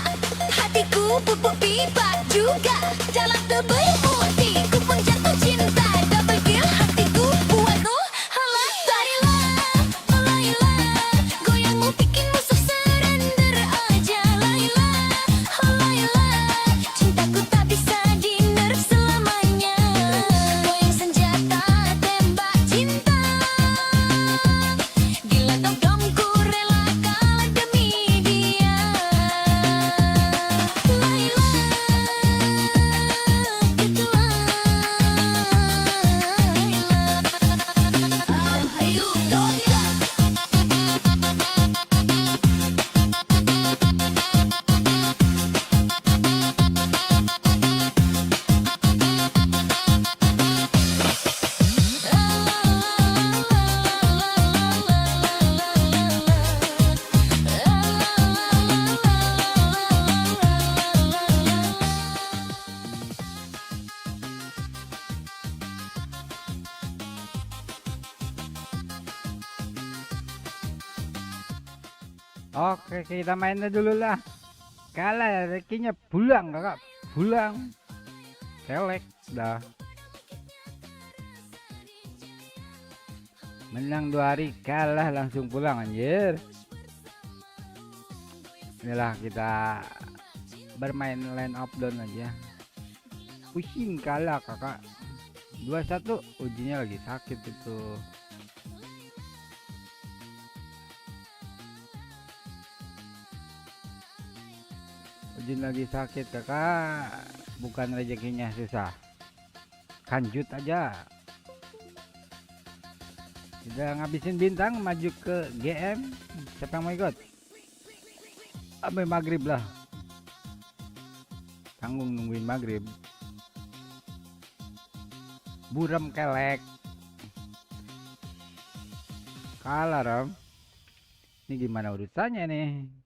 hatiku pupuk pipa. laga, jalan tebel putih, ku pun jatuh cinta, double kill hatiku buatku. Halah, lailah, oh lailah, goyangmu bikin musuh surrender aja. Lailah, oh lailah, cintaku tak bisa di-nerf selamanya. Goyang senjata, tembak cinta, gila dong-dongku rela kalah demi dia. Lailah, itulah Ayo Tonya. Oke, kita mainnya dulu lah. Kalah rekinya pulang kakak, pulang. Kelek dah. Menang 2 hari, kalah langsung pulang anjir. Inilah kita bermain line up down aja. Pusing kalah kakak. 2-1, ujinya lagi sakit itu. Ujin lagi sakit kakak, bukan rezekinya susah, kanjut aja. Udah ngabisin bintang, maju ke GM. Siapa yang mau ikut? Sampai maghrib lah, tanggung nungguin maghrib. Buram kelek, kalah Ram. Ini gimana urusannya nih?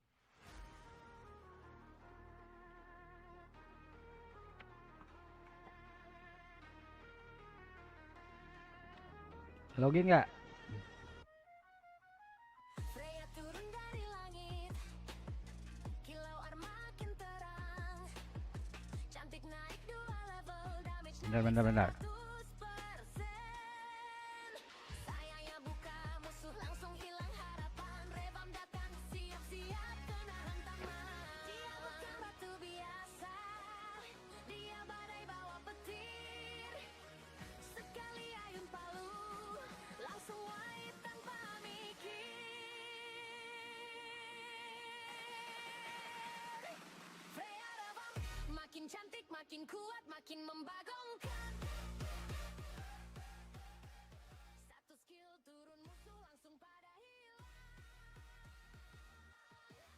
Login nggak? Freya turun dari langit, kilau makin terang, cantik naik 2 level, damage Bentar. 100%. Sayangnya buka musuh langsung hilang harapan, Rebam datang siap-siap kena hantaman. Dia bukan batu biasa, dia badai bawa petir, sekali ayun palu langsung white tanpa mikir. Freya rebam, makin cantik, makin kuat, makin membagongkan. Satu skill turun musuh langsung pada hilang.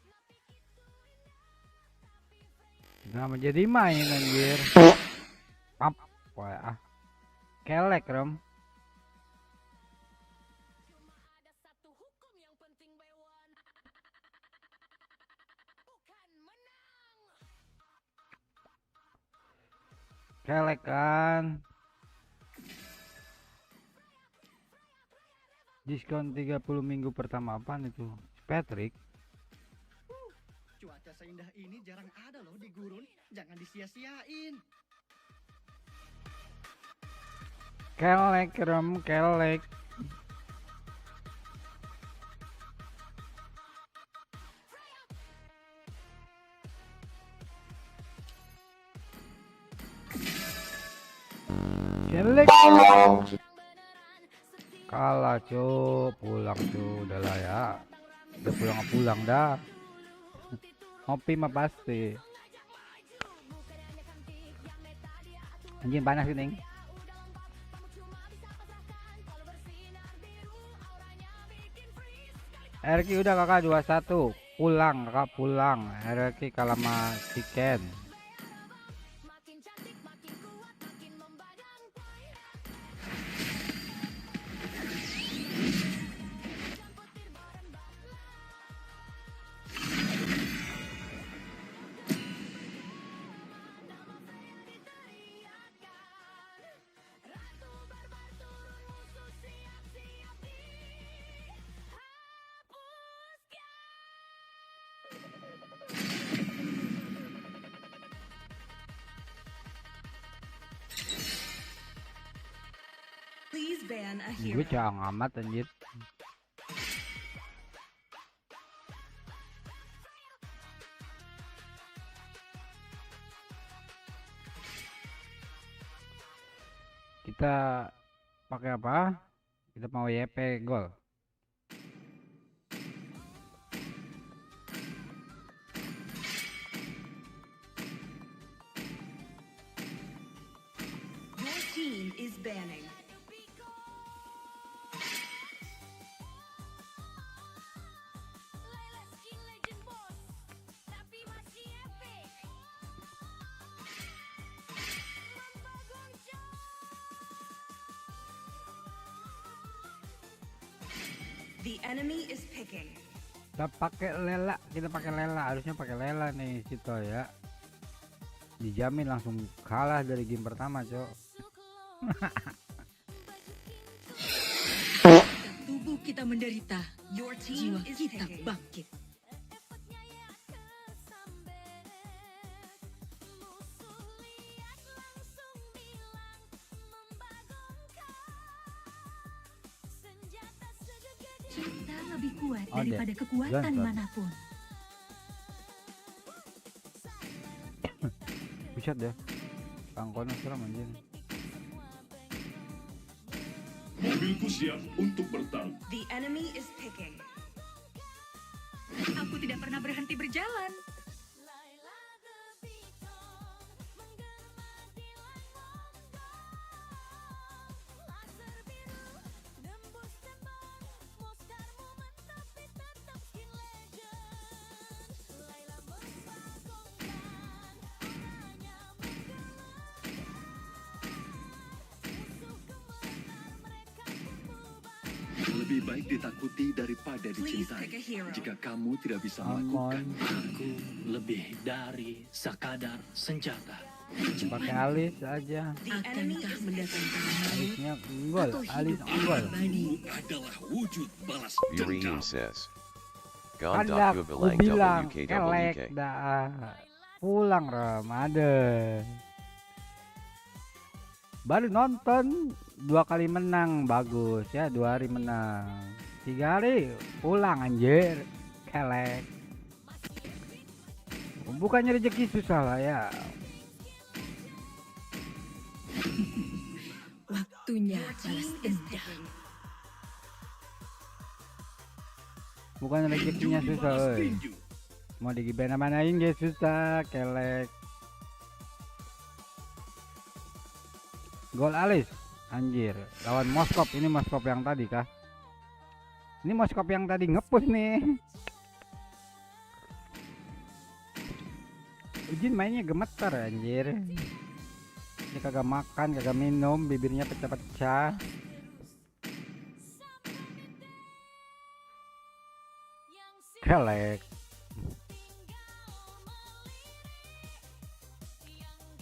Napik itu indah, tapi Freya Nggak menjadi main anjir. Pap, wah, kelek Ram. cuma ada satu hukum yang penting Bewan, bukan menang. Kelek kan. Diskon 30 minggu pertama, apaan itu? Patrick. Cuaca seindah ini jarang ada loh di gurun. Jangan disia-siain. Kelek Ram, kelek. Kelek. Kalah cu, pulang cu, udahlah ya. Udah pulang dah. Ngopi mah pasti. Anjing panas ini. RRQ udah kakak 21. Pulang kakak, pulang. RRQ kalah sama Chicken. Makin cantik, makin kuat, makin membagongkan. Camputir bareng bala. Nama Freya diteriakan. Ratu barbar turun musuh siap-siap dihapuskan. Gue cang amat anjir. Kita pakai apa? Kita mau YP gol. Your team is banning. The enemy is picking. Kita pakai lela, harusnya pakai lela nih Cito ya. Dijamin langsung kalah dari game pertama, Cok. Tubuh kita menderita, your team is kita bangkit. Cinta lebih kuat daripada kekuatan manapun. Buset deh. Pangkono seram anjir. Mobilku siap untuk bertarung. The enemy is picking. Aku tidak pernah berhenti berjalan. Lebih baik ditakuti daripada dicintai. Jika kamu tidak bisa melakukan, aku lebih dari sekadar senjata. Pakai alis aja. Akankah mendatangkan Alisnya unggul, alis unggul. Ini adalah wujud balas Urium dendam. says. Kandak, Gond ku bilang WKWK. kelek dah. Pulang Ramadan. Baru nonton 2 kali menang, bagus ya. 2 hari menang, 3 hari pulang anjir, kelek. Bukannya rezeki susah lah ya. Waktunya balas dendam. Bukan rezekinya susah, oi. Mau digimana-manain guys susah, kelek. Gol alis, anjir. Lawan Moskop, ini Moskop yang tadi kah? Ini Moskop yang tadi ngepush nih. Ujin mainnya gemeter anjir. Dia kagak makan, kagak minum, bibirnya pecah-pecah. Kelek.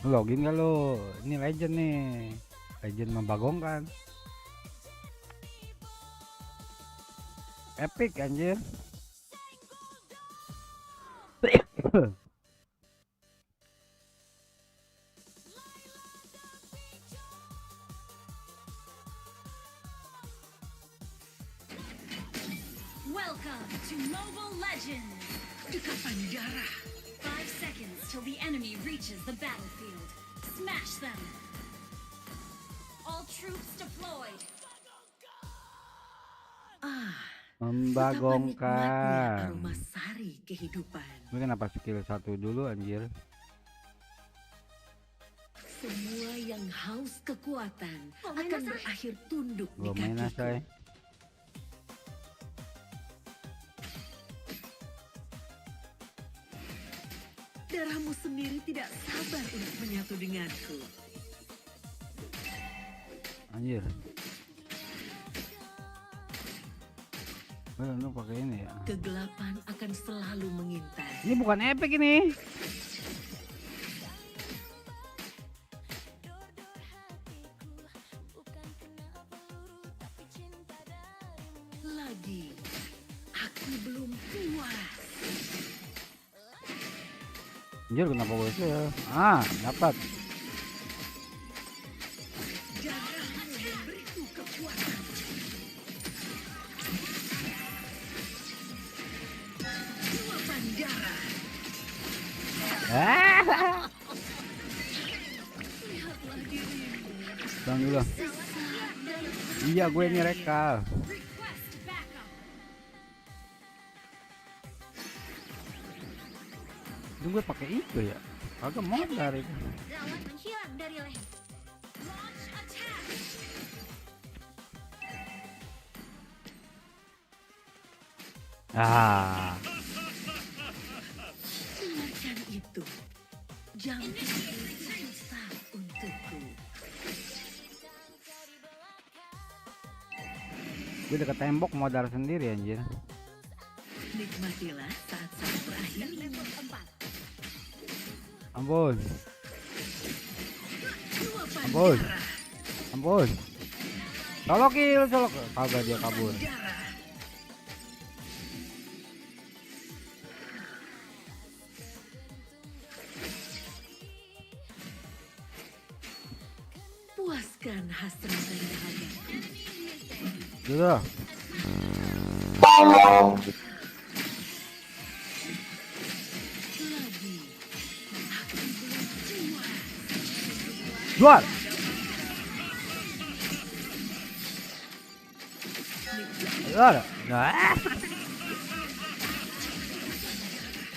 Login gak lo? Ini legend nih. Legend membagongkan. Epic anjir. Welcome to Mobile Legends. Dekatan darah. 5 seconds till the enemy reaches the battlefield. Smash them. All troops deployed. Membagongkan. Aroma sari kehidupan. Ini kenapa skill 1 dulu anjir? Semua yang haus kekuatan akan berakhir tunduk di Gua main kakiku. asai. Darahmu sendiri tidak sabar untuk menyatu denganku. Anjir. Lu pakai ini ya. Kegelapan akan selalu mengintai. Ini bukan epic ini. Lagi, aku belum puas. Anjir kenapa gue sih ya? Dapat. Darahmu memberiku kekuatan. gua. Iya, gue ini rekal. Itu gue pakai itu ya. Agak modal itu. Lawan menghilang dari leher. Ah. Semacam itu. Jangan susah untukku. Gue dekat tembok modal sendiri anjir. Nikmatilah saat-saat terakhir. Ampun. Ampun. Ampun. Colok kill, colok. Kagak dia kabur. Puaskan hasrat dan dahaga. Sudah. Jual. Jual. Nah.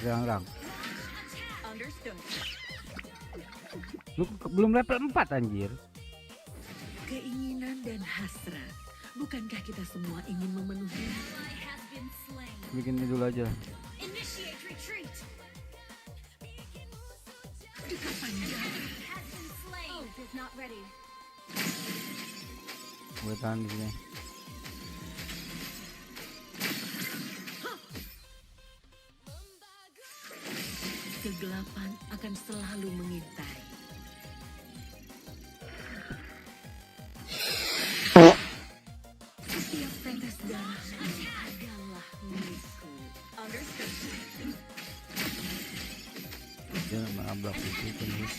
Rang. Lu belum level 4 anjir. Keinginan dan hasrat. Bukankah kita semua ingin memenuhi? Bikin ini dulu aja. Gue tahan di sini. Kegelapan akan selalu mengintai. Setiap tetes darah adalah milikku. Dia menabrak itu terus.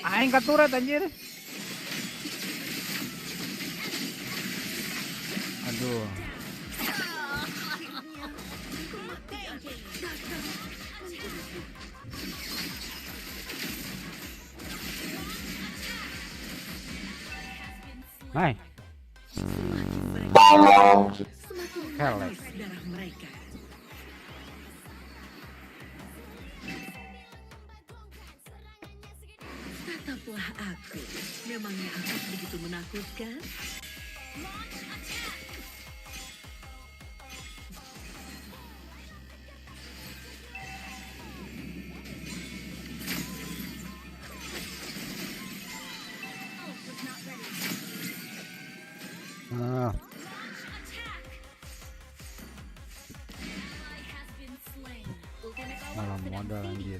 Aing katurat anjir. Aduh. Hai. Kelek. Darah mereka. Tataplah aku. Memangnya aku begitu menakutkan? Ah. Malah modal anjir.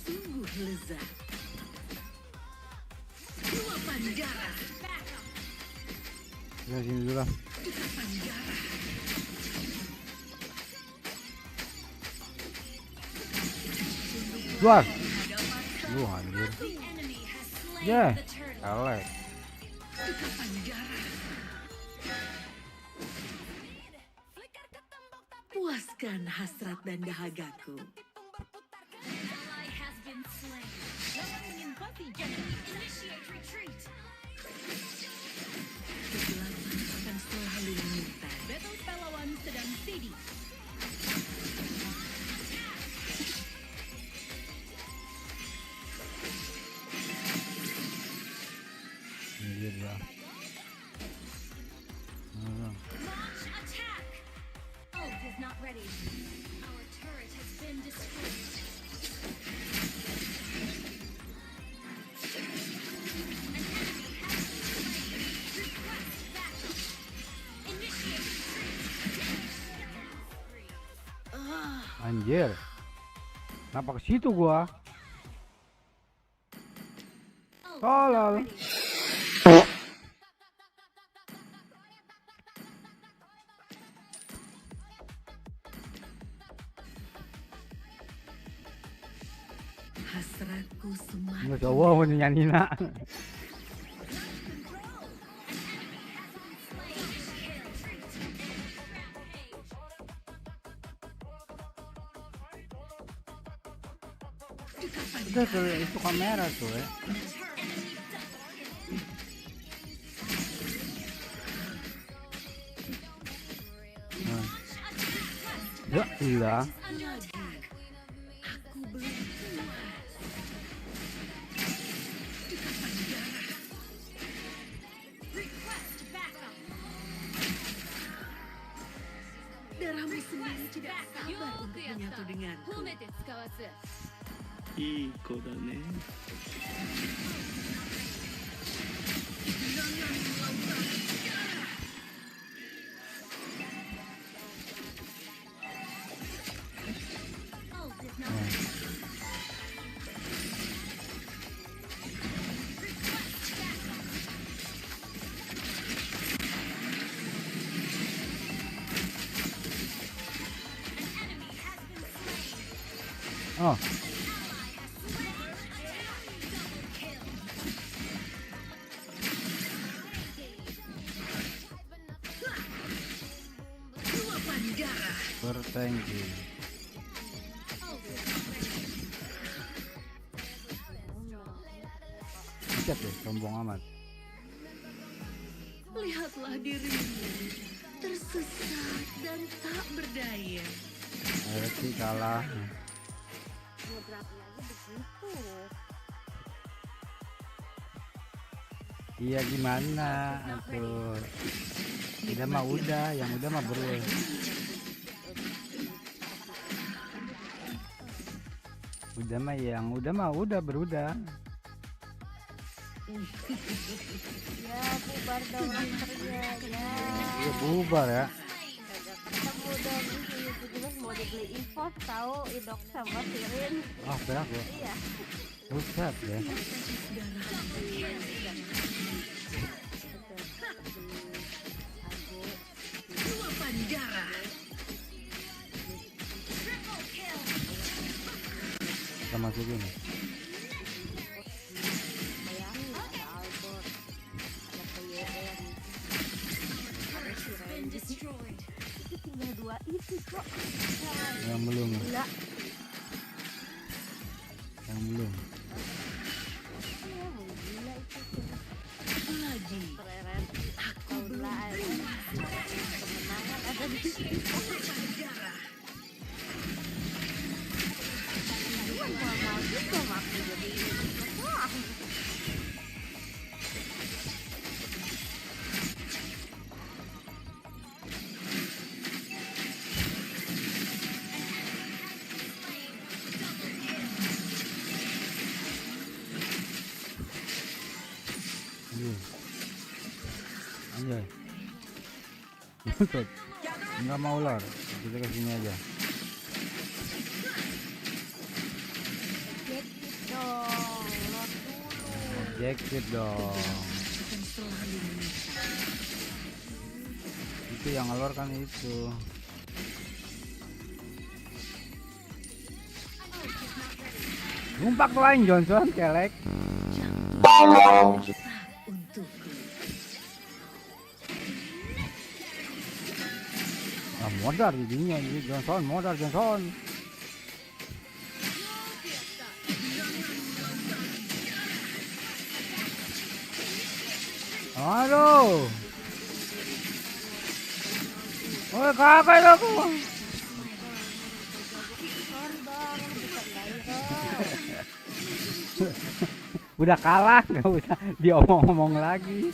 Sungguh lezat. Luapan darah. Ya sini dulu lah. Luapan darah. Jual. Lu anjir. Ya. Kelek. Luapan darah. Puaskan hasrat dan dahagaku. Kegelapan akan selalu mengintai. Battle pahlawan sedang steady. Anjir ya. Anjir. Kenapa ke situ gua? Tolol. Hasratku Nggak semakin jauh Nyonya Nina. Udah tuh, itu kamera tuh ya. Ya iya. Darahmu sendiri tidak sabar untuk menyatu denganku. いい子だね。 Oh. Bertengki. Lihat deh, sombong amat. Lihatlah dirimu, tersesat dan tak berdaya. RRQ kalah. Iya gimana tuh? Udah mah udah, yang udah mah bro. Udah mah yang udah mah udah berudah. Ya bubar dong ranternya ya. Iya bubar ya. Ketemu dong itu jelas mau dibeli info tahu idok sama Sirin. Oh berak ya. Iya. Buset ya. Luapan darah. Kita masukin. Bayangin ada Albert, ada PYN, ada Sirin. Itu tinggal 2 itu kok. Yang belum. Gila. Yang belum. Iya, gila itu. Lagi. Keren. Tahun lalu. Kemenangan ada di sini. Mau gitu makin jadi. Wah. Anjay. Buset. Enggak mau ular. Kita ke sini aja. Objektif dong. Itu yang ngelor kan itu. Numpak lain Johnson kelek. Ah, modar jadinya ini Johnson, modar Johnson. Aduh. Oh, kakak aku. Udah kalah, nggak usah diomong-omong lagi.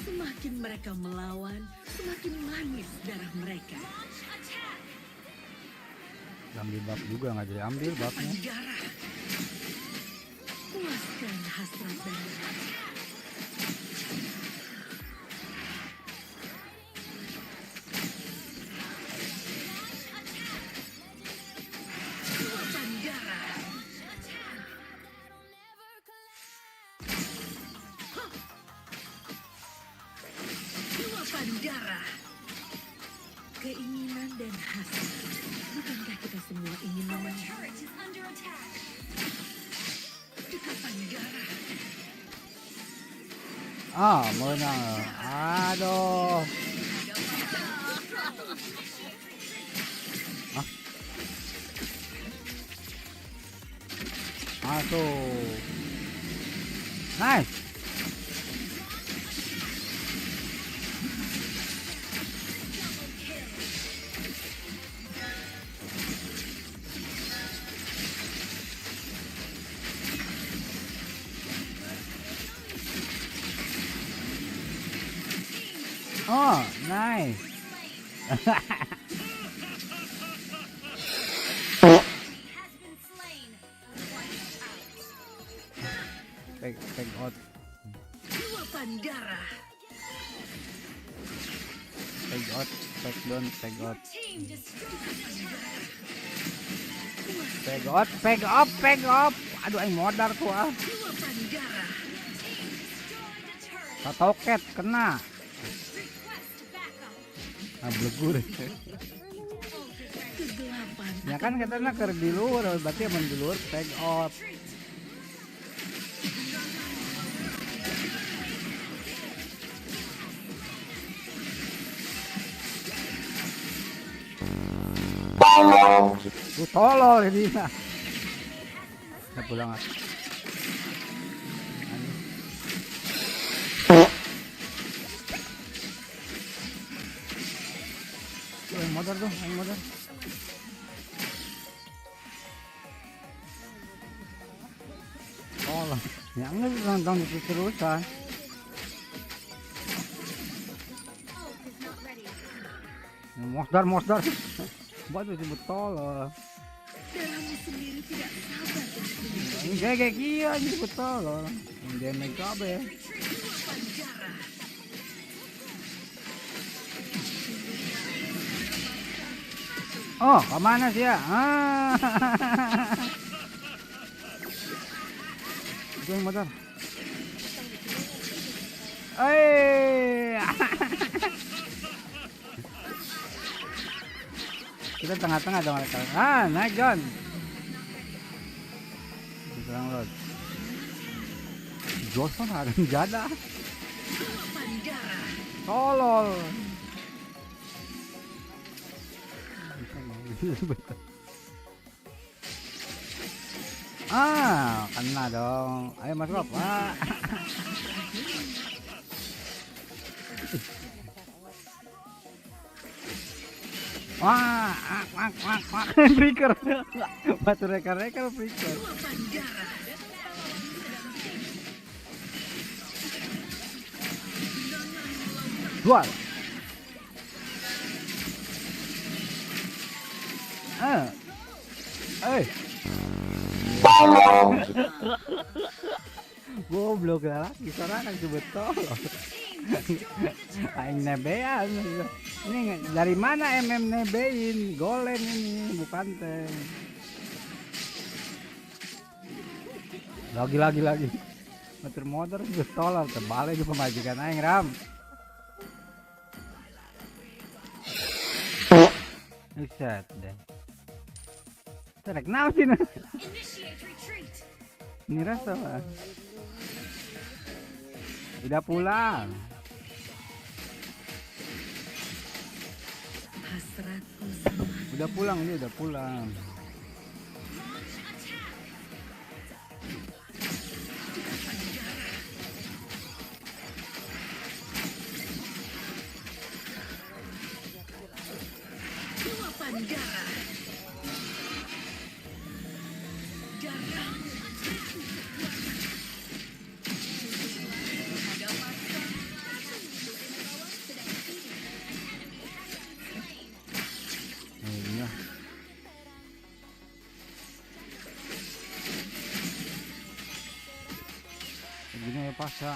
Semakin mereka melawan, semakin manis darah mereka. Ambil bab juga nggak jadi ambil babnya. Darah. Puaskan hasrat dan Ah, menang. Aduh. Aduh. Nice. Oh, nice. Take out. Take out, take down, take out. Take out, take up, take up. Aduh, aing modar tuh ah. Toket kena. Ah, blegur. Ya kan katanya keur di luar, berarti aman di luar take out. Lu tolol ini. Udah pulang ah. Yang motor tuh, yang motor. Tolol. Yang ini nonton terus-terusan. Mosdar. Waduh, disebut tolol. Ini kayak kia disebut tolol. Dia make up ya. Oh, kemana sih ya? Itu yang motor. Kita tengah-tengah dong. Naik John. Serang Rod. Johnson ada jada. Tolol. Kena dong. Ayo Mas Rob. Breaker. Batu rekar breaker. Dual. Goblok lagi sorangan betul. Aing nebean. Ini dari mana nebein? Golen ini bukan teh. Lagi. Motor betul terbalik ke pemajikan aing Ram. Set deh. Terek sih. Ini rasa lah. Udah pulang. Udah pulang. Gini ya pas ya.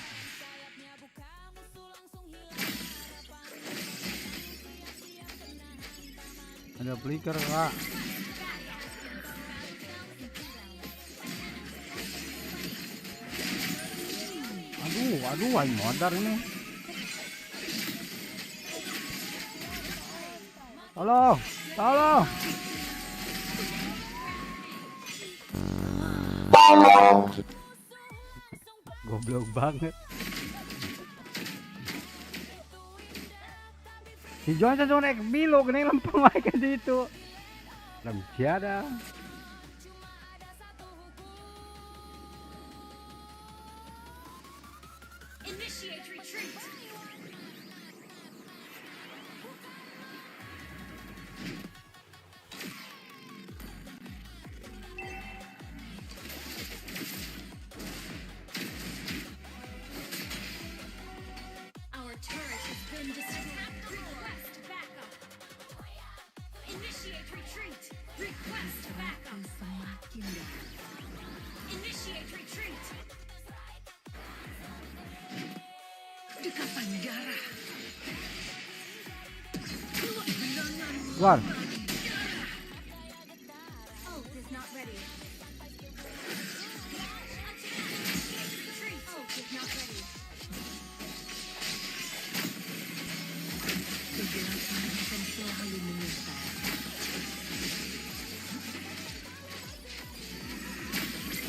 Ada flicker Kak. Aduh, aing modar ini. Tolong. Goblok banget. Si Johnson sudah naik bilo, kena lempeng lagi ke situ. Dalam tiada. Initiate retreat. Our turret has been destroyed. Request backup. Initiate retreat. Request backup. Initiate retreat. Ikatan darah. Keluar. Ult is not ready. Retreat. Ult is not ready. Kegelapan akan selalu menyertai.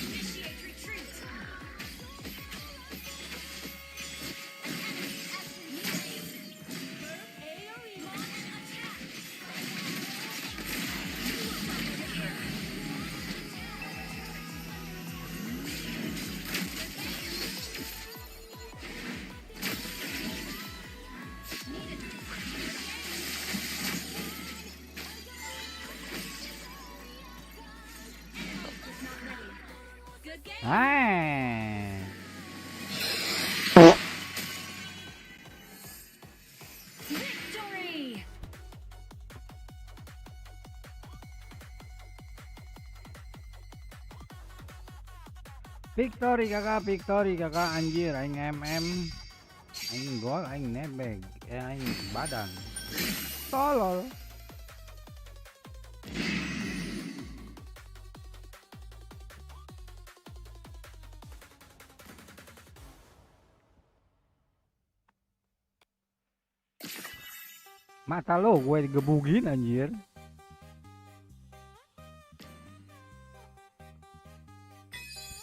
Initiate retreat. AoE launch attack. Good game. Victory. Victory kakak anjir, aing aing gol, aing nebeg, aing badan. Tolol. Mata lo gue digebugin anjir.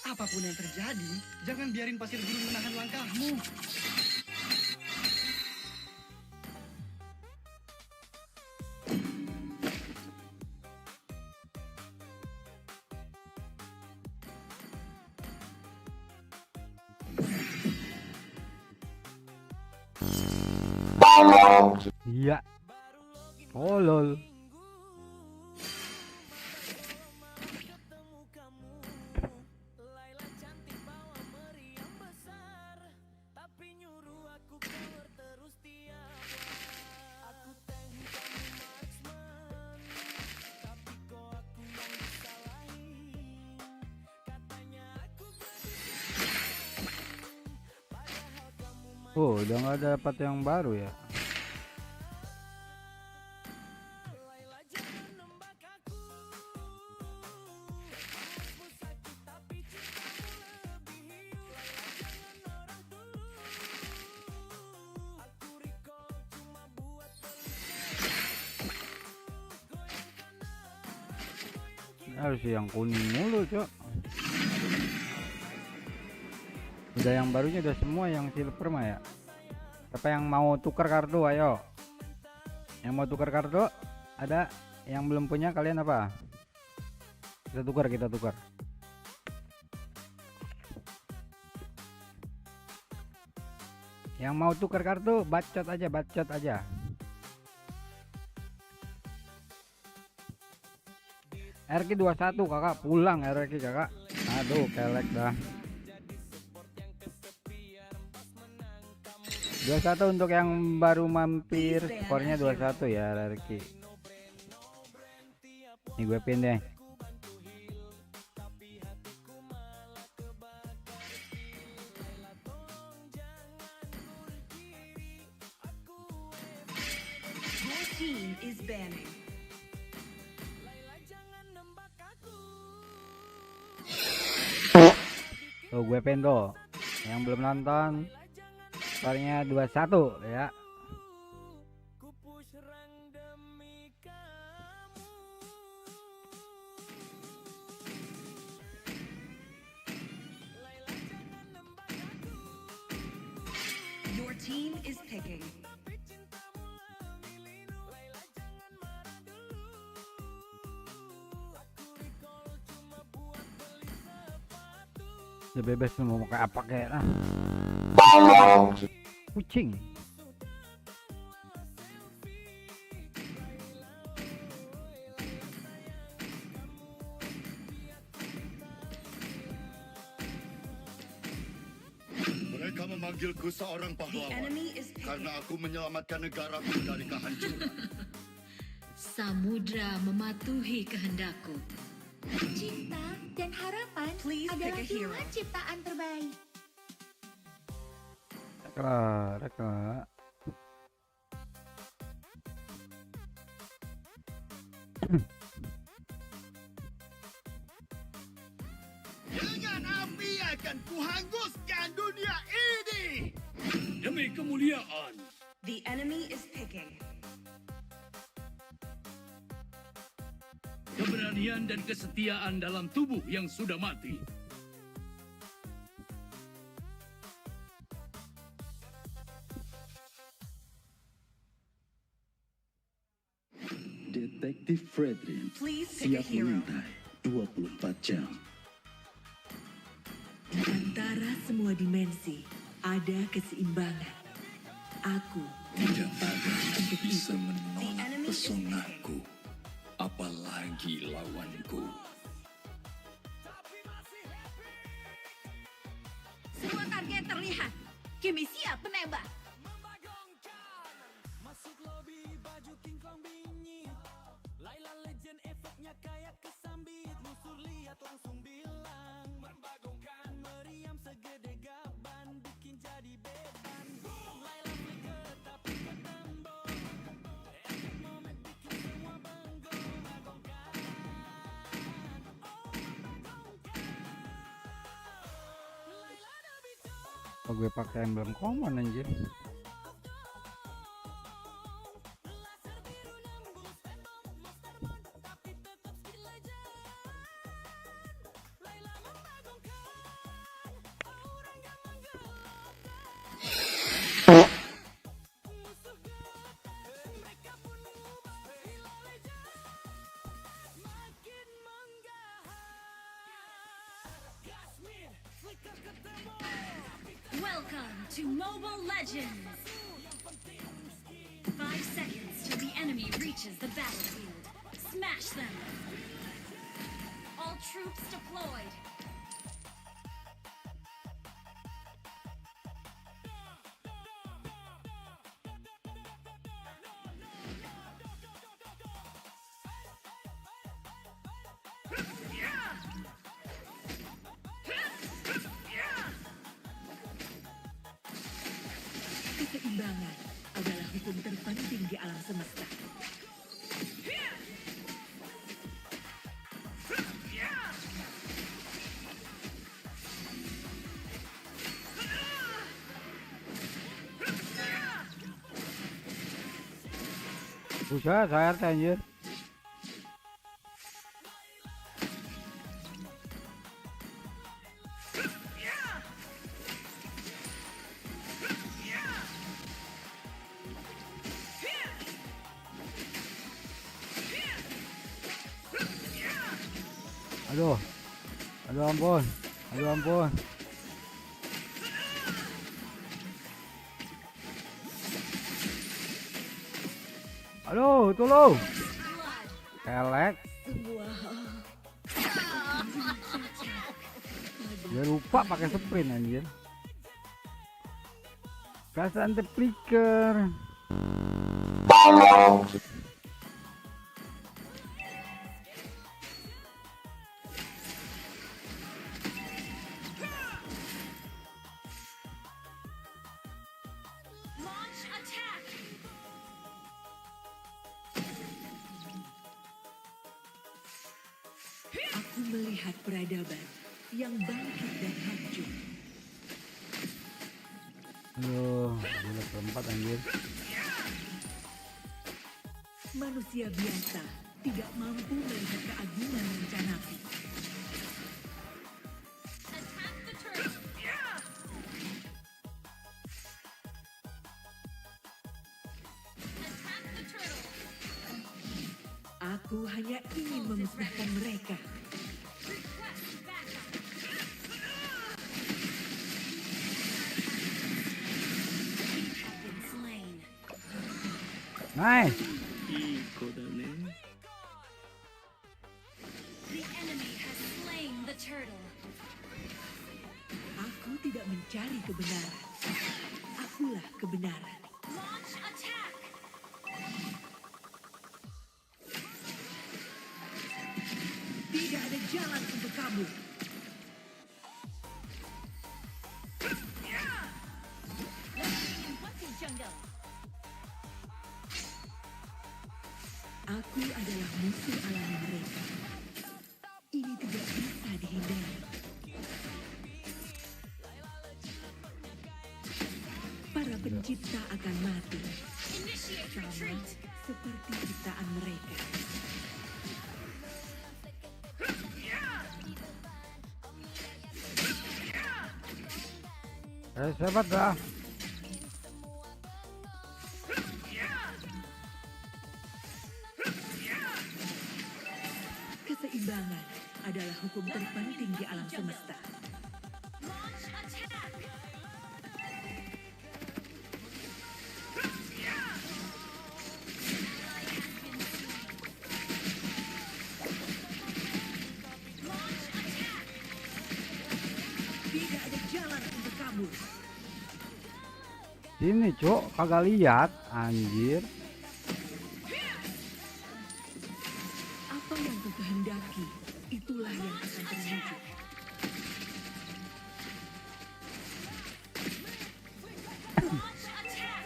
Apapun yang terjadi, jangan biarin pasir gurun menahan langkahmu. Iya. Tolol. Oh, udah nggak dapat yang baru ya. Harus yang kuning mulu, Cok. Udah yang barunya udah semua yang silver mah ya. Siapa yang mau tukar kartu, ayo. Yang mau tukar kartu ada, yang belum punya kalian apa? Kita tukar. Yang mau tukar kartu bacot aja. RRQ 21 kakak, pulang RRQ kakak. Aduh, kelek dah. 21 untuk yang baru mampir, skornya 21 ya RRQ. Ini gue pin deh. Team is banning. Tuh gue pin tuh. Yang belum nonton, skornya 21 ya. team is picking. Ya bebas mau pakai apa kayak lah. Kucing. Mereka memanggilku seorang pahlawan karena aku menyelamatkan negaraku dari kehancuran. Samudra mematuhi kehendakku. Cinta dan harapan adalah dua ciptaan terbaik. Reka. Dengan api akan kuhanguskan dunia ini. Demi kemuliaan. The enemy is picking. Keberanian dan kesetiaan dalam tubuh yang sudah mati. Detektif Fredrin siap mengintai 24 jam. Di antara semua dimensi ada keseimbangan. Aku Tidak ada yang bisa menolak pesonaku, apalagi lawanku. Semua target terlihat. Kimi siap menembak. Oh, gue pakai emblem common anjir. Welcome to Mobile Legends! 5 seconds till the enemy reaches the battlefield. Smash them! All troops deployed! Keseimbangan adalah hukum terpenting di alam semesta. Susah saya anjir. Aduh ampun, aduh tolong, kelek, dia lupa pakai sprint anjir, perasaan flicker. Aku melihat peradaban yang bangkit dan hancur. Aduh, udah keempat anjir. Manusia biasa tidak mampu melihat keagungan rencanaku. Aku hanya ingin memusnahkan mereka. Nice. The enemy has slain the turtle. Aku tidak mencari kebenaran. Akulah kebenaran. Launch attack. Tidak ada jalan untuk kabur. Aku adalah musuh alami mereka. Ini tidak bisa dihindari. Para pencipta akan mati. Sama seperti ciptaan mereka. Sahabat dah. Keseimbangan adalah hukum terpenting di alam semesta. Launch attack. Launch attack. Tidak ada jalan untuk kabur. Sini cok, kagak lihat anjir. Apa yang kau kehendaki, itulah yang akan terwujud. Launch attack.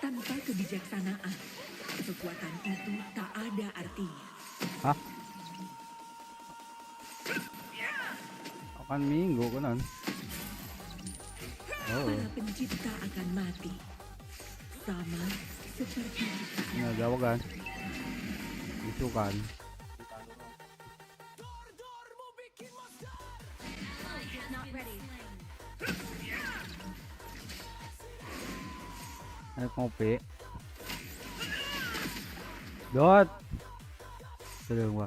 Tanpa kebijaksanaan, kekuatan itu tak ada artinya. Hah? Akan minggu kan? Oh, Para pencipta akan mati. Sama seperti kita. ini jauh kan? Itu kan. Not ready. Ngopi. Dot. Sedang gua.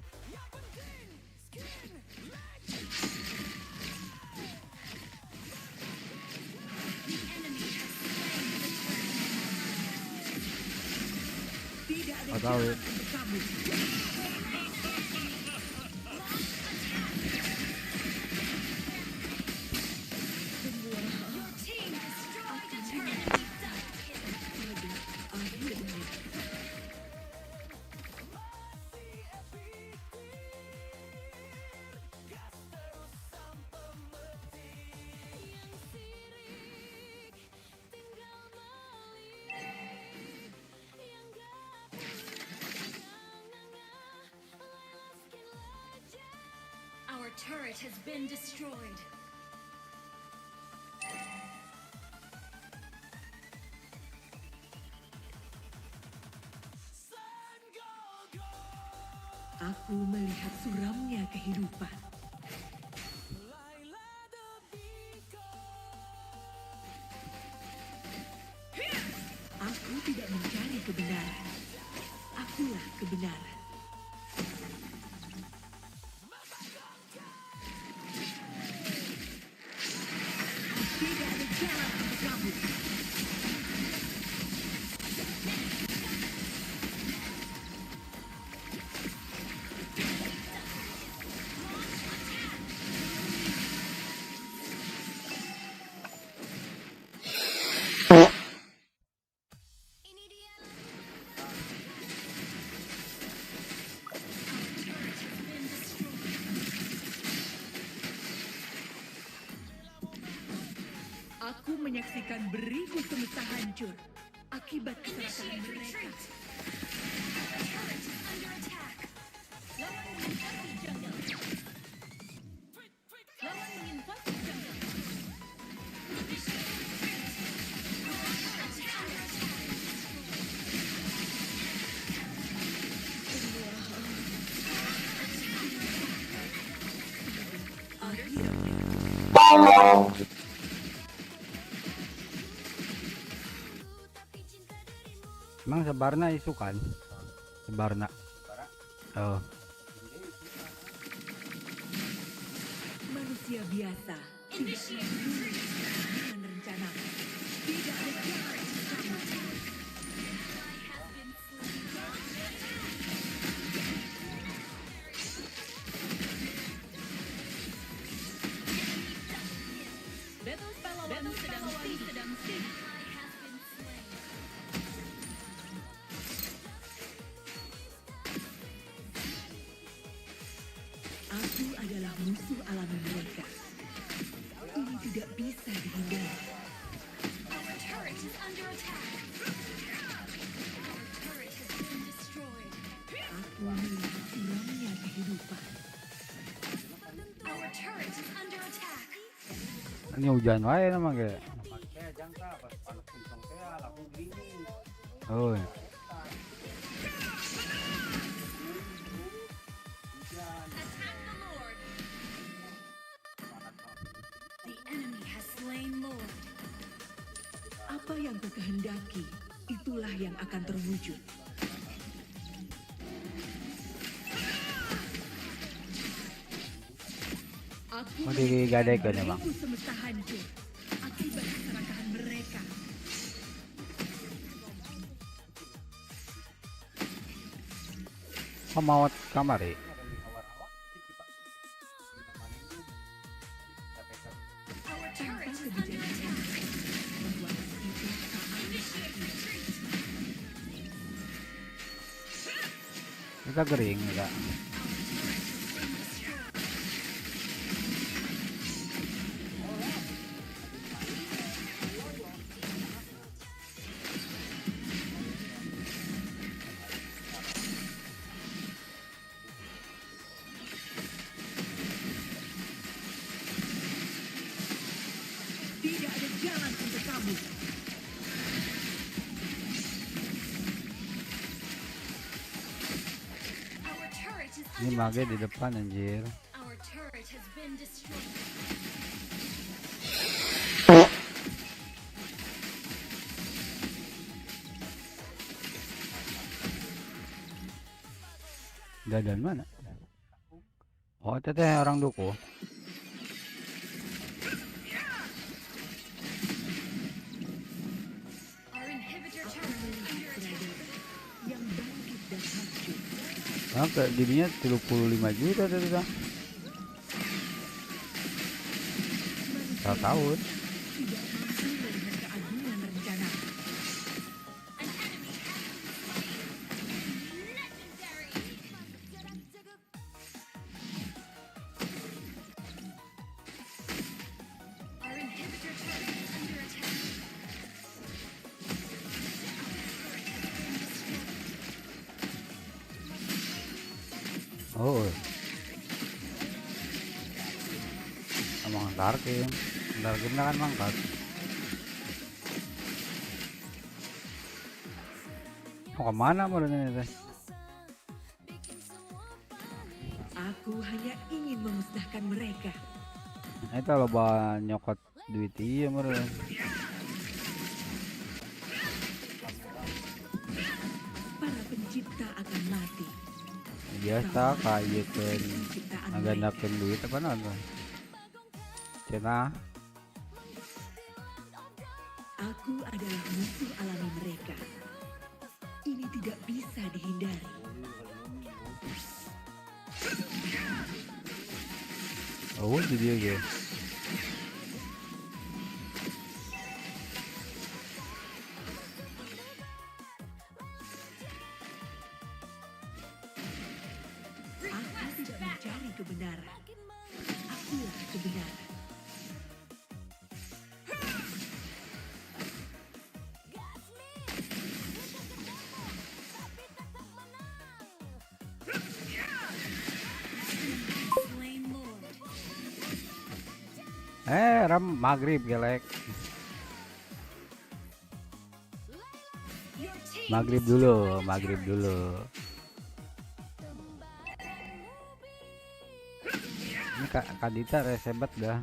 Tidak ada Nggak tahu ya. jalan untuk kabur. Your team destroyed a turret. Akhirnya. Our turret has been destroyed. Aku melihat suramnya kehidupan. Aku tidak mencari kebenaran. Akulah kebenaran. Tidak ada jalan untuk kabur. Aku menyaksikan beribu semesta hancur akibat keserakahan mereka. Turret is under attack. Lawan menginvasi jungle. Lawan menginvasi jungle. yang sebarna isu kan? Sebarna. Oh. Manusia biasa dengan rencana. Tidak ada jalan bersama. Aku adalah musuh alami mereka. Ini tidak bisa dihindari. Aku melihat suramnya kehidupan. Ini hujan wae nama ge. Oh. Apa yang kau kehendaki, itulah yang akan terwujud. Aku Mau digadekeun ya, Bang? beribu semesta hancur akibat keserakahan mereka. Pemawat kamari. Kita kering enggak? Tidak ada jalan untuk kamu. Ini mage di depan anjir. Dadan mana? Oh, teteh orang duku. Nah, dirinya 35 juta tadi dah. 1 tahun. Oh, emang Darkin kan mangkat. Mau kemana mau ini teh? Aku hanya ingin memusnahkan mereka. Itu lo nyokot duit iya meren. Para pencipta akan mati. Biasa kayak ngaganakeun duit apa nonton cenah. Aku adalah musuh alami mereka. Ini tidak bisa dihindari. Oh jadi ya. Aku tidak mencari kebenaran. Akulah kebenaran. Ram maghrib gelek. Maghrib dulu. Ini Kak Dita resebat dah.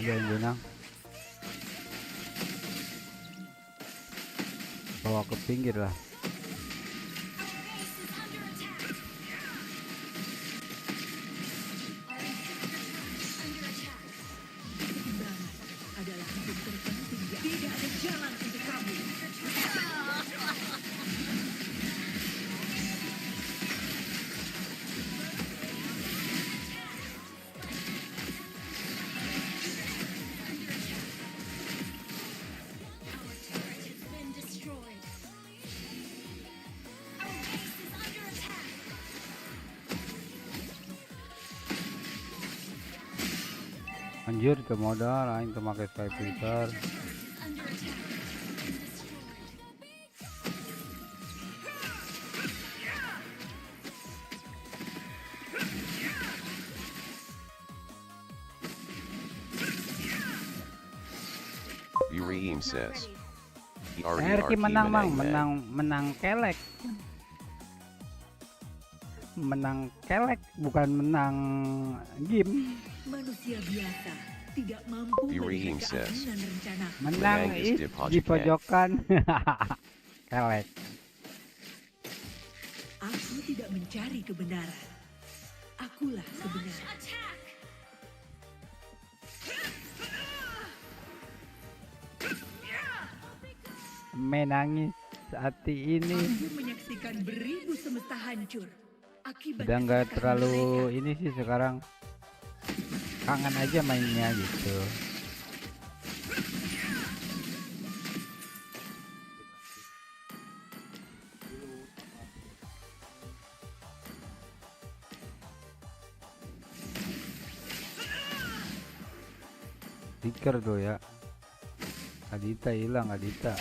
Ada yang benang. Bawa ke pinggir lah. Adalah hidup terpenting. Tidak ada jalan untuk kamu. Anjir, ke modal aing teu make sky filter. Uriim says. RRQ menang mang, menang kelek. Menang kelek bukan menang game. Manusia biasa tidak mampu Uriim melihat says. keagungan rencana. Menang di pojokan. Kelek. Aku tidak mencari kebenaran. Akulah kebenaran. Menangis hati ini. Aku menyaksikan beribu semesta hancur. Akibat Udah nggak keserakahan terlalu mereka. ini sih sekarang. Kangen aja mainnya gitu. Stiker tuh ya. Adita hilang, Adita.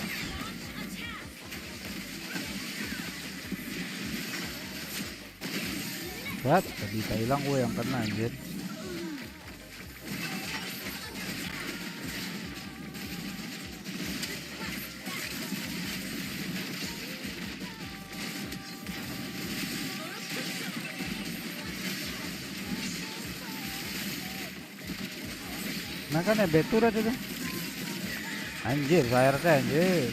Lihat, Adita hilang, gue yang kena anjir. Nah kan ya betur aja tuh. Anjir, saya teh anjir.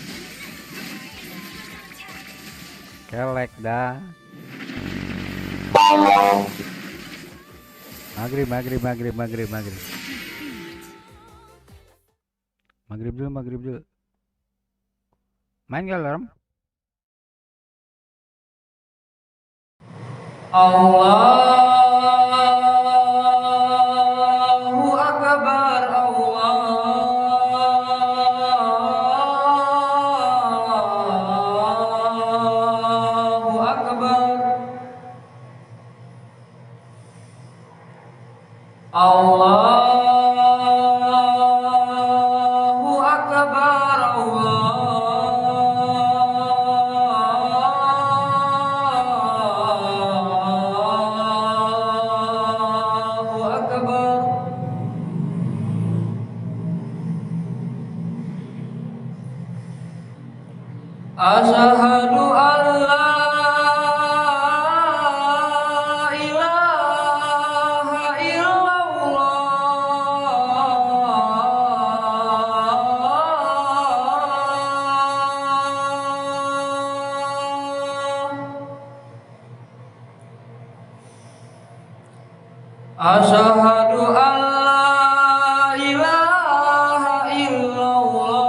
Kelek dah. Maghrib. Maghrib dulu. Main gak alarm? Allahu Akbar, Allahu Akbar, Allahu Akbar, Allahu Akbar. Asyhadu an la ilaha illallah. Asyhadu an la ilaha illallah.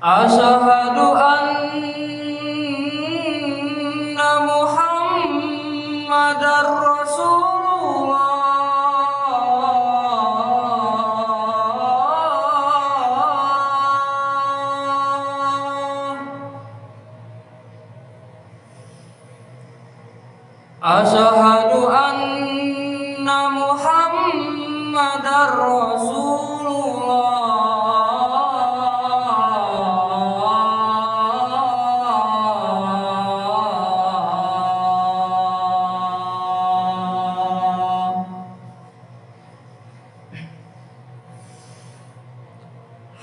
Asyhadu anna Muhammadar Rasulullah. Asyhadu anna Muhammadar Rasulullah.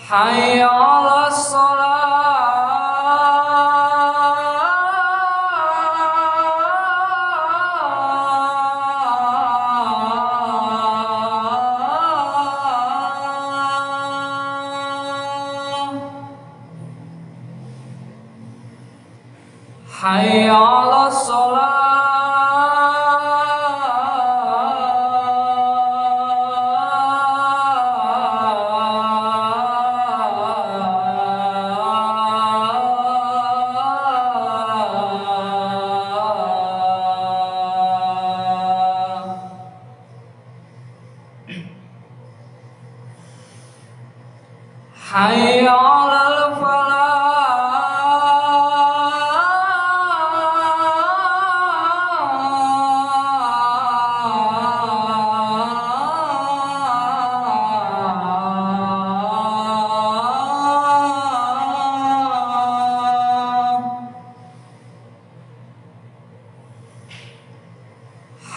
Hayya 'alas shalah. Hayya 'alas Hayya 'alal falah.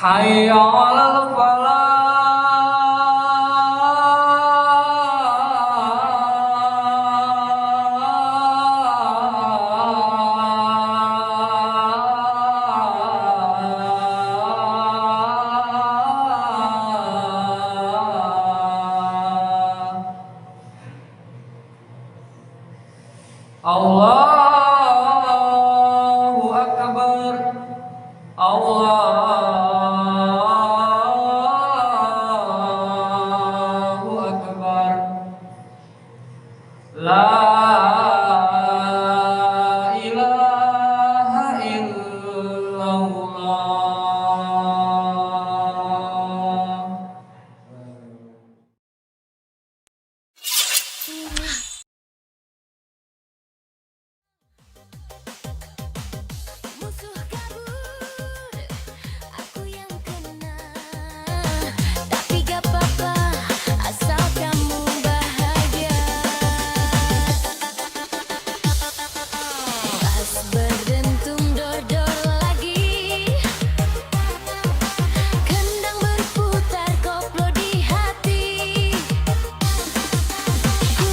Hayya 'alal Allahu Akbar. Allahu Akbar. La ilaha illallah. Musuh kabur, aku yang kena. Tapi gak apa-apa, asal kamu bahagia. Pas berdentum dodol lagi, kendang berputar koplo di hati. Ku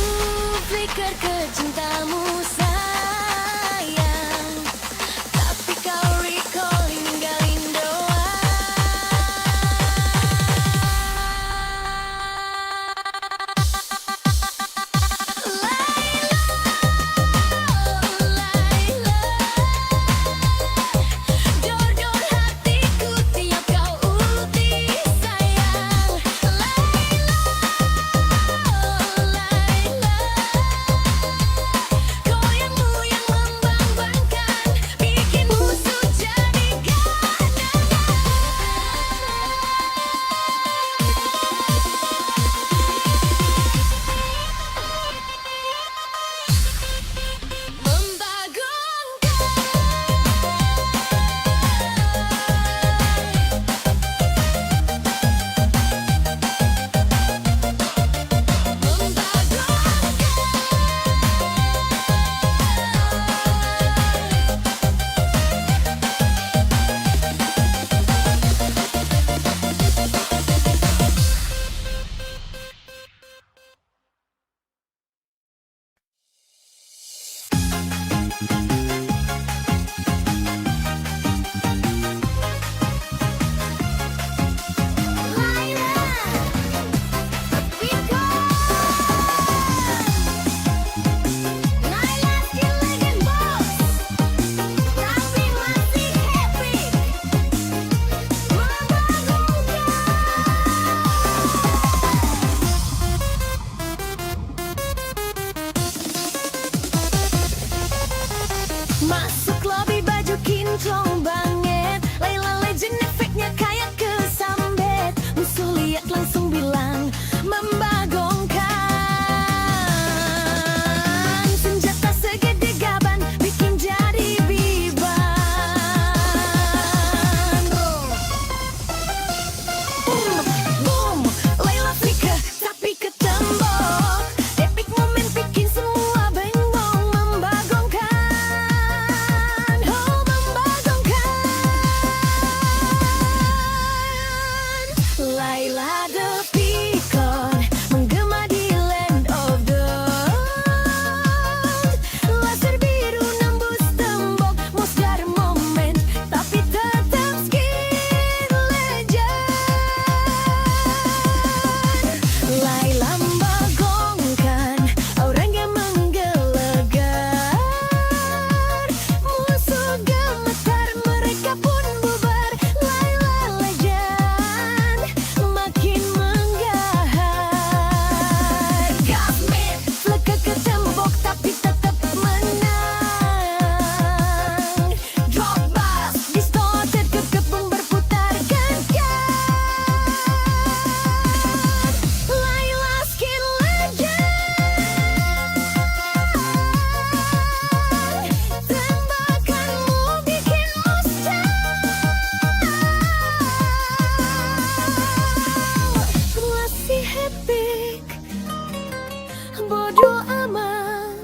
bodo amat.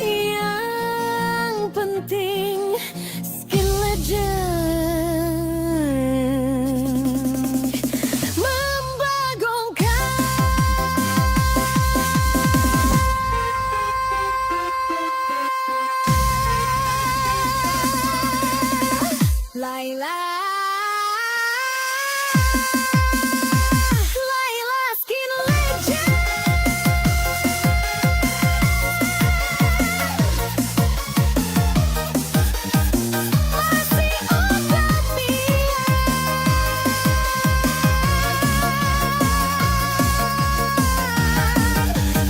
Yang penting skin legend membagongkan. Laila, Laila skin legend. Masih obat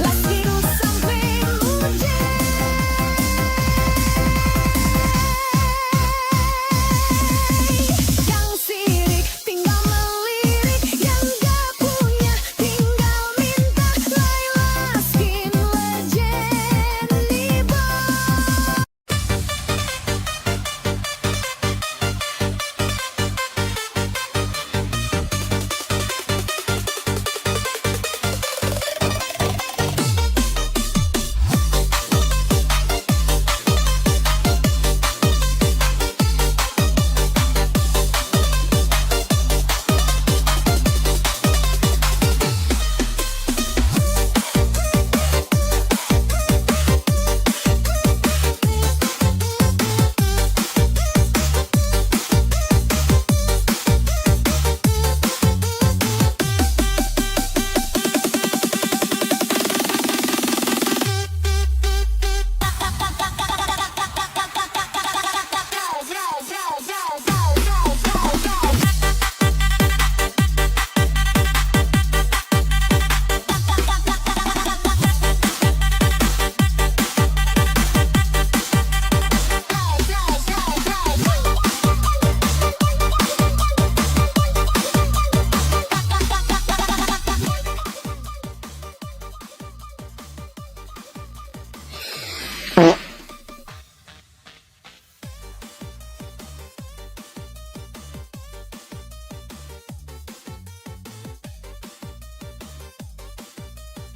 las biru sampai hujan. Yang sirik tinggal melirik, yang gak punya tinggal minta. Laila skin legend di bawah.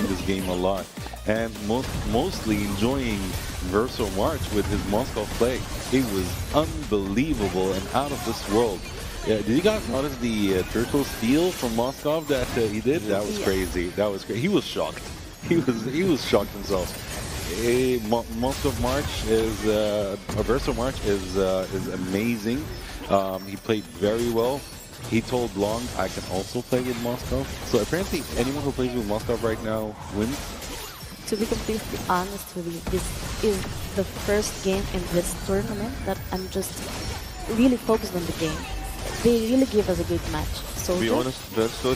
This game a lot, and mostly enjoying Verso March with his Moscow play. It was unbelievable and out of this world. Yeah, did you guys notice the turtle steal from Moscow that he did? That was crazy. That was crazy. He was shocked. He was shocked himself. Moscow March is Verso March is amazing. He played very well. He told Long, I can also play with Moscow. So apparently anyone who plays with Moscow right now wins. To be completely honest with you, this is the first game in this tournament that I'm just really focused on the game. They really give us a good match. So To be honest, Verso,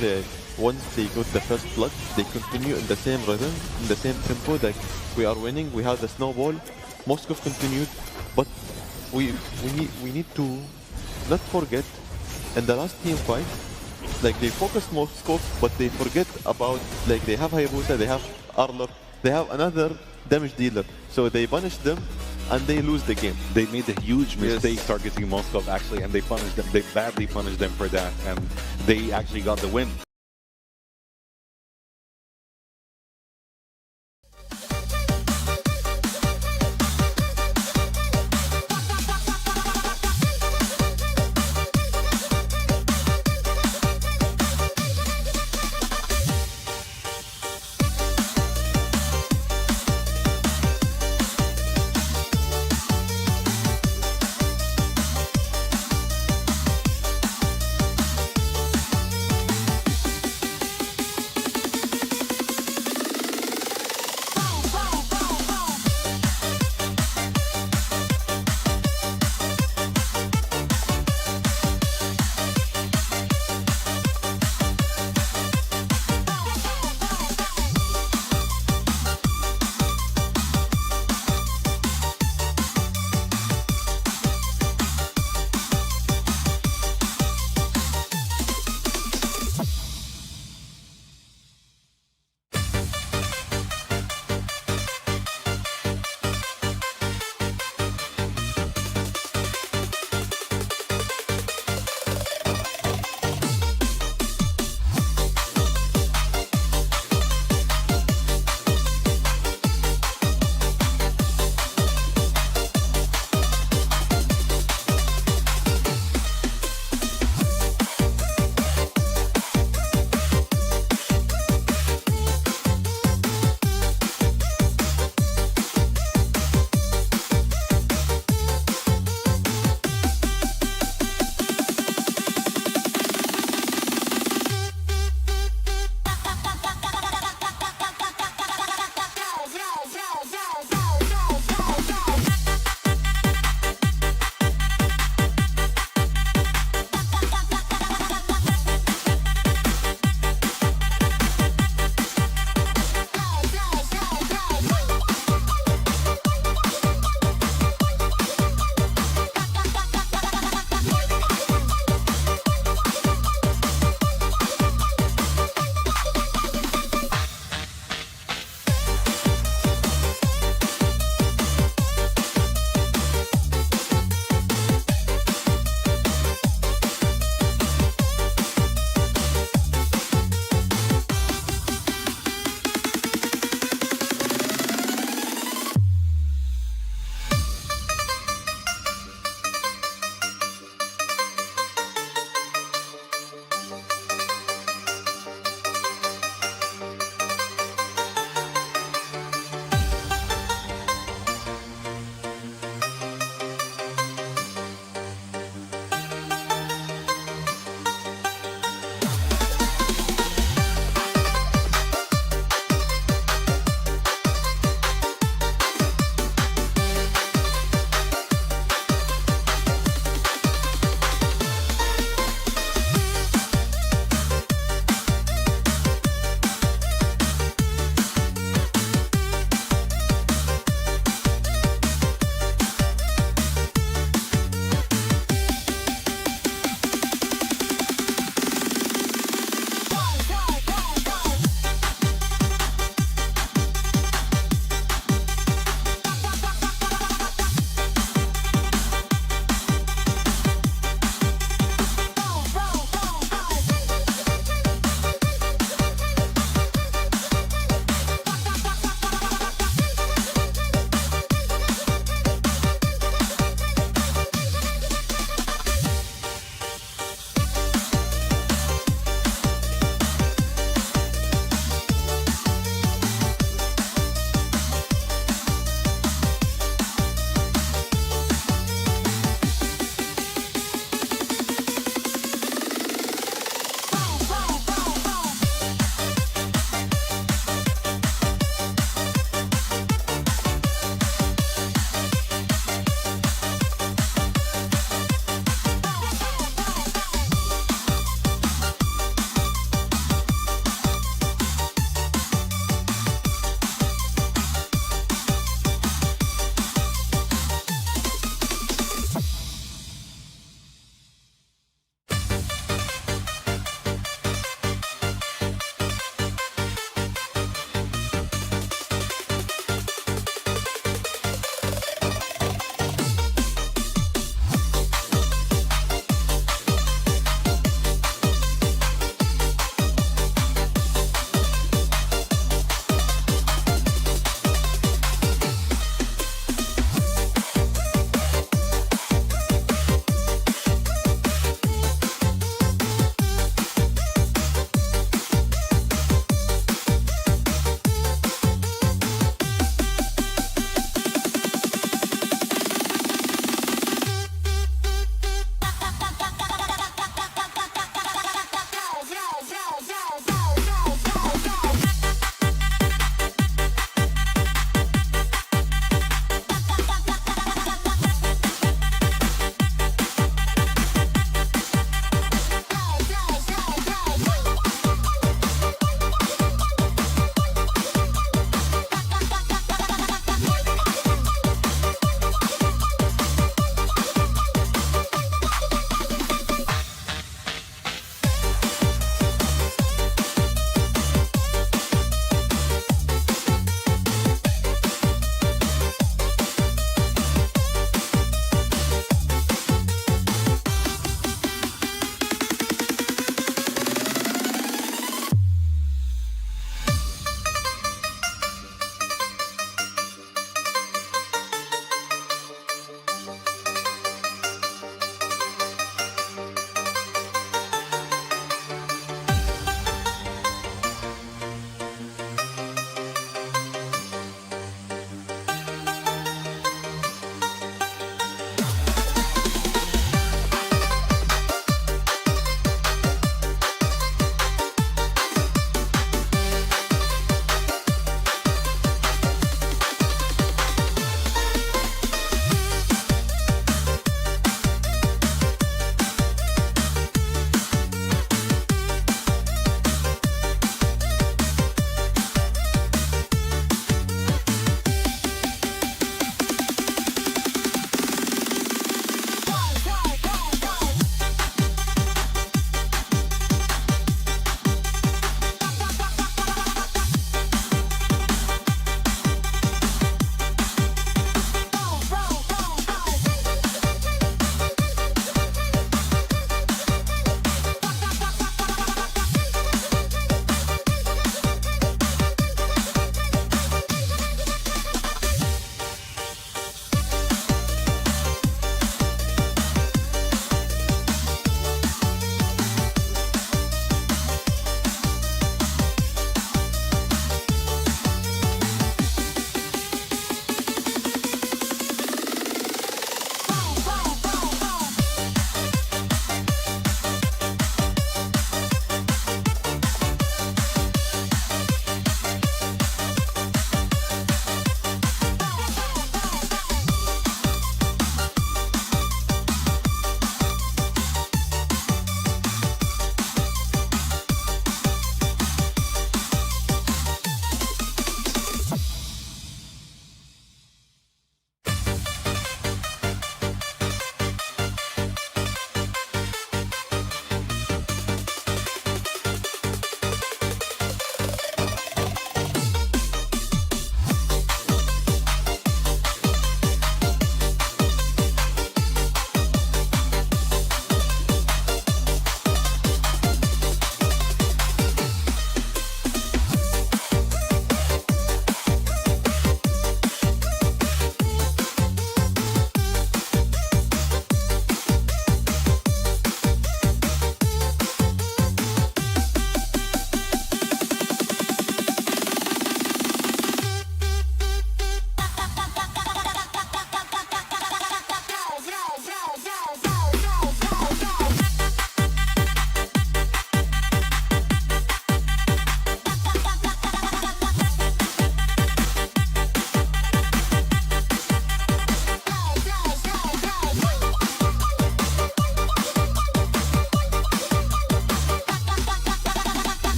once they got the first blood, they continue in the same rhythm, in the same tempo. Like we are winning, we have the snowball. Moscow continued, but we need to not forget. In the last team fight, like they focus Moscow, but they forget about, like, they have Hayabusa, they have Arlor, they have another damage dealer. So they punish them and they lose the game. They made a huge mistake targeting Moscow actually, and they punished them. They badly punished them for that, and they actually got the win.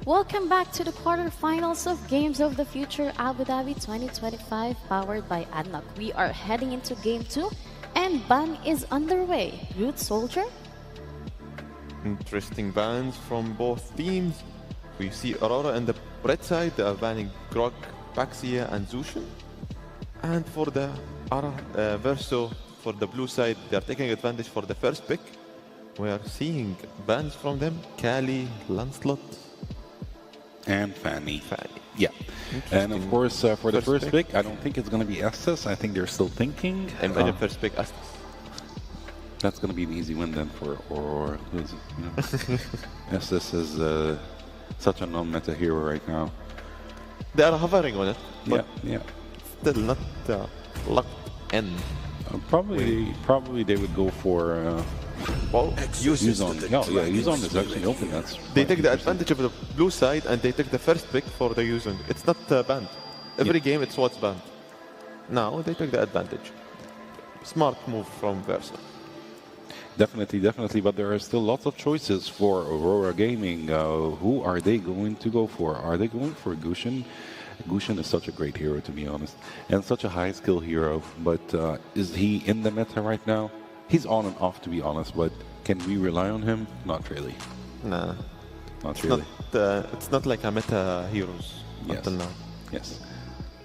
Welcome back to the quarterfinals of Games of the Future Abu Dhabi 2025 powered by ADNOC. We are heading into Game 2 and ban is underway. Root Soldier? Interesting bans from both teams. We see Aurora on the red side, they are banning Grog, Baxia and Zushin. And for the Verso, for the blue side, they are taking advantage for the first pick. We are seeing bans from them, Kali, Lancelot, and Fanny. Yeah. And of course, for the first pick, I don't think it's going to be Estes. I think they're still thinking. And the first pick, Estes. That's going to be an easy win then for Aurora. Estes is such a non-meta hero right now. They are hovering on it. But yeah. Still not locked in. Probably they would go for Yuzon. Yuzon is actually open. They take the advantage of the blue side and they take the first pick for the Yuzon. It's not banned. Every game it's what's banned. Now they take the advantage. Smart move from Versa. Definitely, but there are still lots of choices for Aurora Gaming. Who are they going to go for? Are they going for Gushin? Gushin is such a great hero, to be honest, and such a high skill hero, but is he in the meta right now? He's on and off, to be honest, but can we rely on him? Not really. Nah. Not really. It's not like a meta heroes until now. Yes.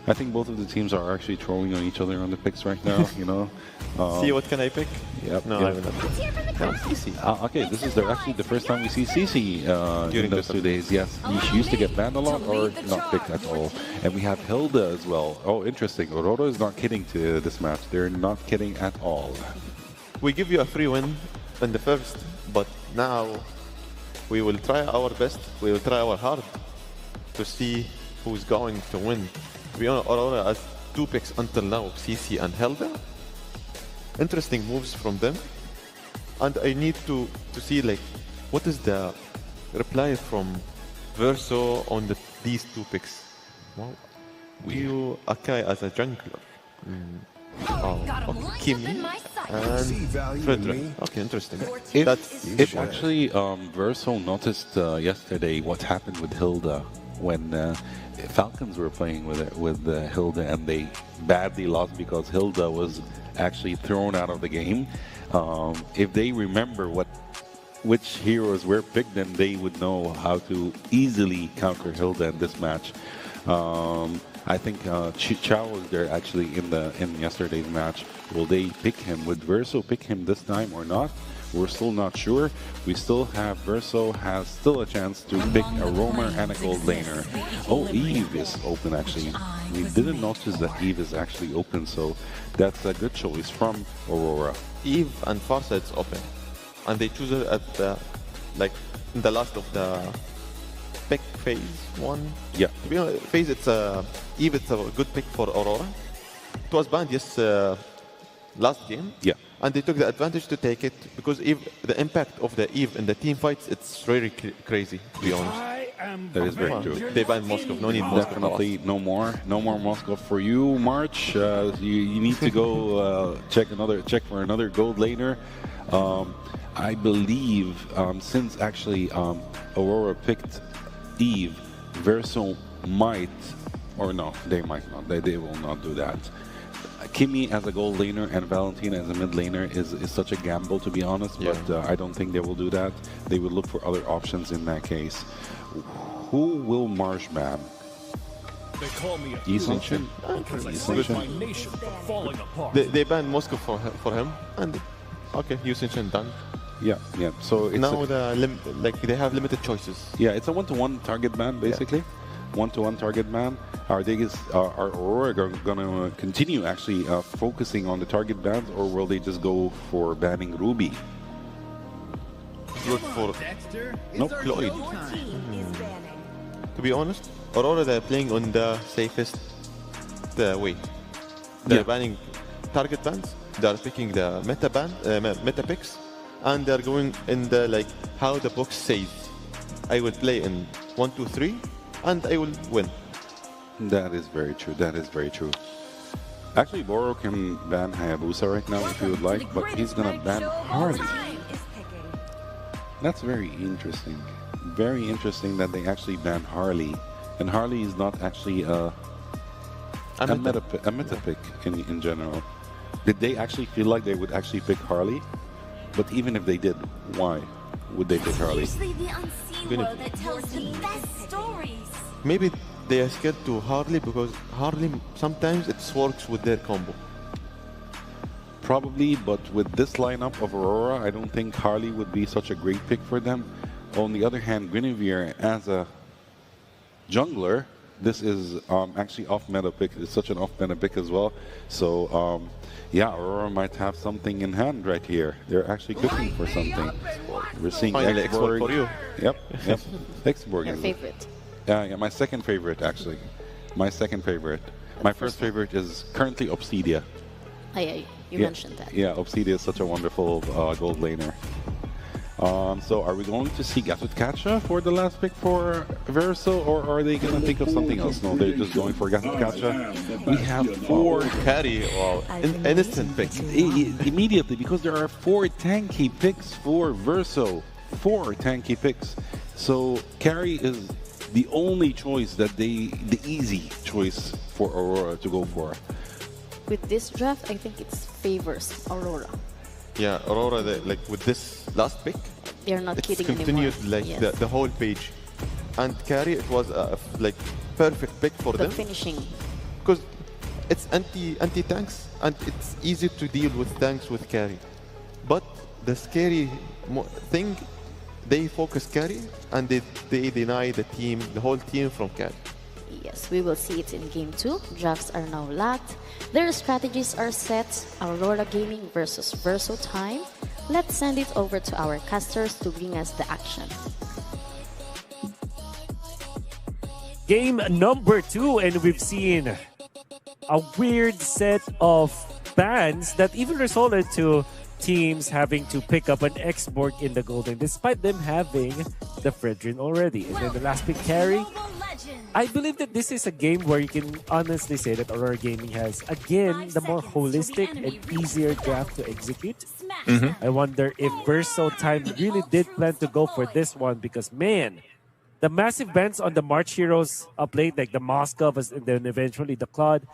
I think both of the teams are actually trolling on each other on the picks right now, you know. See, what can I pick? Yep. No, I will not. No, CC. Okay, this is actually the first time we see CC in those 2 days. Yes, she used to get banned a lot or not picked at all. And we have Hilda as well. Oh, interesting. Aurora is not kidding to this match. They're not kidding at all. We give you a free win in the first, but now we will try our best. We will try our hard to see who's going to win. We know Aurora has 2 picks until now, CC and Hilda. Interesting moves from them. And I need to see like what is the reply from Verso on these 2 picks. Wow. You Akai as a jungler. Okay. Kimi and Frederick. Okay, interesting. If actually Verso noticed yesterday what happened with Hilda when Falcons were playing with Hilda and they badly lost because Hilda was actually thrown out of the game. If they remember which heroes were picked, then they would know how to easily counter Hilda in this match. I think Chow was there actually in yesterday's match. Will they pick him? Would Verso pick him this time or not? We're still not sure. We still have Verso has still a chance to pick a roamer and a gold laner. Oh, Eve is open actually. We didn't notice that Eve is actually open, so that's a good choice from Aurora. Eve and Farsight's open, and they choose it at the in the last of the pick phase 1. Yeah. To be honest, phase Eve. It's a good pick for Aurora. It was banned last game. Yeah. And they took the advantage to take it because the impact of the Eve in the team fights, it's really crazy, to be honest. That is very true. They banned Moskov. No need Moskov. Definitely no more Moskov for you, March. You need to go check for another gold laner. I believe since actually Aurora picked Eve, Verso might, or no, they might not. They will not do that. Kimi as a gold laner and Valentina as a mid laner is such a gamble, to be honest, but I don't think they will do that. They would look for other options in that case. Who will Marsh ban? Yisenchin? They banned Moscow for him, and okay, Yisenchin done. Yeah. So it's now they have limited choices. Yeah, it's a one-to-one target ban basically. One-to-one target ban. Are Aurora going to continue actually focusing on the target bans, or will they just go for banning Ruby? Good for Cloyd. To be honest, Aurora they're playing on the safest way. They're banning target bans. They're picking the meta picks, and they're going in the how the box says. I will play in 1, 2, 3. And I will win. That is very true. Actually, Boro can ban Hayabusa right now if he would like, but he's gonna ban Harley. That's very interesting. very interesting that they actually banned Harley. And Harley is not actually a meta pick in general. Did they actually feel like they would actually pick Harley? But even if they did, why would they pick Harley? Usually the unseen world that tells the best stories. Maybe they are scared to Harley because Harley sometimes it works with their combo. Probably, but with this lineup of Aurora, I don't think Harley would be such a great pick for them. On the other hand, Guinevere as a jungler, this is actually off-meta pick. It's such an off-meta pick as well. So, yeah, Aurora might have something in hand right here. They're actually cooking for something. We're seeing X-Borg for you. Yep. X-Borg. Your favorite? Yeah, my second favorite, actually. My second favorite. My first favorite is currently Obsidia. You mentioned that. Yeah, Obsidia is such a wonderful gold laner. So are we going to see Gatsutkacha for the last pick for Verso, or are they going to think of something else? No, they're just going for Gatsutkacha. We have 4 carry or instant picks. Immediately, because there are 4 tanky picks for Verso. 4 tanky picks. So carry is the only choice that the easy choice for Aurora to go for. With this draft, I think it favors Aurora. Yeah, Aurora, like with this last pick, they're not kidding continued anymore. Like the whole page. And carry, it was a like perfect pick for them. The finishing. Because it's anti-tanks and it's easy to deal with tanks with carry. But the scary thing, they focus carry and they deny the whole team from carry. Yes, we will see it in Game 2. Drafts are now locked. Their strategies are set. Aurora Gaming versus Verso time. Let's send it over to our casters to bring us the action. Game number 2, and we've seen a weird set of bans that even resulted to teams having to pick up an X-Borg in the Golden, despite them having the Fredrin already. And then the last pick carry. I believe that this is a game where you can honestly say that Aurora Gaming has, again, the more holistic and easier draft to execute. I wonder if Verso Time really did plan to go for this one because, man, the massive bans on the March heroes up late, like the Moskov and then eventually the Claude,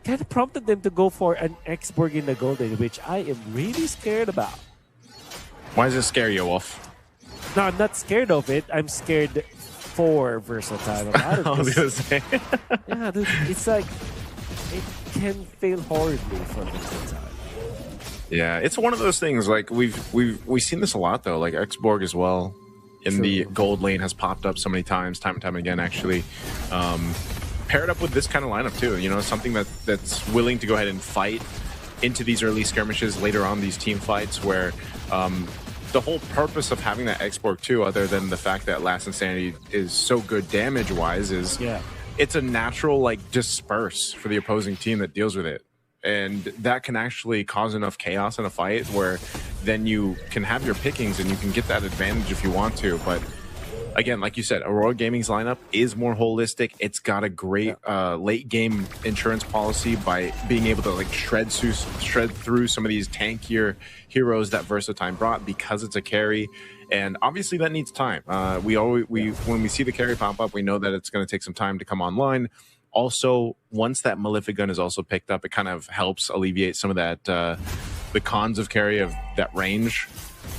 kind of prompted them to go for an X-Borg in the Golden, which I am really scared about. Why does it scare you, Wolf? No, I'm not scared of it. I'm scared for Versatile about it. I was gonna say. Yeah, dude, it's like it can fail horribly for Versatile. Yeah, it's one of those things. Like we've seen this a lot though. Like X-Borg as well in the gold lane has popped up so many times, time and time again. Actually, paired up with this kind of lineup too. You know, something that's willing to go ahead and fight into these early skirmishes later on, these team fights where. The whole purpose of having that X-Borg too, other than the fact that Last Insanity is so good damage-wise, is it's a natural like disperse for the opposing team that deals with it. And that can actually cause enough chaos in a fight where then you can have your pickings and you can get that advantage if you want to. But again, like you said, Aurora Gaming's lineup is more holistic. It's got a great late game insurance policy by being able to like shred through some of these tankier heroes that Versatime brought because it's a carry. And obviously that needs time. When we see the carry pop up, we know that it's going to take some time to come online. Also, once that Malefic Gun is also picked up, it kind of helps alleviate some of that the cons of carry of that range.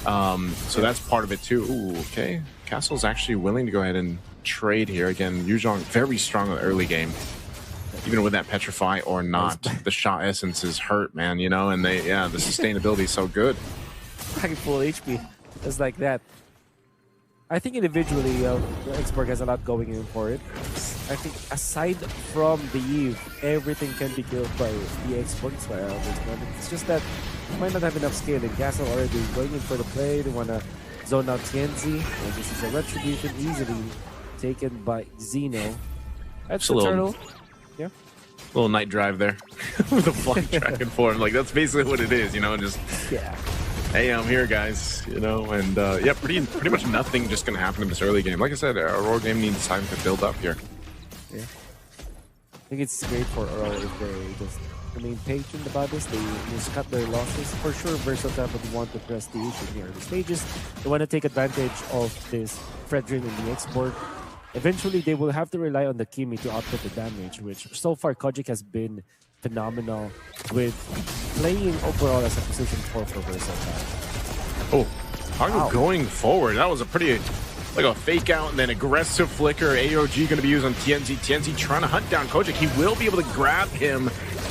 So that's part of it too. Ooh, okay. Castle's actually willing to go ahead and trade here. Again, Yuzhong very strong in the early game. Even with that Petrify or not, the shot essence is hurt, man, you know, and the sustainability is so good. Back full HP. Just like that. I think individually, X-Borg has a lot going in for it. I think aside from the Eve, everything can be killed by the X-Borg as well. It's just that you might not have enough scale. And Castle already going in for the play. They want to zone out Tianzi. And this is a retribution easily taken by Xeno. That's a little, little night drive there with the flight track and forth. Like that's basically what it is, you know. Just hey, I'm here, guys. You know, and pretty much nothing just gonna happen in this early game. Like I said, Aurora game needs time to build up here. think it's great for Aurora if they just remain patient about this. They just cut their losses. For sure, Versatile would want to press the issue here in the stages. They want to take advantage of this Fredrin in the export. Eventually, they will have to rely on the Kimi to output the damage, which so far Kojic has been phenomenal with playing overall as a position 4 for Versatile. Oh, Pagu going forward. That was a pretty, like a fake out and then aggressive flicker. AOG going to be used on TNZ. TNZ trying to hunt down Kojic. He will be able to grab him.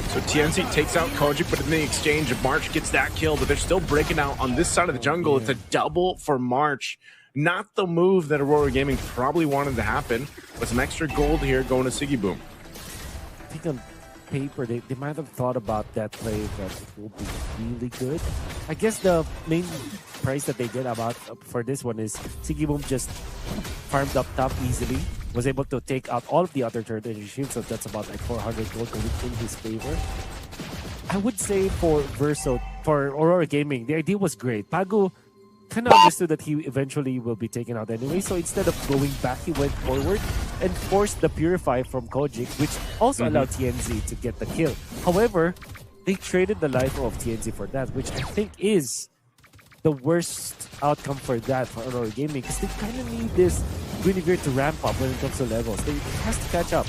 So TNZ takes out Kojic, but in the exchange, March gets that kill, but they're still breaking out on this side of the jungle. It's a double for March. Not the move that Aurora Gaming probably wanted to happen, but some extra gold here going to Siggy Boom. I think on paper, they might have thought about that play that it will be really good. I guess the main price that they get about for this one is Siggy Boom just farmed up top easily, was able to take out all of the other third shields, so that's about like 400 gold going in his favor. I would say for Aurora Gaming, the idea was great. Pagu kind of understood that he eventually will be taken out anyway, so instead of going back, he went forward and forced the Purify from Kojic, which also allowed TNZ to get the kill. However, they traded the life of TNZ for that, which I think is the worst outcome for that for Aurora Gaming, because they kind of need this Guinevere to ramp up when it comes to levels. They has to catch up.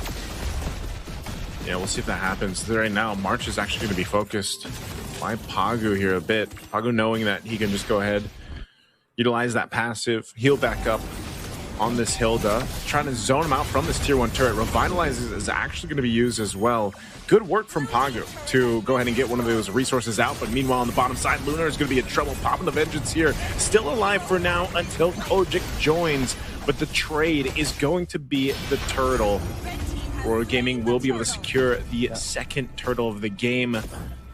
Yeah, we'll see if that happens. Right now, March is actually going to be focused by Pagu here a bit. Pagu knowing that he can just go ahead, utilize that passive, heal back up on this Hilda, trying to zone him out from this tier 1 turret. Revitalize is actually going to be used as well. Good work from Pagu to go ahead and get one of those resources out, but meanwhile on the bottom side, Lunar is going to be in trouble. Popping the Vengeance here, still alive for now until Kojic joins, but the trade is going to be the turtle. Aurora Gaming will be able to secure the second turtle of the game.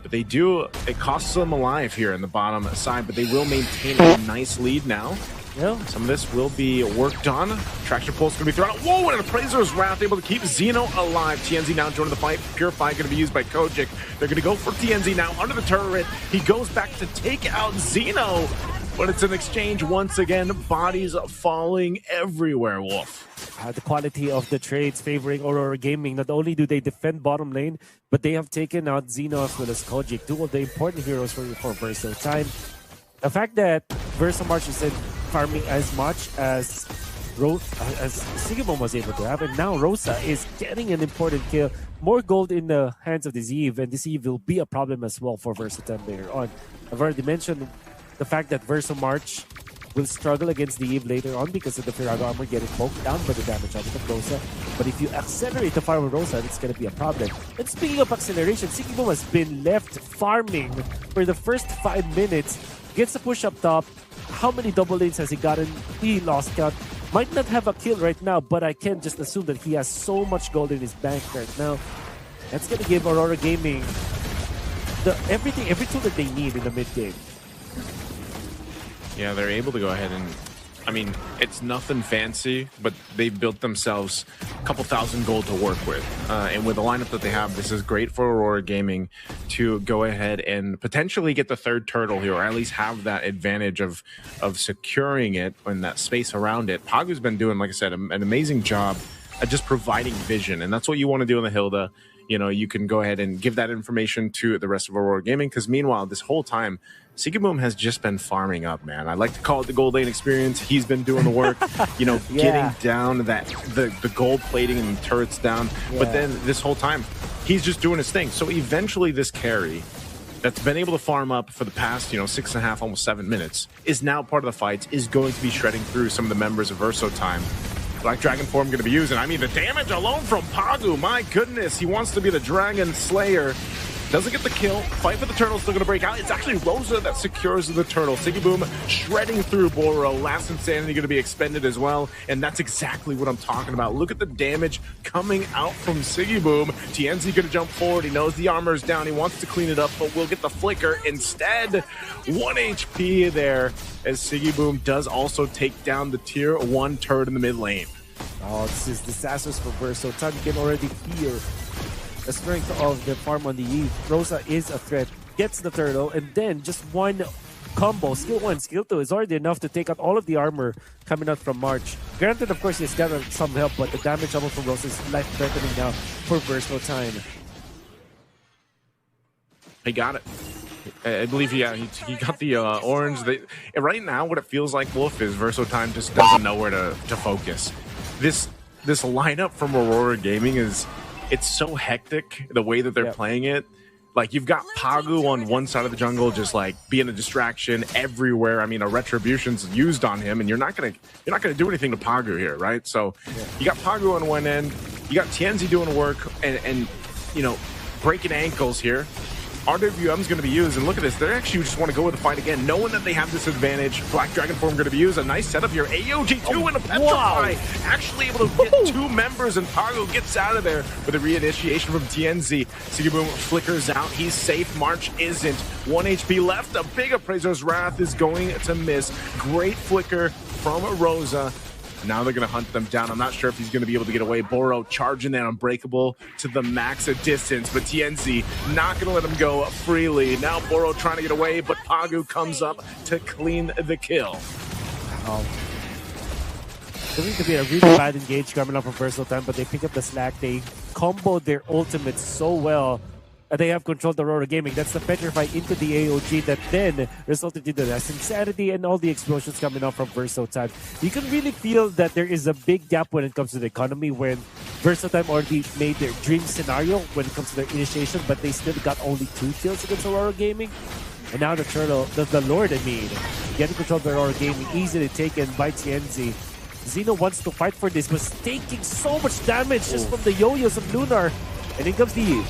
But they do, it costs them alive here in the bottom side, but they will maintain a nice lead now. Yeah. Some of this will be worked on. Traction Pulse going to be thrown out. Whoa, and Appraiser's Wrath able to keep Xeno alive. TNZ now joining the fight. Purify going to be used by Kojic. They're going to go for TNZ now under the turret. He goes back to take out Xeno, but it's an exchange once again. Bodies falling everywhere, Wolf. The quality of the trades favoring Aurora Gaming. Not only do they defend bottom lane, but they have taken out Xeno as well as Kojic, two of the important heroes for Verso time. The fact that Verso March isn't farming as much as Sigmund was able to have, and now Rosa is getting an important kill. More gold in the hands of the Eve, and this Eve will be a problem as well for Versatile later on. I've already mentioned the fact that Verso March will struggle against the Eve later on because of the Firago armor getting poked down by the damage out of Rosa. But if you accelerate the farm of Rosa, it's going to be a problem. And speaking of acceleration, Sigmund has been left farming for the first 5 minutes. Gets the push up top. How many double lanes has he gotten? He lost count. Might not have a kill right now, but I can just assume that he has so much gold in his bank right now. That's going to give Aurora Gaming every tool that they need in the mid game. Yeah, they're able to go ahead and, I mean, it's nothing fancy, but they've built themselves a couple thousand gold to work with. And with the lineup that they have, this is great for Aurora Gaming to go ahead and potentially get the third turtle here, or at least have that advantage of securing it and that space around it. Pagu's been doing, like I said, an amazing job at just providing vision, and that's what you want to do in the Hilda. You know, you can go ahead and give that information to the rest of Aurora Gaming, because meanwhile, this whole time, Sigmund has just been farming up, man. I like to call it the gold lane experience. He's been doing the work, you know, getting down the gold plating and the turrets down. Yeah. But then this whole time, he's just doing his thing. So eventually this carry that's been able to farm up for the past, 6.5, almost 7 minutes, is now part of the fights, is going to be shredding through some of the members of Verso time. Black Dragon form going to be used, and I mean the damage alone from Pagu, my goodness, he wants to be the Dragon Slayer. Doesn't get the kill. Fight for the turtle, still going to break out. It's actually Rosa that secures the turtle. Siggy Boom shredding through Boro. Last Insanity going to be expended as well. And that's exactly what I'm talking about. Look at the damage coming out from Siggy Boom. TNZ going to jump forward. He knows the armor is down. He wants to clean it up, but we'll get the flicker instead. 1 HP there, as Siggy Boom does also take down the tier 1 turret in the mid lane. Oh, this is disastrous for Verso. Tan can already hear the strength of the farm on the Eve. Rosa is a threat, gets the turtle, and then just one combo, skill 1, skill 2 is already enough to take out all of the armor coming out from March. Granted, of course, he's got some help, but the damage level from Rose is life-threatening now for Versatile Time. He got it. I believe, he got the orange. Right now, what it feels like, Wolf, is Versatile Time just doesn't know where to focus. This lineup from Aurora Gaming it's so hectic, the way that they're playing it. Like, you've got Pagu on one side of the jungle, just like being a distraction everywhere. I mean, a retribution's used on him, and you're not gonna do anything to Pagu here, right? So you got Pagu on one end, you got Tianzi doing work and breaking ankles here. RWM's going to be used, and look at this. They actually just want to go with the fight again, knowing that they have this advantage. Black Dragon Form going to be used. A nice setup here. AOG2 and a Petrify. Actually able to get two members, and Pago gets out of there with a reinitiation from TNZ. Sigiboom flickers out. He's safe. March isn't. 1 HP left. A big Appraiser's Wrath is going to miss. Great flicker from Rosa. Now they're going to hunt them down. I'm not sure if he's going to be able to get away. Boro charging that Unbreakable to the max of distance, but TNZ not going to let him go freely. Now Boro trying to get away, but Pagu comes up to clean the kill. Going to be a really bad engage coming up from Versatile Time, but they pick up the slack. They comboed their ultimates so well. They have controlled the Aurora Gaming. That's the Petrify into the AOG that then resulted in the Last Insanity and all the explosions coming out from Versatile Time. You can really feel that there is a big gap when it comes to the economy, when Versatile Time already made their dream scenario when it comes to their initiation, but they still got only 2 kills against Aurora Gaming. And now the Lord, getting control of the Aurora Gaming, easily taken by TNZ. Xeno wants to fight for this, but taking so much damage just from the yo-yos of Lunar. And in comes the...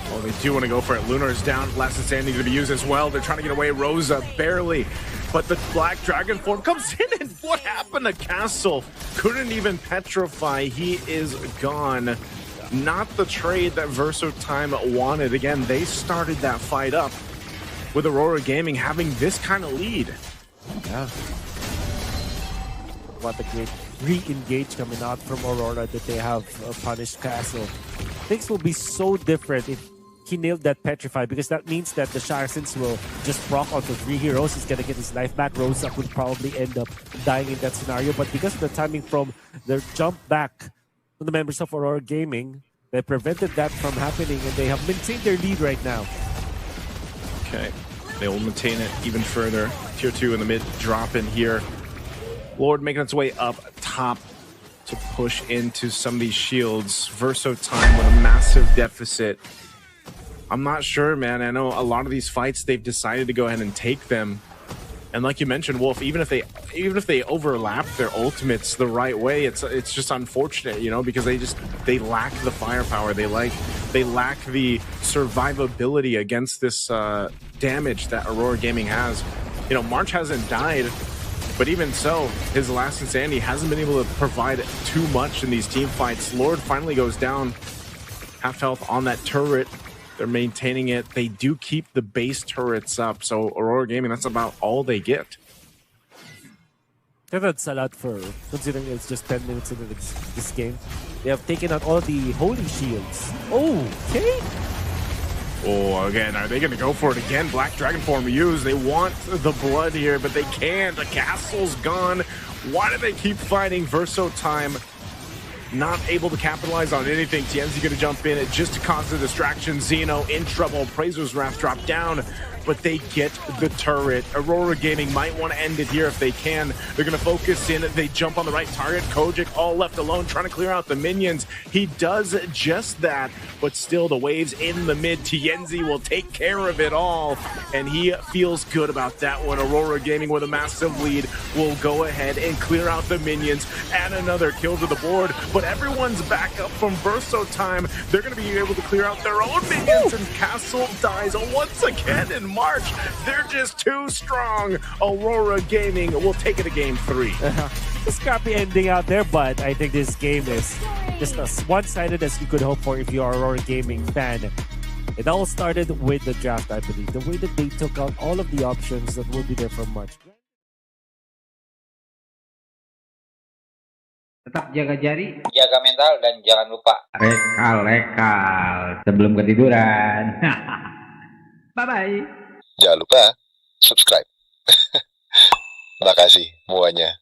Oh, they do want to go for it. Lunar's down. Last Insanity to be used as well. They're trying to get away. Rosa barely. But the Black Dragon Form comes in, and what happened to Castle? Couldn't even petrify. He is gone. Not the trade that Versatile Time wanted. Again, they started that fight up with Aurora Gaming having this kind of lead. Yeah. What a great re-engage coming out from Aurora that they have punished Castle. Things will be so different if he nailed that Petrify, because that means that the Saracens will just proc onto 3 heroes. He's going to get his life back. Rosa would probably end up dying in that scenario. But because of the timing from their jump back from the members of Aurora Gaming, they prevented that from happening, and they have maintained their lead right now. Okay, they will maintain it even further. Tier 2 in the mid, drop in here. Lord making its way up top to push into some of these shields. Versatile Time with a massive deficit. I'm not sure, man. I know a lot of these fights, they've decided to go ahead and take them. And like you mentioned, Wolf, even if they overlap their ultimates the right way, it's just unfortunate, because they lack the firepower. They lack the survivability against this damage that Aurora Gaming has. March hasn't died, but even so, his Last Insanity hasn't been able to provide too much in these team fights. Lord finally goes down, half health on that turret. They're maintaining it. They do keep the base turrets up, so Aurora Gaming, that's about all they get. That's a lot for considering it's just 10 minutes into this game. They have taken out all the holy shields. Okay. Oh, again, are they going to go for it again? Black Dragon Form used. They want the blood here, but they can't. The castle's gone. Why do they keep fighting? Versatile Time not able to capitalize on anything. TNZ going to jump in just to cause the distraction. Xeno in trouble. Praiser's Wrath drop down, but they get the turret. Aurora Gaming might want to end it here if they can. They're going to focus in. They jump on the right target. Kojic all left alone trying to clear out the minions. He does just that, but still the waves in the mid. TNZ will take care of it all, and he feels good about that one. Aurora Gaming with a massive lead will go ahead and clear out the minions. Add another kill to the board, but everyone's back up from Versatile Time. They're going to be able to clear out their own minions, and Castle dies once again in March. They're just too strong. Aurora Gaming will take it to game 3. Scrappy ending out there, but I think this game is just as one-sided as you could hope for if you are Aurora Gaming fan. It all started with the draft, I believe. The way that they took out all of the options that will be there for March. Tetap jaga jari, jaga mental, dan jangan lupa rekal sebelum ketiduran. Bye-bye. Jangan lupa subscribe. Makasih semuanya.